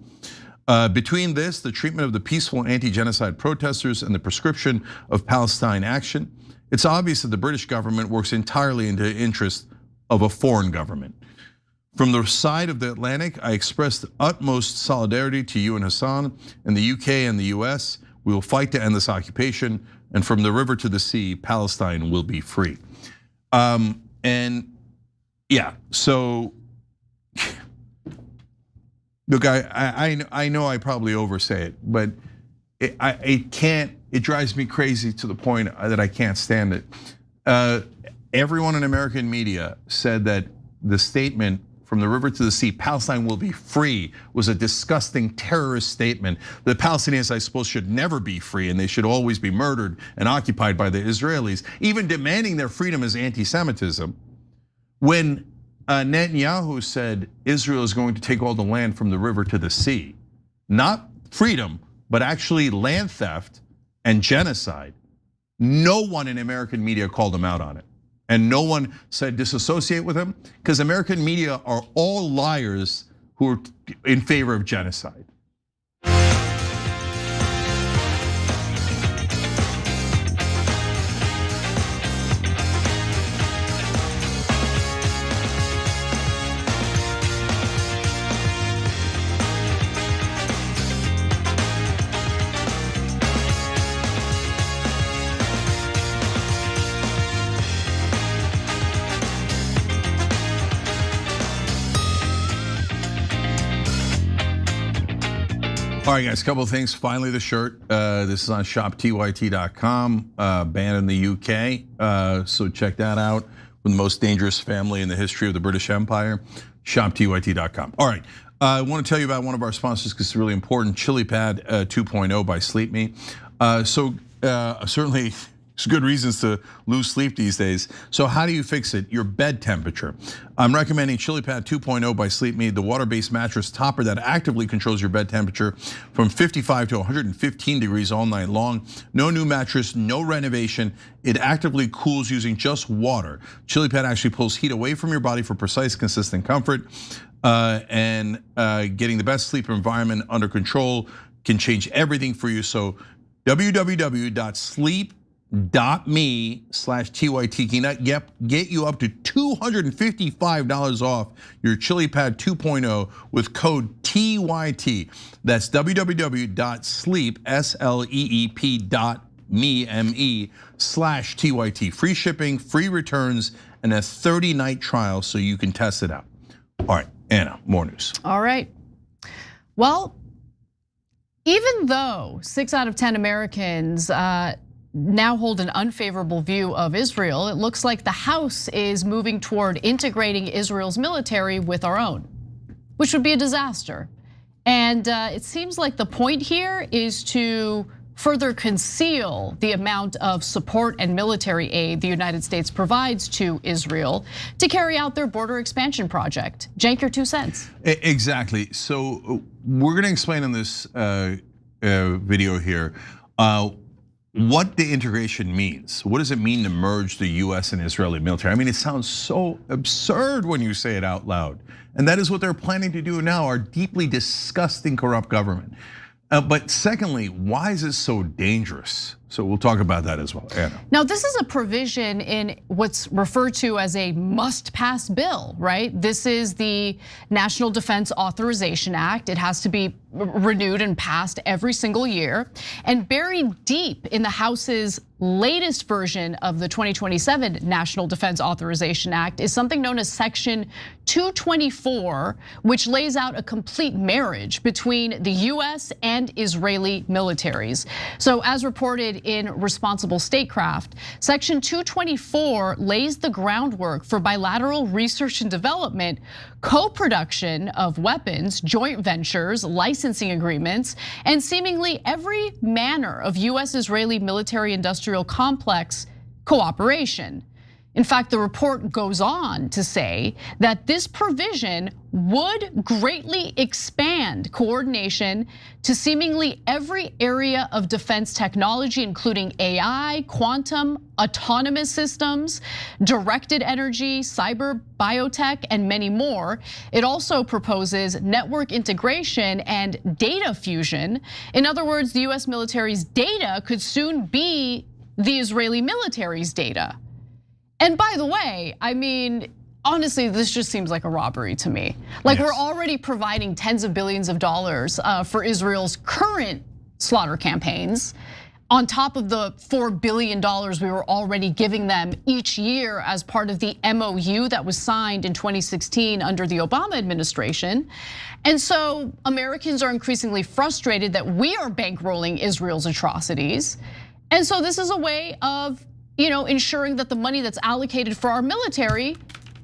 Between this, the treatment of the peaceful anti-genocide protesters, and the prescription of Palestine action, it's obvious that the British government works entirely in the interest of a foreign government. From the side of the Atlantic, I expressed utmost solidarity to you and Hasan. In the UK and the US, we will fight to end this occupation, and from the river to the sea, Palestine will be free. And yeah, so look, I know I probably oversay it, but it drives me crazy to the point that I can't stand it. Everyone in American media said that the statement from the river to the sea, Palestine will be free, was a disgusting terrorist statement. The Palestinians, I suppose, should never be free, and they should always be murdered and occupied by the Israelis. Even demanding their freedom is anti-Semitism. When Netanyahu said Israel is going to take all the land from the river to the sea, not freedom, but actually land theft and genocide, no one in American media called him out on it. And no one said disassociate with him, because American media are all liars who are in favor of genocide. All right, guys, a couple of things. Finally, the shirt. This is on shoptyt.com, banned in the UK. So check that out. From the most dangerous family in the history of the British Empire, shoptyt.com. All right, I want to tell you about one of our sponsors because it's really important, ChiliPad 2.0 by Sleep Me. Certainly, there's good reasons to lose sleep these days. So how do you fix it? Your bed temperature. I'm recommending ChiliPad 2.0 by Sleep Me, the water-based mattress topper that actively controls your bed temperature from 55 to 115 degrees all night long. No new mattress, no renovation. It actively cools using just water. ChiliPad actually pulls heat away from your body for precise, consistent comfort. And getting the best sleep environment under control can change everything for you. So www.sleep.me/TYT. Get you up to $255 off your ChiliPad 2.0 with code TYT. That's www.sleep.me/TYT. Free shipping, free returns, and a 30-night trial so you can test it out. All right, Anna, more news. All right. Well, even though 6 out of 10 Americans now hold an unfavorable view of Israel, it looks like the House is moving toward integrating Israel's military with our own, which would be a disaster. And it seems like the point here is to further conceal the amount of support and military aid the United States provides to Israel to carry out their border expansion project. Cenk, your 2 cents. Exactly. So we're going to explain in this video here what the integration means. What does it mean to merge the US and Israeli military? I mean, it sounds so absurd when you say it out loud. And that is what they're planning to do now, our deeply disgusting, corrupt government. But secondly, why is it so dangerous? So we'll talk about that as well, Anna. Now, this is a provision in what's referred to as a must-pass bill, right? This is the National Defense Authorization Act. It has to be renewed and passed every single year. And buried deep in the House's latest version of the 2027 National Defense Authorization Act is something known as Section 224, which lays out a complete marriage between the US and Israeli militaries. So as reported in Responsible Statecraft, Section 224 lays the groundwork for bilateral research and development, co-production of weapons, joint ventures, licensing agreements, and seemingly every manner of US-Israeli military-industrial complex cooperation. In fact, the report goes on to say that this provision would greatly expand coordination to seemingly every area of defense technology, including AI, quantum, autonomous systems, directed energy, cyber, biotech, and many more. It also proposes network integration and data fusion. In other words, the US military's data could soon be the Israeli military's data. And by the way, I mean, honestly, this just seems like a robbery to me. Like we're already providing tens of billions of dollars for Israel's current slaughter campaigns, on top of the $4 billion we were already giving them each year as part of the MOU that was signed in 2016 under the Obama administration. And so Americans are increasingly frustrated that we are bankrolling Israel's atrocities. And so this is a way of ensuring that the money that's allocated for our military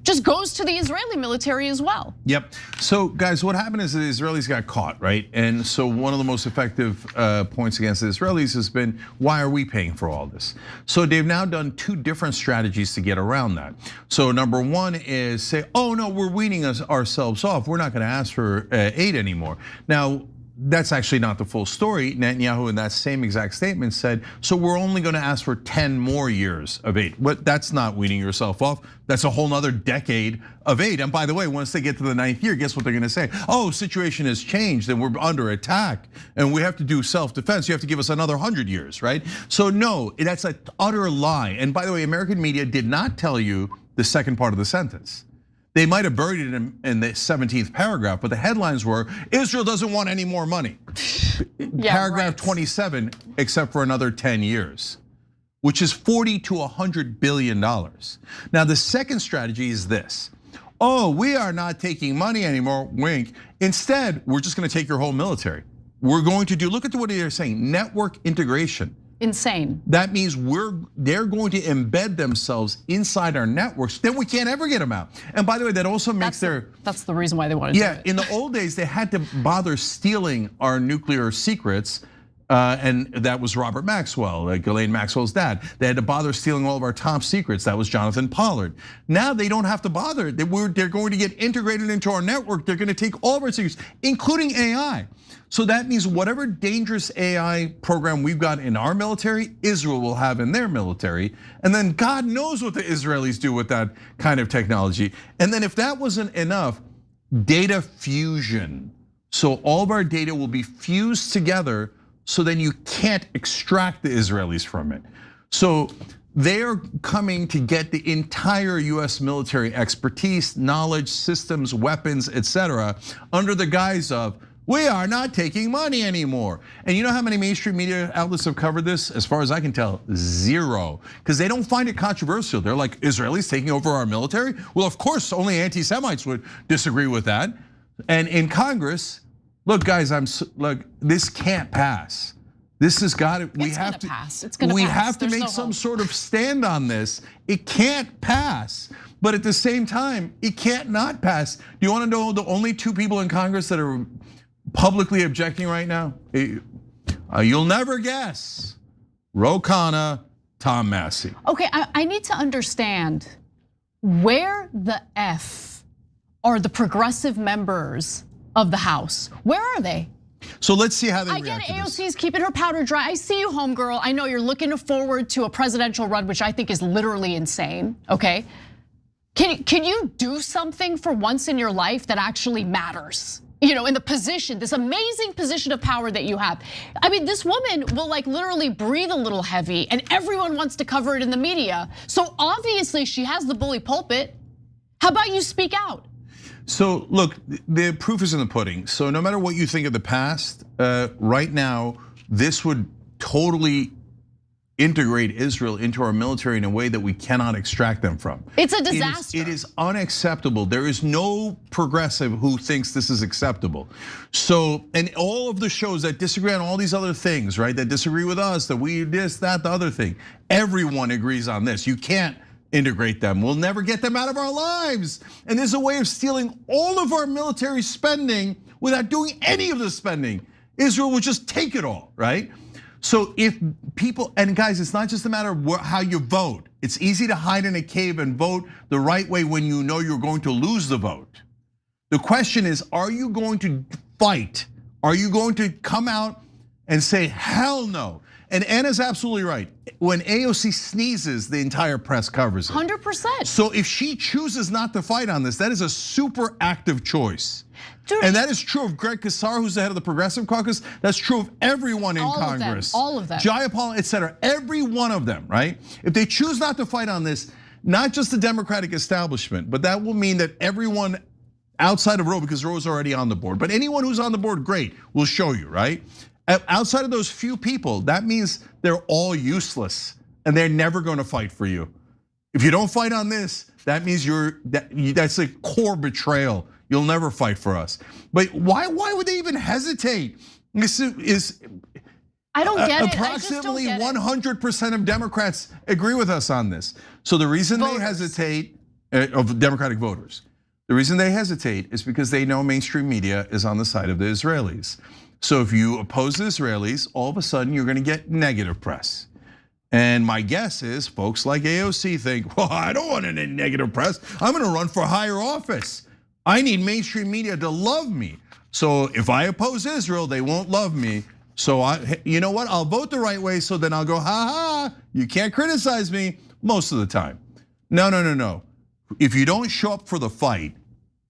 just just goes to the Israeli military as well. Yep. So guys, what happened is the Israelis got caught, right? And so one of the most effective points against the Israelis has been, why are we paying for all this? So they've now done two different strategies to get around that. So number one is say, oh no, we're weaning ourselves off. We're not gonna ask for aid anymore. Now, that's actually not the full story. Netanyahu in that same exact statement said, so we're only gonna ask for 10 more years of aid. But that's not weaning yourself off. That's a whole nother decade of aid. And by the way, once they get to the 9th year, guess what they're gonna say? Oh, situation has changed and we're under attack and we have to do self-defense. You have to give us another 100 years, right? So no, that's an utter lie. And by the way, American media did not tell you the second part of the sentence. They might have buried it in the 17th paragraph, but the headlines were, Israel doesn't want any more money. Paragraph 27, except for another 10 years, which is 40 to 100 billion dollars. Now, the second strategy is this. Oh, we are not taking money anymore, wink. Instead, we're just gonna take your whole military. We're going to do, look at what they're saying, network integration. Insane. That means they're going to embed themselves inside our networks. Then we can't ever get them out. And by the way, that also makes that's the reason why they want to do it. In the old days, they had to bother stealing our nuclear secrets. And that was Robert Maxwell, Ghislaine Maxwell's dad. They had to bother stealing all of our top secrets. That was Jonathan Pollard. Now they don't have to bother. They're going to get integrated into our network. They're going to take all of our secrets, including AI. So that means whatever dangerous AI program we've got in our military, Israel will have in their military. And then God knows what the Israelis do with that kind of technology. And then if that wasn't enough, data fusion. So all of our data will be fused together, so then you can't extract the Israelis from it. So they're coming to get the entire US military expertise, knowledge, systems, weapons, etc., under the guise of, we are not taking money anymore. And you know how many mainstream media outlets have covered this? As far as I can tell, zero. Because they don't find it controversial. They're like, Israelis taking over our military? Well, of course, only anti-Semites would disagree with that. And in Congress, look, guys, look, this can't pass. This has got to, we have to pass. It's gonna pass. We have to There's make no some hope. sort of stand on this. It can't pass. But at the same time, it can't not pass. Do you want to know the only two people in Congress that are publicly objecting right now? You'll never guess. Ro Khanna, Tom Massey. Okay, I need to understand where the F are the progressive members of the House. Where are they? So let's see how they I react get to this. AOC's keeping her powder dry. I see you, homegirl. I know you're looking forward to a presidential run, which I think is literally insane, okay? Can you do something for once in your life that actually matters? You know, in the position, this amazing position of power that you have. I mean, this woman will like literally breathe a little heavy and everyone wants to cover it in the media. So obviously she has the bully pulpit. How about you speak out? So look, the proof is in the pudding. So no matter what you think of the past, right now, this would totally integrate Israel into our military in a way that we cannot extract them from. It's a disaster. It is unacceptable. There is no progressive who thinks this is acceptable. So, and all of the shows that disagree on all these other things, right? That disagree with us, that we this, that, the other thing. Everyone agrees on this. You can't integrate them. We'll never get them out of our lives. And there's a way of stealing all of our military spending without doing any of the spending. Israel will just take it all, right? So if people, and guys, it's not just a matter of how you vote. It's easy to hide in a cave and vote the right way when you know you're going to lose the vote. The question is, are you going to fight? Are you going to come out and say, hell no? And Anna's absolutely right. When AOC sneezes, the entire press covers it. 100%. So if she chooses not to fight on this, that is a super active choice. Dude, and that is true of Greg Casar, who's the head of the Progressive Caucus. That's true of everyone in Congress. All of them. Jayapal, et cetera, every one of them, right? If they choose not to fight on this, not just the Democratic establishment, but that will mean that everyone outside of Roe, because Roe's already on the board, but anyone who's on the board, great, we'll show you, right? Outside of those few people, that means they're all useless and they're never gonna fight for you. If you don't fight on this, that means that's a core betrayal. You'll never fight for us. But why would they even hesitate? This is I don't get it. Approximately 100% of Democrats agree with us on this. So the reason they hesitate, of Democratic voters. The reason they hesitate is because they know mainstream media is on the side of the Israelis. So if you oppose the Israelis, all of a sudden you're gonna get negative press. And my guess is folks like AOC think, well, I don't want any negative press. I'm gonna run for higher office. I need mainstream media to love me. So if I oppose Israel, they won't love me. So you know what? I'll vote the right way, so then I'll go, ha, you can't criticize me most of the time. No. If you don't show up for the fight,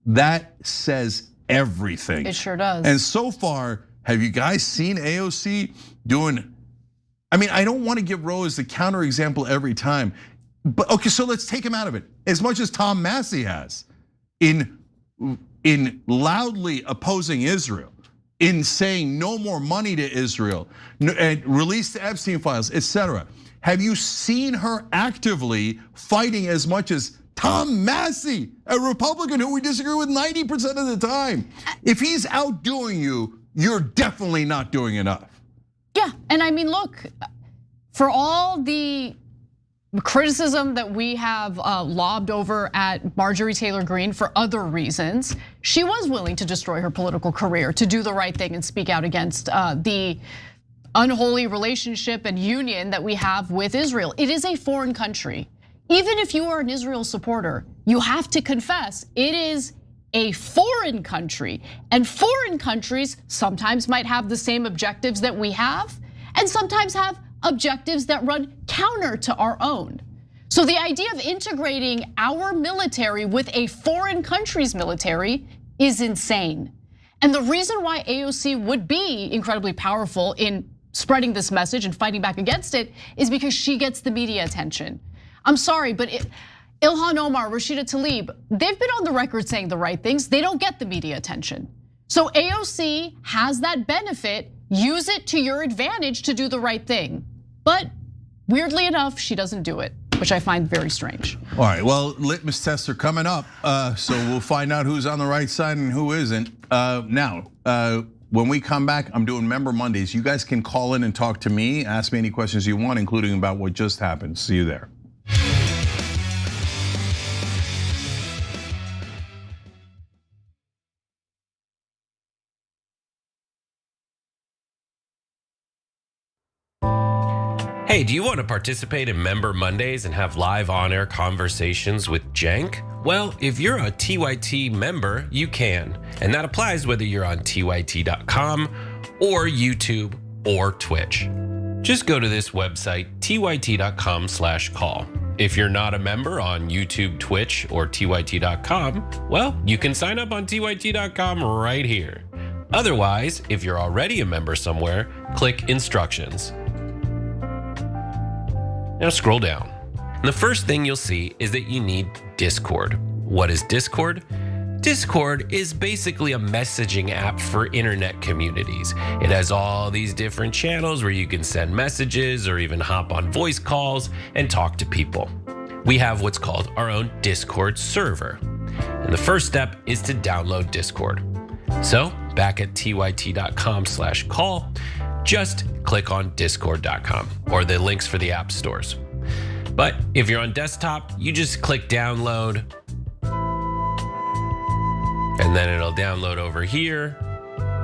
that says everything. It sure does. And so far, have you guys seen AOC doing, I mean, I don't want to give Rose the counterexample every time, but okay, so let's take him out of it. As much as Tom Massey has in loudly opposing Israel, in saying no more money to Israel, and release the Epstein files, etc. Have you seen her actively fighting as much as Tom Massey, a Republican who we disagree with 90% of the time? If he's outdoing you, you're definitely not doing enough. Yeah, and I mean, look, for all the criticism that we have lobbed over at Marjorie Taylor Greene for other reasons, she was willing to destroy her political career to do the right thing and speak out against the unholy relationship and union that we have with Israel. It is a foreign country. Even if you are an Israel supporter, you have to confess it is a foreign country. And foreign countries sometimes might have the same objectives that we have, and sometimes have objectives that run counter to our own. So the idea of integrating our military with a foreign country's military is insane. And the reason why AOC would be incredibly powerful in spreading this message and fighting back against it is because she gets the media attention. I'm sorry, but Ilhan Omar, Rashida Tlaib, they've been on the record saying the right things. They don't get the media attention. So AOC has that benefit. Use it to your advantage to do the right thing. But weirdly enough, she doesn't do it, which I find very strange. All right, well, litmus tests are coming up, so we'll find out who's on the right side and who isn't. Now, when we come back, I'm doing Member Mondays. You guys can call in and talk to me, ask me any questions you want, including about what just happened. See you there. Hey, do you want to participate in Member Mondays and have live on-air conversations with Cenk? Well, if you're a TYT member, you can. And that applies whether you're on tyt.com or YouTube or Twitch. Just go to this website, tyt.com/call. If you're not a member on YouTube, Twitch, or tyt.com, well, you can sign up on tyt.com right here. Otherwise, if you're already a member somewhere, click instructions. Now scroll down. And the first thing you'll see is that you need Discord. What is Discord? Discord is basically a messaging app for internet communities. It has all these different channels where you can send messages or even hop on voice calls and talk to people. We have what's called our own Discord server. And the first step is to download Discord. So back at tyt.com/call, just click on discord.com or the links for the app stores. But if you're on desktop, you just click download, and then it'll download over here.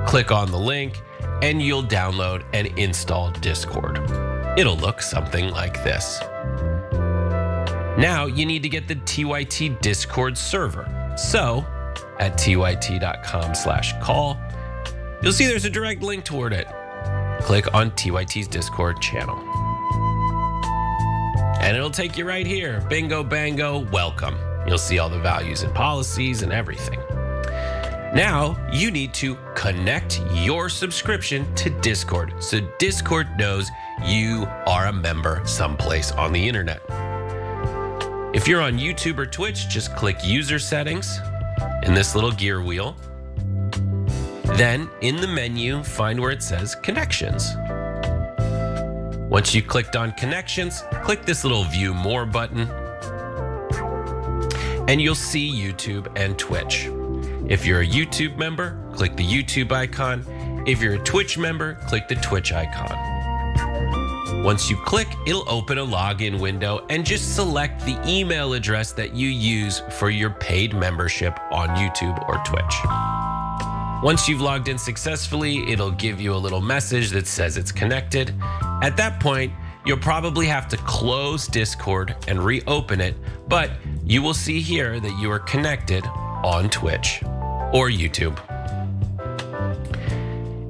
Click on the link and you'll download and install Discord. It'll look something like this. Now you need to get the TYT Discord server. So at tyt.com/call, you'll see there's a direct link toward it. Click on TYT's Discord channel. And it'll take you right here. Bingo, bango, welcome. You'll see all the values and policies and everything. Now, you need to connect your subscription to Discord so Discord knows you are a member someplace on the internet. If you're on YouTube or Twitch, just click user settings in this little gear wheel. Then in the menu, find where it says connections. Once you clicked on connections, click this little view more button and you'll see YouTube and Twitch. If you're a YouTube member, click the YouTube icon. If you're a Twitch member, click the Twitch icon. Once you click, it'll open a login window and just select the email address that you use for your paid membership on YouTube or Twitch. Once you've logged in successfully, it'll give you a little message that says it's connected. At that point, you'll probably have to close Discord and reopen it, but you will see here that you are connected on Twitch or YouTube.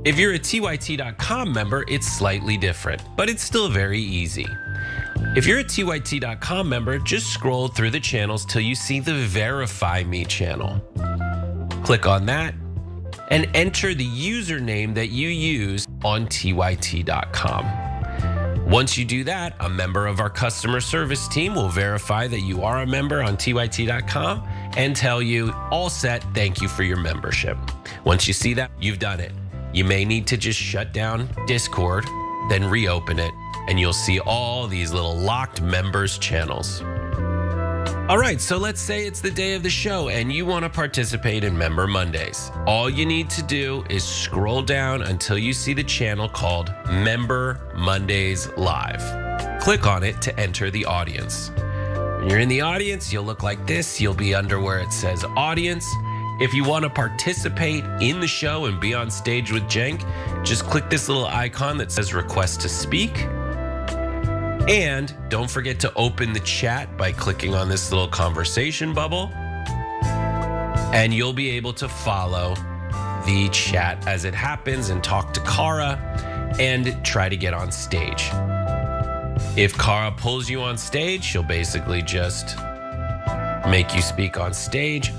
If you're a TYT.com member, it's slightly different, but it's still very easy. If you're a TYT.com member, just scroll through the channels till you see the Verify Me channel. Click on that and enter the username that you use on TYT.com. Once you do that, a member of our customer service team will verify that you are a member on TYT.com and tell you, all set, thank you for your membership. Once you see that, you've done it. You may need to just shut down Discord, then reopen it, and you'll see all these little locked members channels. All right, so let's say it's the day of the show and you want to participate in Member Mondays. All you need to do is scroll down until you see the channel called Member Mondays Live. Click on it to enter the audience. When you're in the audience, you'll look like this. You'll be under where it says Audience. If you want to participate in the show and be on stage with Cenk, just click this little icon that says Request to Speak. And don't forget to open the chat by clicking on this little conversation bubble. And you'll be able to follow the chat as it happens and talk to Kara and try to get on stage. If Kara pulls you on stage, she'll basically just make you speak on stage.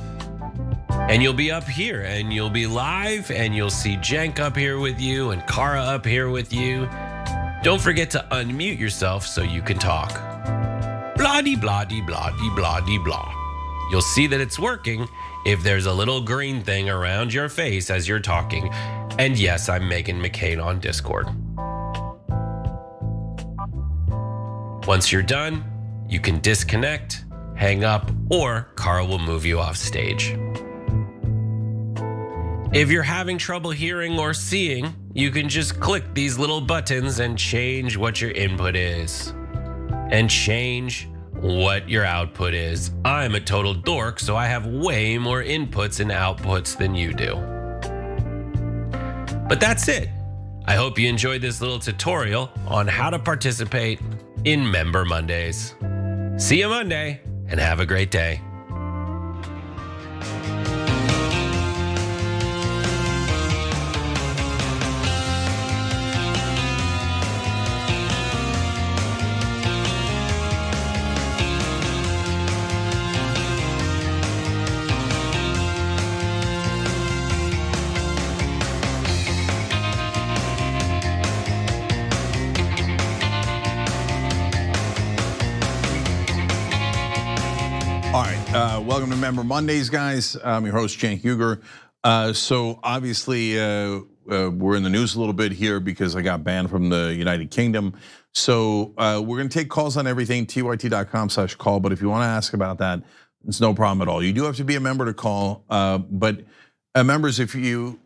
And you'll be up here and you'll be live and you'll see Cenk up here with you and Kara up here with you. Don't forget to unmute yourself so you can talk. Blah-de, blah-de, blah-de, blah-de, blah. You'll see that it's working if there's a little green thing around your face as you're talking. And yes, I'm Megan McCain on Discord. Once you're done, you can disconnect, hang up, or Kara will move you off stage. If you're having trouble hearing or seeing, you can just click these little buttons and change what your input is and change what your output is. I'm a total dork, so I have way more inputs and outputs than you do. But that's it. I hope you enjoyed this little tutorial on how to participate in Member Mondays. See you Monday and have a great day. Welcome to Member Mondays, guys. I'm your host, Cenk Uygur. So obviously, we're in the news a little bit here because I got banned from the United Kingdom. So we're gonna take calls on everything, tyt.com/call. But if you wanna ask about that, it's no problem at all. You do have to be a member to call, but members, if you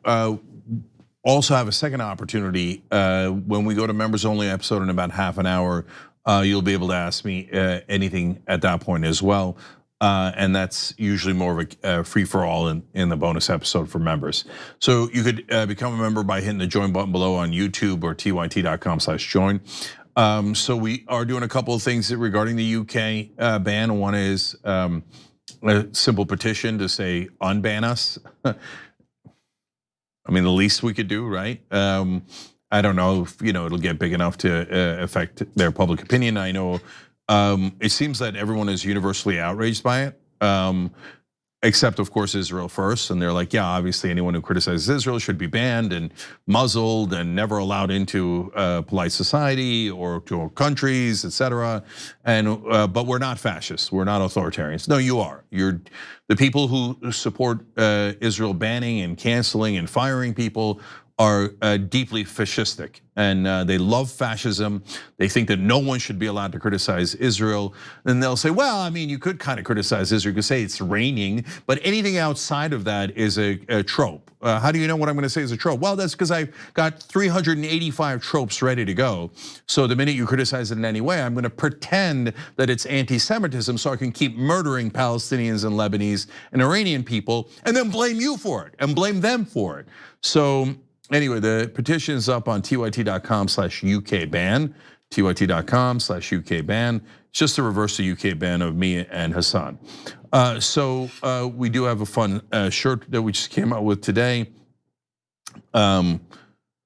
also have a second opportunity, when we go to members only episode in about half an hour, you'll be able to ask me anything at that point as well. And that's usually more of a free-for-all in the bonus episode for members. So you could become a member by hitting the join button below on YouTube or tyt.com/join. So we are doing a couple of things regarding the UK ban. One is a simple petition to say unban us. I mean, the least we could do, right? I don't know if it'll get big enough to affect their public opinion. I know. It seems that everyone is universally outraged by it, except of course Israel first. And they're like, yeah, obviously anyone who criticizes Israel should be banned and muzzled and never allowed into polite society or to countries, etc. And but we're not fascists, we're not authoritarians. No, you are. You're the people who support Israel banning and canceling and firing people are deeply fascistic, and they love fascism. They think that no one should be allowed to criticize Israel. And they'll say, well, I mean, you could kind of criticize Israel. You could say it's raining, but anything outside of that is a trope. How do you know what I'm going to say is a trope? Well, that's because I've got 385 tropes ready to go. So the minute you criticize it in any way, I'm going to pretend that it's anti-Semitism so I can keep murdering Palestinians and Lebanese and Iranian people and then blame you for it and blame them for it. So anyway, the petition is up on tyt.com/UK ban, tyt.com/UK ban. It's just to reverse the UK ban of me and Hasan. So we do have a fun shirt that we just came out with today.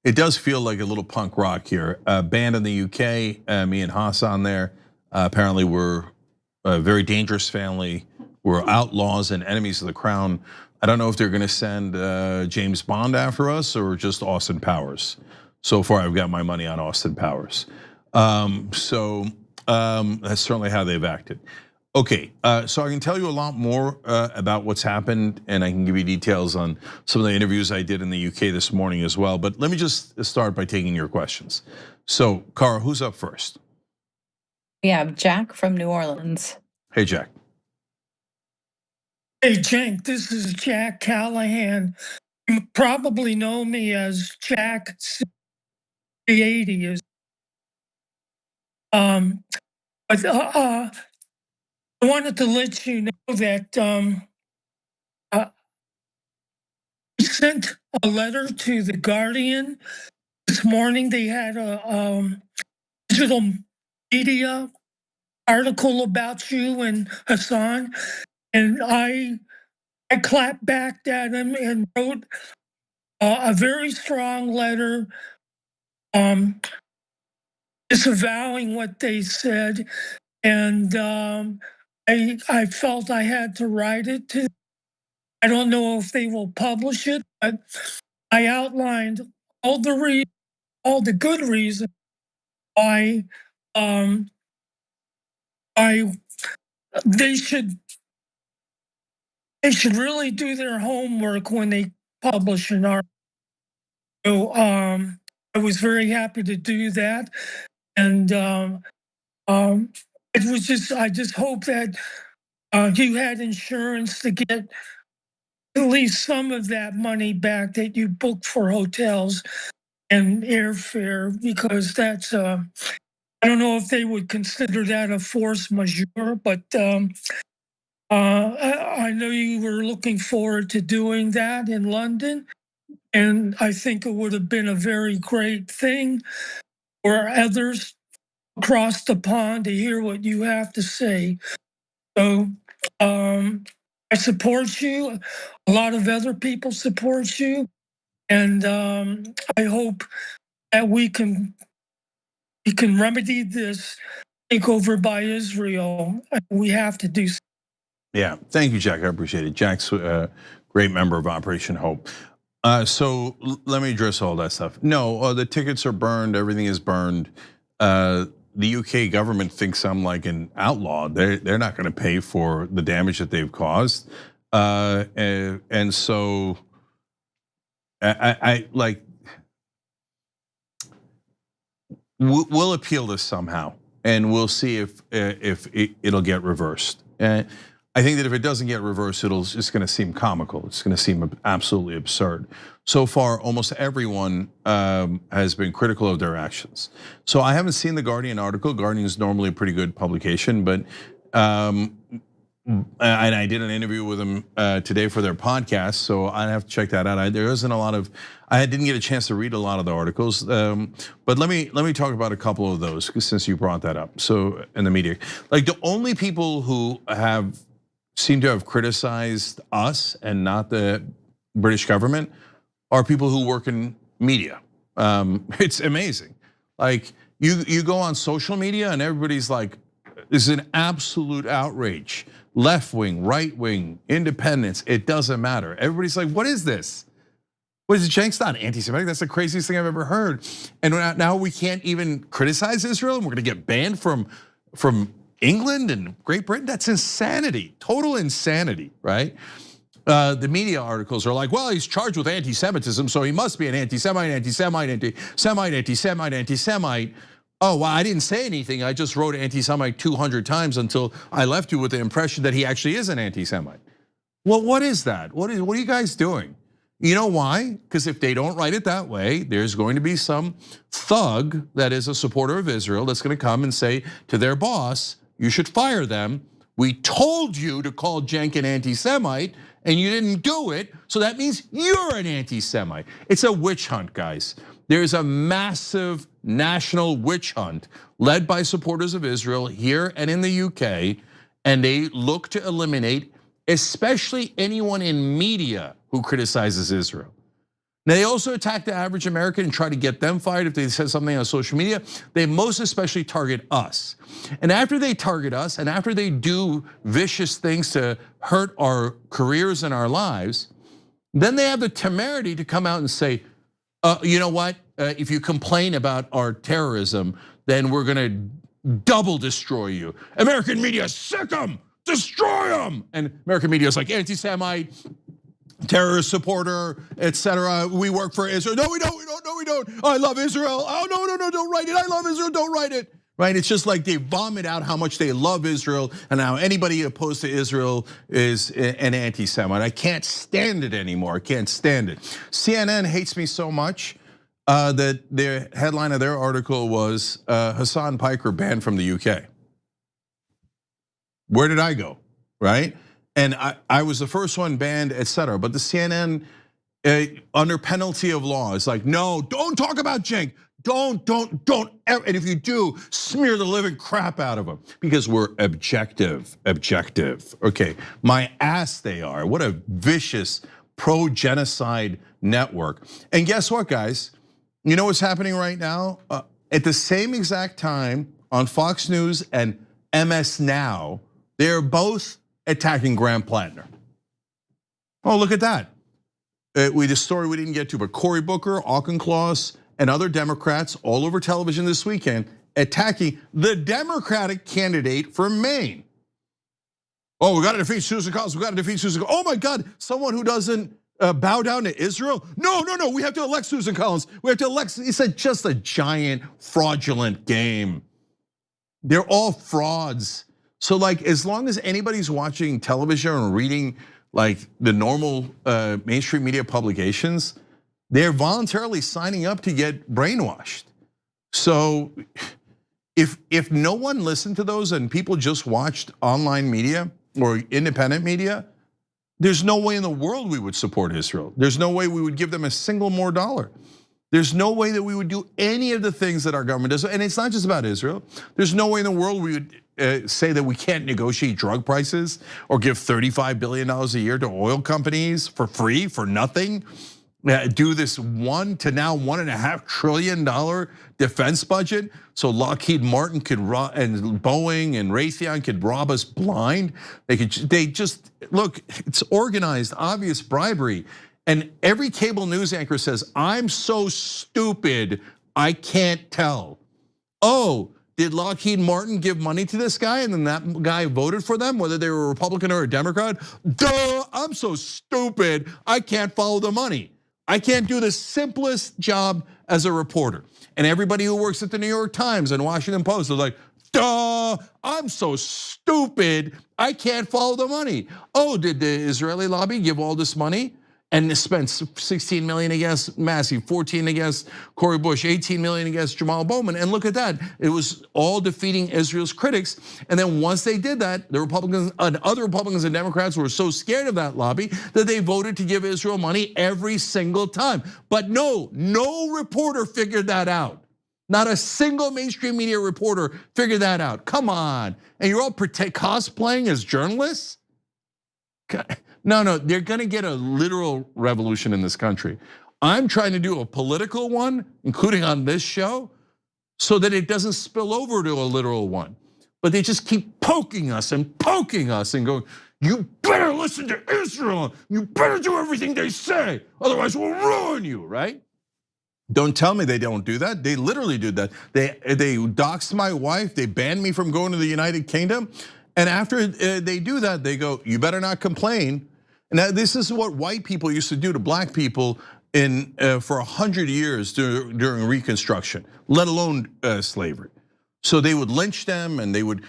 It does feel like a little punk rock here. Banned in the UK, me and Hasan there. Apparently we're a very dangerous family. We're outlaws and enemies of the crown. I don't know if they're gonna send James Bond after us or just Austin Powers. So far, I've got my money on Austin Powers. So that's certainly how they've acted. Okay, so I can tell you a lot more about what's happened, and I can give you details on some of the interviews I did in the UK this morning as well. But let me just start by taking your questions. So, Cara, who's up first? We have Jack from New Orleans. Hey, Jack. Hey, Cenk, this is Jack Callahan. You probably know me as Jack the 80s. But I wanted to let you know that I sent a letter to The Guardian this morning. They had a digital media article about you and Hasan, and I clapped back at him and wrote a very strong letter disavowing what they said. And I felt I had to write it to. I don't know if they will publish it, but I outlined all the good reasons why they should really do their homework when they publish an article. So I was very happy to do that, and it was just I just hope that you had insurance to get at least some of that money back that you booked for hotels and airfare, because that's I don't know if they would consider that a force majeure, but I know you were looking forward to doing that in London, and I think it would have been a very great thing for others across the pond to hear what you have to say. So I support you. A lot of other people support you, and I hope that we can remedy this takeover by Israel. We have to do. Yeah, thank you, Jack. I appreciate it. Jack's a great member of Operation Hope. So let me address all that stuff. No, the tickets are burned. Everything is burned. The UK government thinks I'm like an outlaw. They're not going to pay for the damage that they've caused, and so I like we'll appeal this somehow, and we'll see if it'll get reversed. I think that if it doesn't get reversed, it's going to seem comical. It's going to seem absolutely absurd. So far, almost everyone has been critical of their actions. So I haven't seen the Guardian article. Guardian is normally a pretty good publication, but and I did an interview with them today for their podcast, so I have to check that out. There isn't a lot of, I didn't get a chance to read a lot of the articles, but let me talk about a couple of those since you brought that up. So in the media, like the only people who seem to have criticized us and not the British government are people who work in media. It's amazing. Like you go on social media and everybody's like, this is an absolute outrage. Left wing, right wing, independents, it doesn't matter. Everybody's like, what is this? What is it, Cenk's not anti-Semitic? That's the craziest thing I've ever heard. And now we can't even criticize Israel and we're gonna get banned from England and Great Britain. That's insanity, total insanity, right? the media articles are like, well, he's charged with anti-Semitism, so he must be an anti-Semite. Oh, well, I didn't say anything. I just wrote anti-Semite 200 times until I left you with the impression that he actually is an anti-Semite. Well, what is that? What are you guys doing? You know why? Because if they don't write it that way, there's going to be some thug that is a supporter of Israel that's going to come and say to their boss, you should fire them. We told you to call Cenk an anti-Semite and you didn't do it, so that means you're an anti-Semite. It's a witch hunt, guys. There's a massive national witch hunt led by supporters of Israel here and in the UK, and they look to eliminate especially anyone in media who criticizes Israel. Now, they also attack the average American and try to get them fired if they said something on social media. They most especially target us. And after they target us and after they do vicious things to hurt our careers and our lives, then they have the temerity to come out and say, you know what, if you complain about our terrorism, then we're gonna double destroy you. American media, sick them, destroy them. And American media is like anti-Semite, terrorist supporter, etc. We work for Israel. No, we don't. No, we don't. I love Israel. Oh, no, don't write it. I love Israel. Don't write it. Right? It's just like they vomit out how much they love Israel and how anybody opposed to Israel is an anti-Semite. I can't stand it anymore. I can't stand it. CNN hates me so much that their headline of their article was Hasan Piker banned from the UK. Where did I go? Right? And I was the first one banned, etc. But the CNN, under penalty of law, is like, no, don't talk about Cenk. Don't ever, and if you do, smear the living crap out of him because we're objective. Okay, my ass they are. What a vicious pro-genocide network. And guess what, guys? You know what's happening right now? At the same exact time on Fox News and MS Now, they're both attacking Graham Platner. Oh, look at that. The story we didn't get to, but Cory Booker, Auchincloss, and other Democrats all over television this weekend attacking the Democratic candidate for Maine. Oh, we got to defeat Susan Collins. We got to defeat Susan. Oh my God, someone who doesn't bow down to Israel? No, we have to elect Susan Collins. We have to elect. It's just a giant fraudulent game. They're all frauds. So like, as long as anybody's watching television or reading like the normal mainstream media publications, they're voluntarily signing up to get brainwashed. So if no one listened to those and people just watched online media or independent media, there's no way in the world we would support Israel. There's no way we would give them a single more dollar. There's no way that we would do any of the things that our government does. And it's not just about Israel. There's no way in the world we would say that we can't negotiate drug prices or give $35 billion a year to oil companies for free, for nothing. Do this $1 to now $1.5 trillion defense budget, so Lockheed Martin could and Boeing and Raytheon could rob us blind. They just look. It's organized, obvious bribery, and every cable news anchor says, "I'm so stupid, I can't tell." Oh, did Lockheed Martin give money to this guy and then that guy voted for them, whether they were a Republican or a Democrat? Duh, I'm so stupid, I can't follow the money. I can't do the simplest job as a reporter. And everybody who works at the New York Times and Washington Post is like, duh, I'm so stupid, I can't follow the money. Oh, did the Israeli lobby give all this money and spent 16 million against Massey, 14 against Cori Bush, 18 million against Jamal Bowman? And look at that, it was all defeating Israel's critics. And then once they did that, the Republicans and other Republicans and Democrats were so scared of that lobby that they voted to give Israel money every single time. But no reporter figured that out. Not a single mainstream media reporter figured that out. Come on, and you're all cosplaying as journalists? No, they're gonna get a literal revolution in this country. I'm trying to do a political one, including on this show, so that it doesn't spill over to a literal one. But they just keep poking us and going, you better listen to Israel, you better do everything they say, otherwise we'll ruin you, right? Don't tell me they don't do that. They literally do that. They doxed my wife, they banned me from going to the United Kingdom. And after they do that, they go, you better not complain. Now, this is what white people used to do to black people for 100 years during Reconstruction, let alone slavery. So they would lynch them and they would,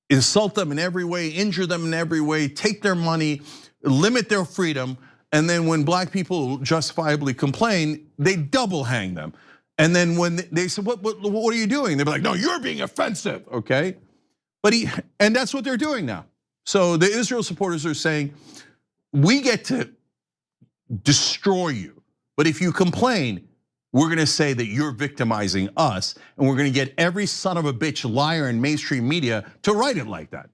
insult them in every way, injure them in every way, take their money, limit their freedom. And then when black people justifiably complain, they double hang them. And then when they said, what are you doing? They'd be like, no, you're being offensive, okay? And that's what they're doing now. So the Israel supporters are saying, we get to destroy you. But if you complain, we're gonna say that you're victimizing us, and we're gonna get every son of a bitch liar in mainstream media to write it like that.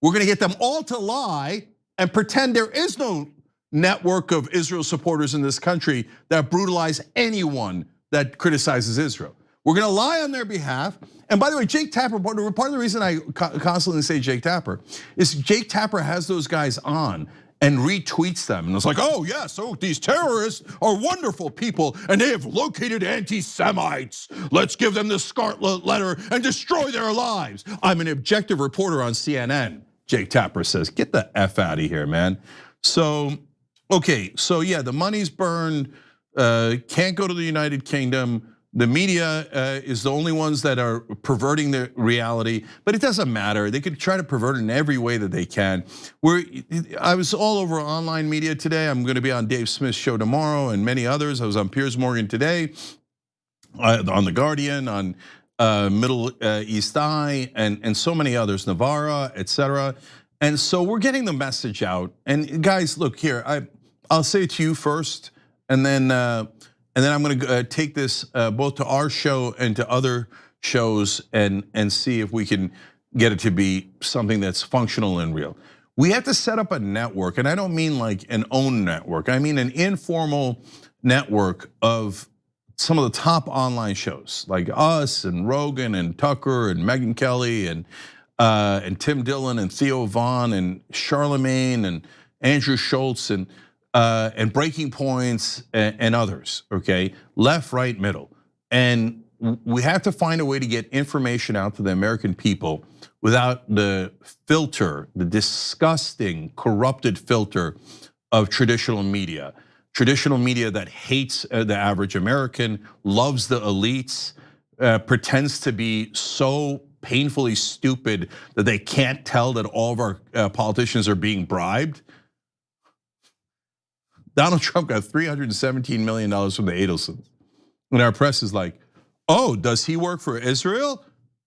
We're gonna get them all to lie and pretend there is no network of Israel supporters in this country that brutalize anyone that criticizes Israel. We're gonna lie on their behalf. And by the way, Jake Tapper, part of the reason I constantly say Jake Tapper is Jake Tapper has those guys on and retweets them. And it's like, oh yes, these terrorists are wonderful people and they have located anti-Semites. Let's give them the scarlet letter and destroy their lives. I'm an objective reporter on CNN, Jake Tapper says. Get the F out of here, man. So, okay, so yeah, the money's burned, can't go to the United Kingdom. The media is the only ones that are perverting the reality, but it doesn't matter. They could try to pervert it in every way that they can. I was all over online media today. I'm gonna be on Dave Smith's show tomorrow and many others. I was on Piers Morgan today, on The Guardian, on Middle East Eye, and so many others, Navarra, etc. And so we're getting the message out. And guys, look here, I'll say it to you first, and then I'm gonna take this both to our show and to other shows and see if we can get it to be something that's functional and real. We have to set up a network, and I don't mean like an own network. I mean an informal network of some of the top online shows like us and Rogan and Tucker and Megyn Kelly and Tim Dillon and Theo Vaughn and Charlemagne and Andrew Schultz and Breaking Points and others, okay? Left, right, middle. And we have to find a way to get information out to the American people without the filter, the disgusting, corrupted filter of traditional media. Traditional media that hates the average American, loves the elites, pretends to be so painfully stupid that they can't tell that all of our politicians are being bribed. Donald Trump got $317 million from the Adelsons. And our press is like, oh, does he work for Israel?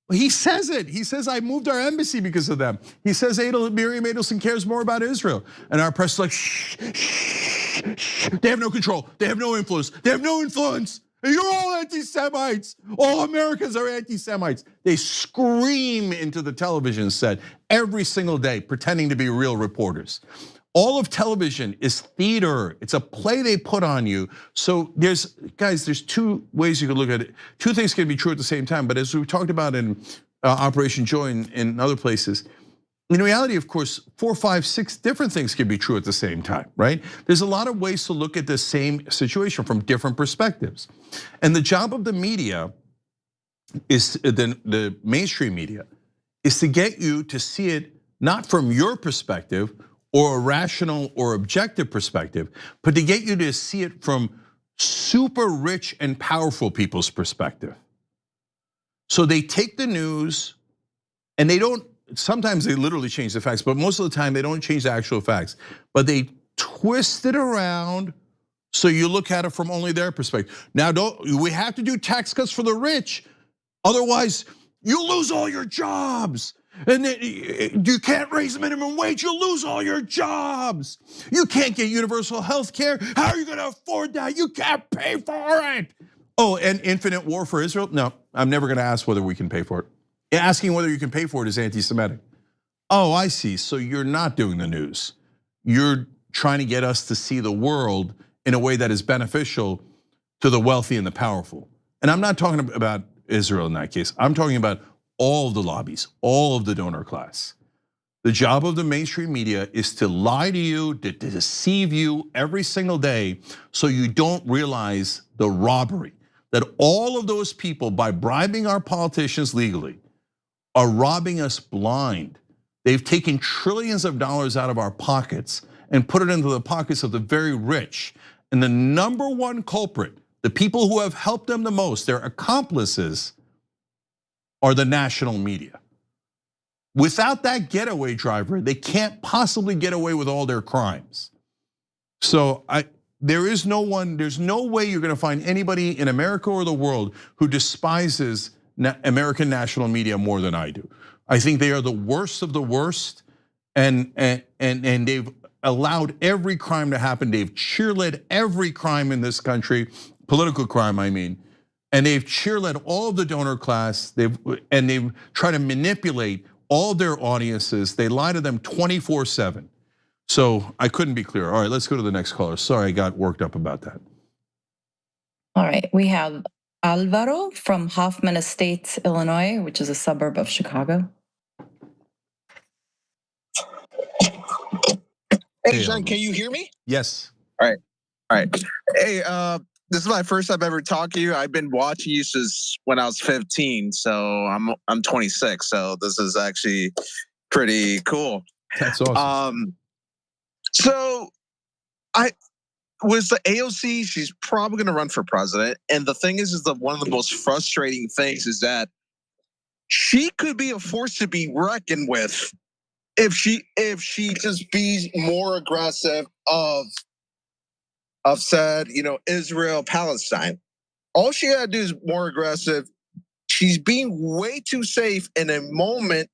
Well, he says it. He says, I moved our embassy because of them. He says Miriam Adelson cares more about Israel. And our press is like, shh, shh, shh. They have no control. They have no influence. They have no influence. You're all anti-Semites. All Americans are anti-Semites. They scream into the television set every single day, pretending to be real reporters. All of television is theater. It's a play they put on you. So there's two ways you could look at it. Two things can be true at the same time, but as we talked about in Operation Joy and other places, in reality, of course, 4, 5, 6 different things can be true at the same time, right? There's a lot of ways to look at the same situation from different perspectives. And the job of the media is, the mainstream media, is to get you to see it not from your perspective or a rational or objective perspective, but to get you to see it from super rich and powerful people's perspective. So they take the news and sometimes they literally change the facts, but most of the time they don't change the actual facts, but they twist it around so you look at it from only their perspective. Now, we have to do tax cuts for the rich, otherwise you lose all your jobs. And you can't raise the minimum wage, you'll lose all your jobs. You can't get universal health care. How are you gonna afford that? You can't pay for it. Oh, and infinite war for Israel? No, I'm never gonna ask whether we can pay for it. Asking whether you can pay for it is anti-Semitic. Oh, I see, so you're not doing the news. You're trying to get us to see the world in a way that is beneficial to the wealthy and the powerful. And I'm not talking about Israel in that case. I'm talking about all of the lobbies, all of the donor class. The job of the mainstream media is to lie to you, to deceive you every single day so you don't realize the robbery that all of those people, by bribing our politicians legally, are robbing us blind They've taken trillions of dollars out of our pockets and put it into the pockets of the very rich. And the number one culprit, the people who have helped them the most, their accomplices, are the national media. Without that getaway driver, they can't possibly get away with all their crimes. So there's no way you're gonna find anybody in America or the world who despises American national media more than I do. I think they are the worst of the worst, and they've allowed every crime to happen. They've cheerled every crime in this country, political crime, I mean, and they've cheerled all of the donor class. They've tried to manipulate all their audiences. They lie to them 24/7. So I couldn't be clearer. All right, let's go to the next caller. Sorry, I got worked up about that. All right, we have Alvaro from Hoffman Estates, Illinois, which is a suburb of Chicago. Hey, John, can you hear me? Yes. All right. Hey, this is my first time ever talking to you. I've been watching you since when I was 15, so I'm 26. So this is actually pretty cool. That's awesome. So I was the AOC. She's probably going to run for president, and the thing is that one of the most frustrating things is that she could be a force to be reckoned with if she just be more aggressive of said, Israel, Palestine. All she gotta do is more aggressive. She's being way too safe in a moment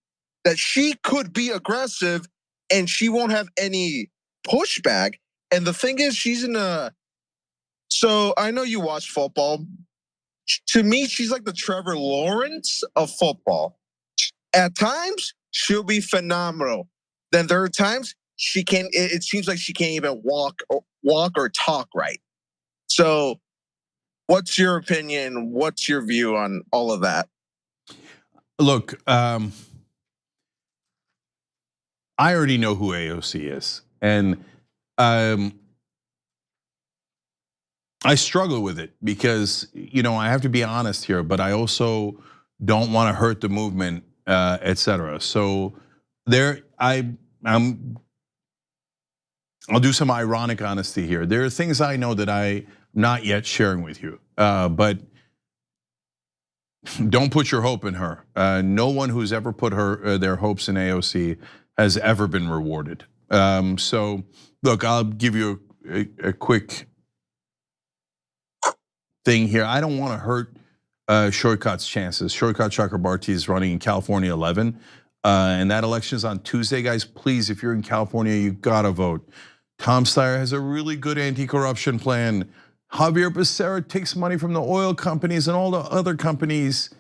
that she could be aggressive and she won't have any pushback. And the thing is, so I know you watch football. To me, she's like the Trevor Lawrence of football. At times, she'll be phenomenal. Then there are times it seems like she can't even walk or talk right. So what's your opinion? What's your view on all of that? Look, I already know who AOC is, and I struggle with it because I have to be honest here, but I also don't want to hurt the movement, etc. So I'll do some ironic honesty here. There are things I know that I'm not yet sharing with you, but don't put your hope in her. No one who's ever put their hopes in AOC has ever been rewarded. So look, I'll give you a quick thing here. I don't want to hurt Shortcut's chances. Shortcut Chakrabarti is running in California 11. And that election is on Tuesday, guys. Please, if you're in California, you gotta vote. Tom Steyer has a really good anti-corruption plan. Javier Becerra takes money from the oil companies and all the other companies.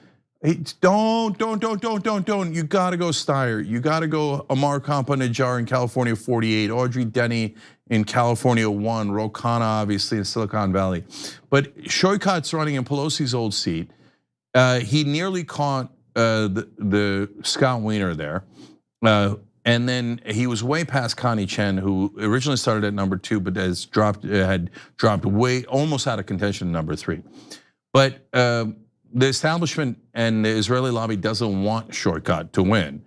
Don't. You gotta go Steyer. You gotta go Amar Kampa-Najjar in California 48, Audrey Denny in California 1, Ro Khanna obviously in Silicon Valley. But Shortcut's running in Pelosi's old seat. He nearly caught the Scott Wiener there. And then he was way past Connie Chen, who originally started at number 2, but had dropped way almost out of contention to number 3. But the establishment and the Israeli lobby doesn't want Shortcut to win.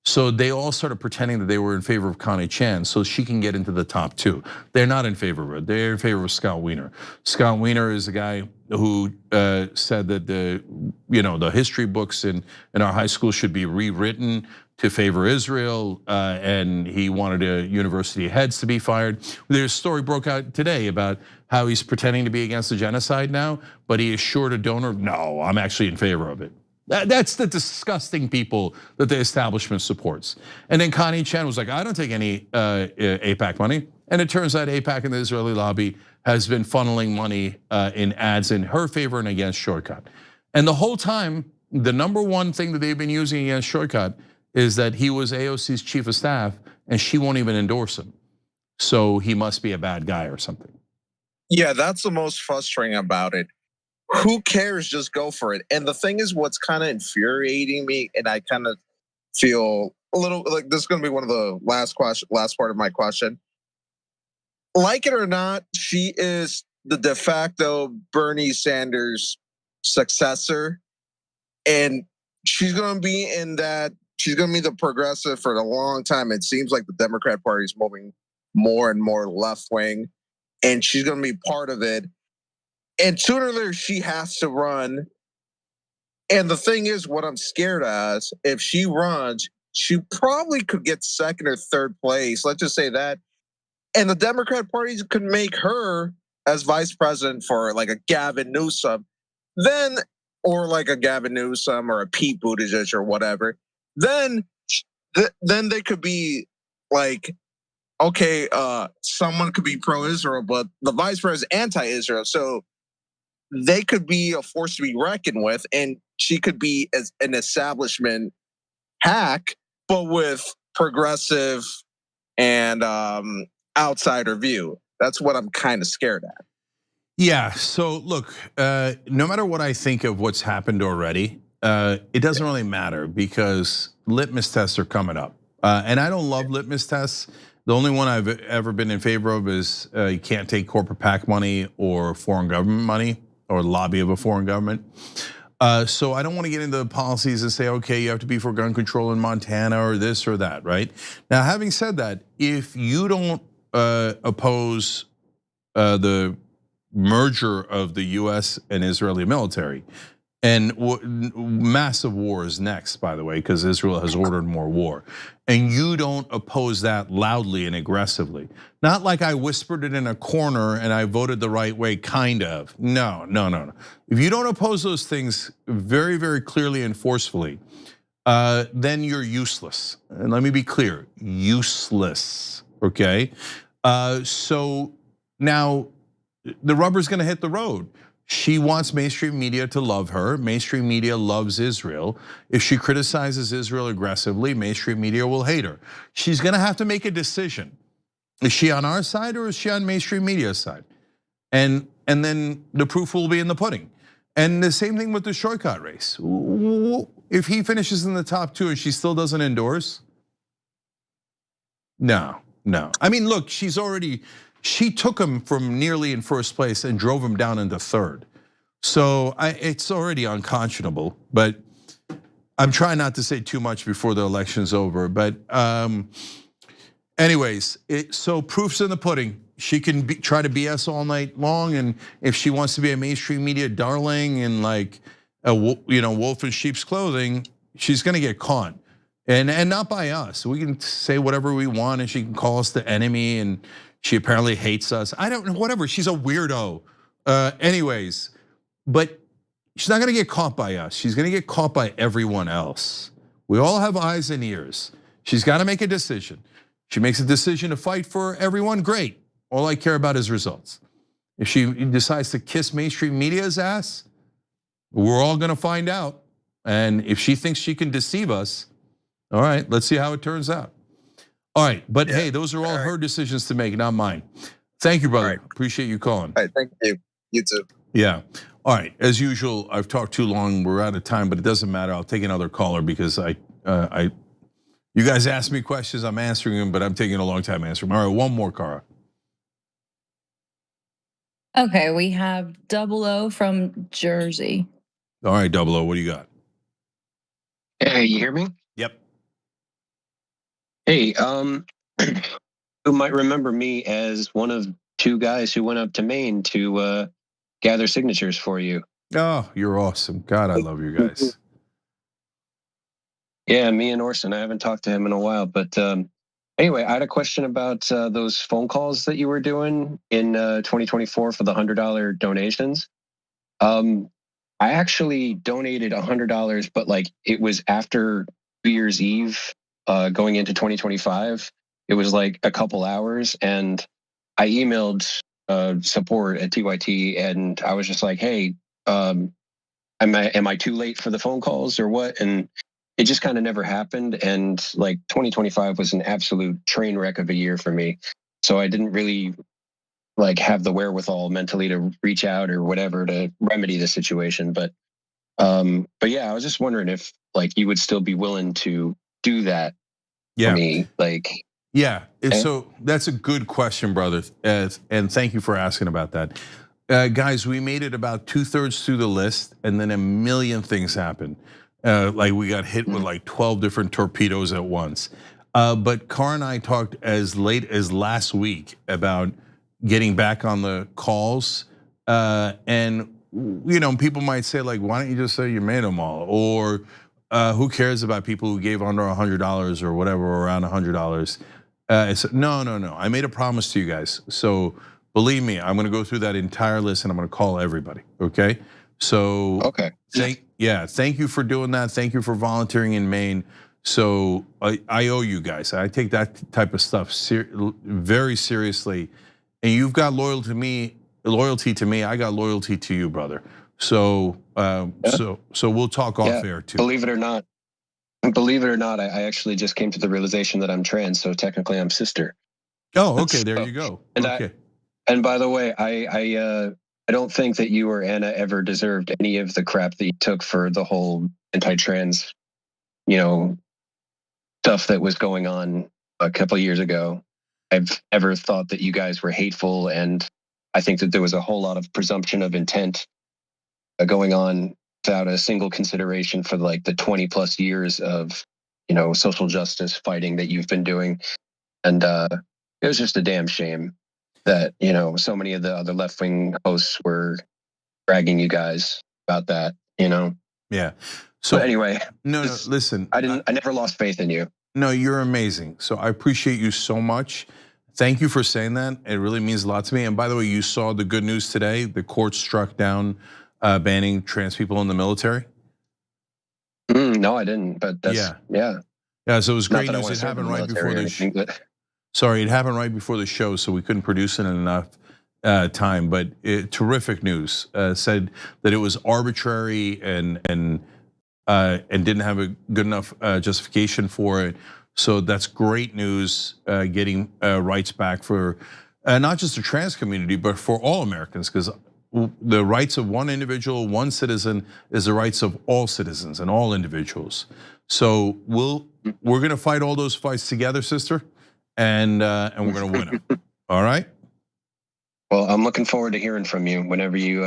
So they all started pretending that they were in favor of Connie Chen so she can get into the top 2. They're not in favor of her, they're in favor of Scott Wiener. Scott Wiener is a guy who said that the history books in our high school should be rewritten to favor Israel, and he wanted university heads to be fired. There's a story broke out today about how he's pretending to be against the genocide now, but he assured a donor, no, I'm actually in favor of it. That's the disgusting people that the establishment supports. And then Connie Chen was like, I don't take any AIPAC money. And it turns out AIPAC and the Israeli lobby has been funneling money in ads in her favor and against Shortcut. And the whole time, the number one thing that they've been using against Shortcut is that he was AOC's chief of staff and she won't even endorse him. So he must be a bad guy or something. Yeah, that's the most frustrating about it. Who cares? Just go for it. And the thing is, what's kind of infuriating me, and I kind of feel a little like this is going to be one of the last part of my question. Like it or not, she is the de facto Bernie Sanders successor, and she's going to be in that she's going to be the progressive for a long time. It seems like the Democrat Party is moving more and more left wing, and she's going to be part of it. And sooner or later, she has to run. And the thing is, what I'm scared as, if she runs, she probably could get second or third place. Let's just say that. And the Democrat Party could make her as vice president for like a Gavin Newsom, then, or like a Gavin Newsom or a Pete Buttigieg or whatever. Then they could be like, okay, someone could be pro-Israel, but the vice president is anti-Israel. So they could be a force to be reckoned with, and she could be as an establishment hack, but with progressive and outsider view. That's what I'm kind of scared at. Yeah, so look, no matter what I think of what's happened already, it doesn't really matter because litmus tests are coming up. And I don't love litmus tests. The only one I've ever been in favor of is you can't take corporate PAC money or foreign government money or lobby of a foreign government. So I don't want to get into the policies and say, okay, you have to be for gun control in Montana or this or that, right? Now, having said that, if you don't oppose the merger of the US and Israeli military, and massive war is next, by the way, because Israel has ordered more war. And you don't oppose that loudly and aggressively. Not like I whispered it in a corner and I voted the right way, kind of. No. If you don't oppose those things very, very clearly and forcefully, then you're useless. And let me be clear, useless, okay? So now the rubber's gonna hit the road. She wants mainstream media to love her. Mainstream media loves Israel. If she criticizes Israel aggressively, mainstream media will hate her. She's gonna have to make a decision. Is she on our side or is she on mainstream media's side? And then the proof will be in the pudding. And the same thing with the Shoykot race. If he finishes in the top 2 and she still doesn't endorse, no. I mean, look, she took him from nearly in first place and drove him down into third. So it's already unconscionable, but I'm trying not to say too much before the election's over. But anyways, so proof's in the pudding. She can try to BS all night long, and if she wants to be a mainstream media darling and like a wolf in sheep's clothing, she's gonna get caught. And not by us. We can say whatever we want, and she can call us the enemy, and she apparently hates us. I don't know, whatever, she's a weirdo. Anyways, but she's not gonna get caught by us. She's gonna get caught by everyone else. We all have eyes and ears. She's gotta make a decision. She makes a decision to fight for everyone, great. All I care about is results. If she decides to kiss mainstream media's ass, we're all gonna find out. And if she thinks she can deceive us, all right, let's see how it turns out. All right, but hey, those are all her decisions to make, not mine. Thank you, brother. Appreciate you calling. All right, thank you. You too. Yeah. All right. As usual, I've talked too long. We're out of time, but it doesn't matter. I'll take another caller because you guys ask me questions, I'm answering them, but I'm taking a long time answering them. All right, one more, Cara. Okay, we have 00 from Jersey. All right, 00, what do you got? Hey, you hear me? Yep. Hey, who might remember me as one of 2 guys who went up to Maine to gather signatures for you. Oh, you're awesome. God, I love you guys. Yeah, me and Orson. I haven't talked to him in a while, but anyway, I had a question about those phone calls that you were doing in 2024 for the $100 donations. I actually donated $100, but like it was after New Year's Eve, going into 2025. It was like a couple hours, and I emailed support at TYT, and I was just like, "Hey, am I too late for the phone calls or what?" And it just kind of never happened. And like 2025 was an absolute train wreck of a year for me, so I didn't really like have the wherewithal mentally to reach out or whatever to remedy the situation. But yeah, I was just wondering if like you would still be willing to do that for me, like. Yeah, so that's a good question, brother, and thank you for asking about that. Guys, we made it about 2/3 through the list, and then a million things happened. Like we got hit with like 12 different torpedoes at once. But Cara and I talked as late as last week about getting back on the calls. And people might say like, why don't you just say you made them all? Or who cares about people who gave under $100 or whatever, or around $100? No. I made a promise to you guys. So believe me, I'm gonna go through that entire list and I'm gonna call everybody, okay? So okay. Thank you for doing that. Thank you for volunteering in Maine. So I owe you guys. I take that type of stuff very seriously. And you've got loyalty to me. I got loyalty to you, brother. So so we'll talk off air too. Believe it or not, I actually just came to the realization that I'm trans, so technically I'm sister. Oh, okay, there you go. Okay. And by the way, I don't think that you or Anna ever deserved any of the crap that you took for the whole anti-trans, stuff that was going on a couple of years ago. I've ever thought that you guys were hateful, and I think that there was a whole lot of presumption of intent going on without a single consideration for like the 20 plus years of, social justice fighting that you've been doing. And it was just a damn shame that, so many of the other left-wing hosts were bragging you guys about that, Yeah. So but anyway, listen. I never lost faith in you. No, you're amazing. So I appreciate you so much. Thank you for saying that. It really means a lot to me. And by the way, you saw the good news today. The court struck down banning trans people in the military. No, I didn't. But that's yeah. So it was great news. It happened right before the show. Sorry, it happened right before the show, so we couldn't produce it in enough time. But terrific news. Said that it was arbitrary and didn't have a good enough justification for it. So that's great news, getting rights back for not just the trans community, but for all Americans, because the rights of one individual, one citizen, is the rights of all citizens and all individuals. So we're gonna fight all those fights together, sister, and we're gonna win them. All right. Well, I'm looking forward to hearing from you whenever you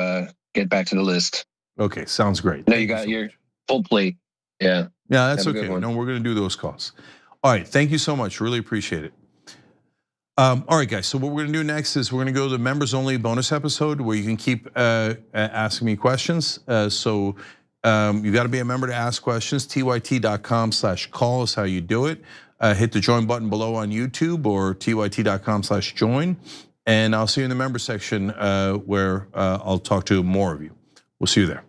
get back to the list. Okay, sounds great. No, you got your full plate. Yeah. Yeah, that's okay. No, we're gonna do those calls. All right, thank you so much. Really appreciate it. All right, guys. So what we're gonna do next is we're gonna go to the members only bonus episode where you can keep asking me questions. So you got to be a member to ask questions. tyt.com/call is how you do it. Hit the join button below on YouTube or tyt.com/join, and I'll see you in the member section where I'll talk to more of you. We'll see you there.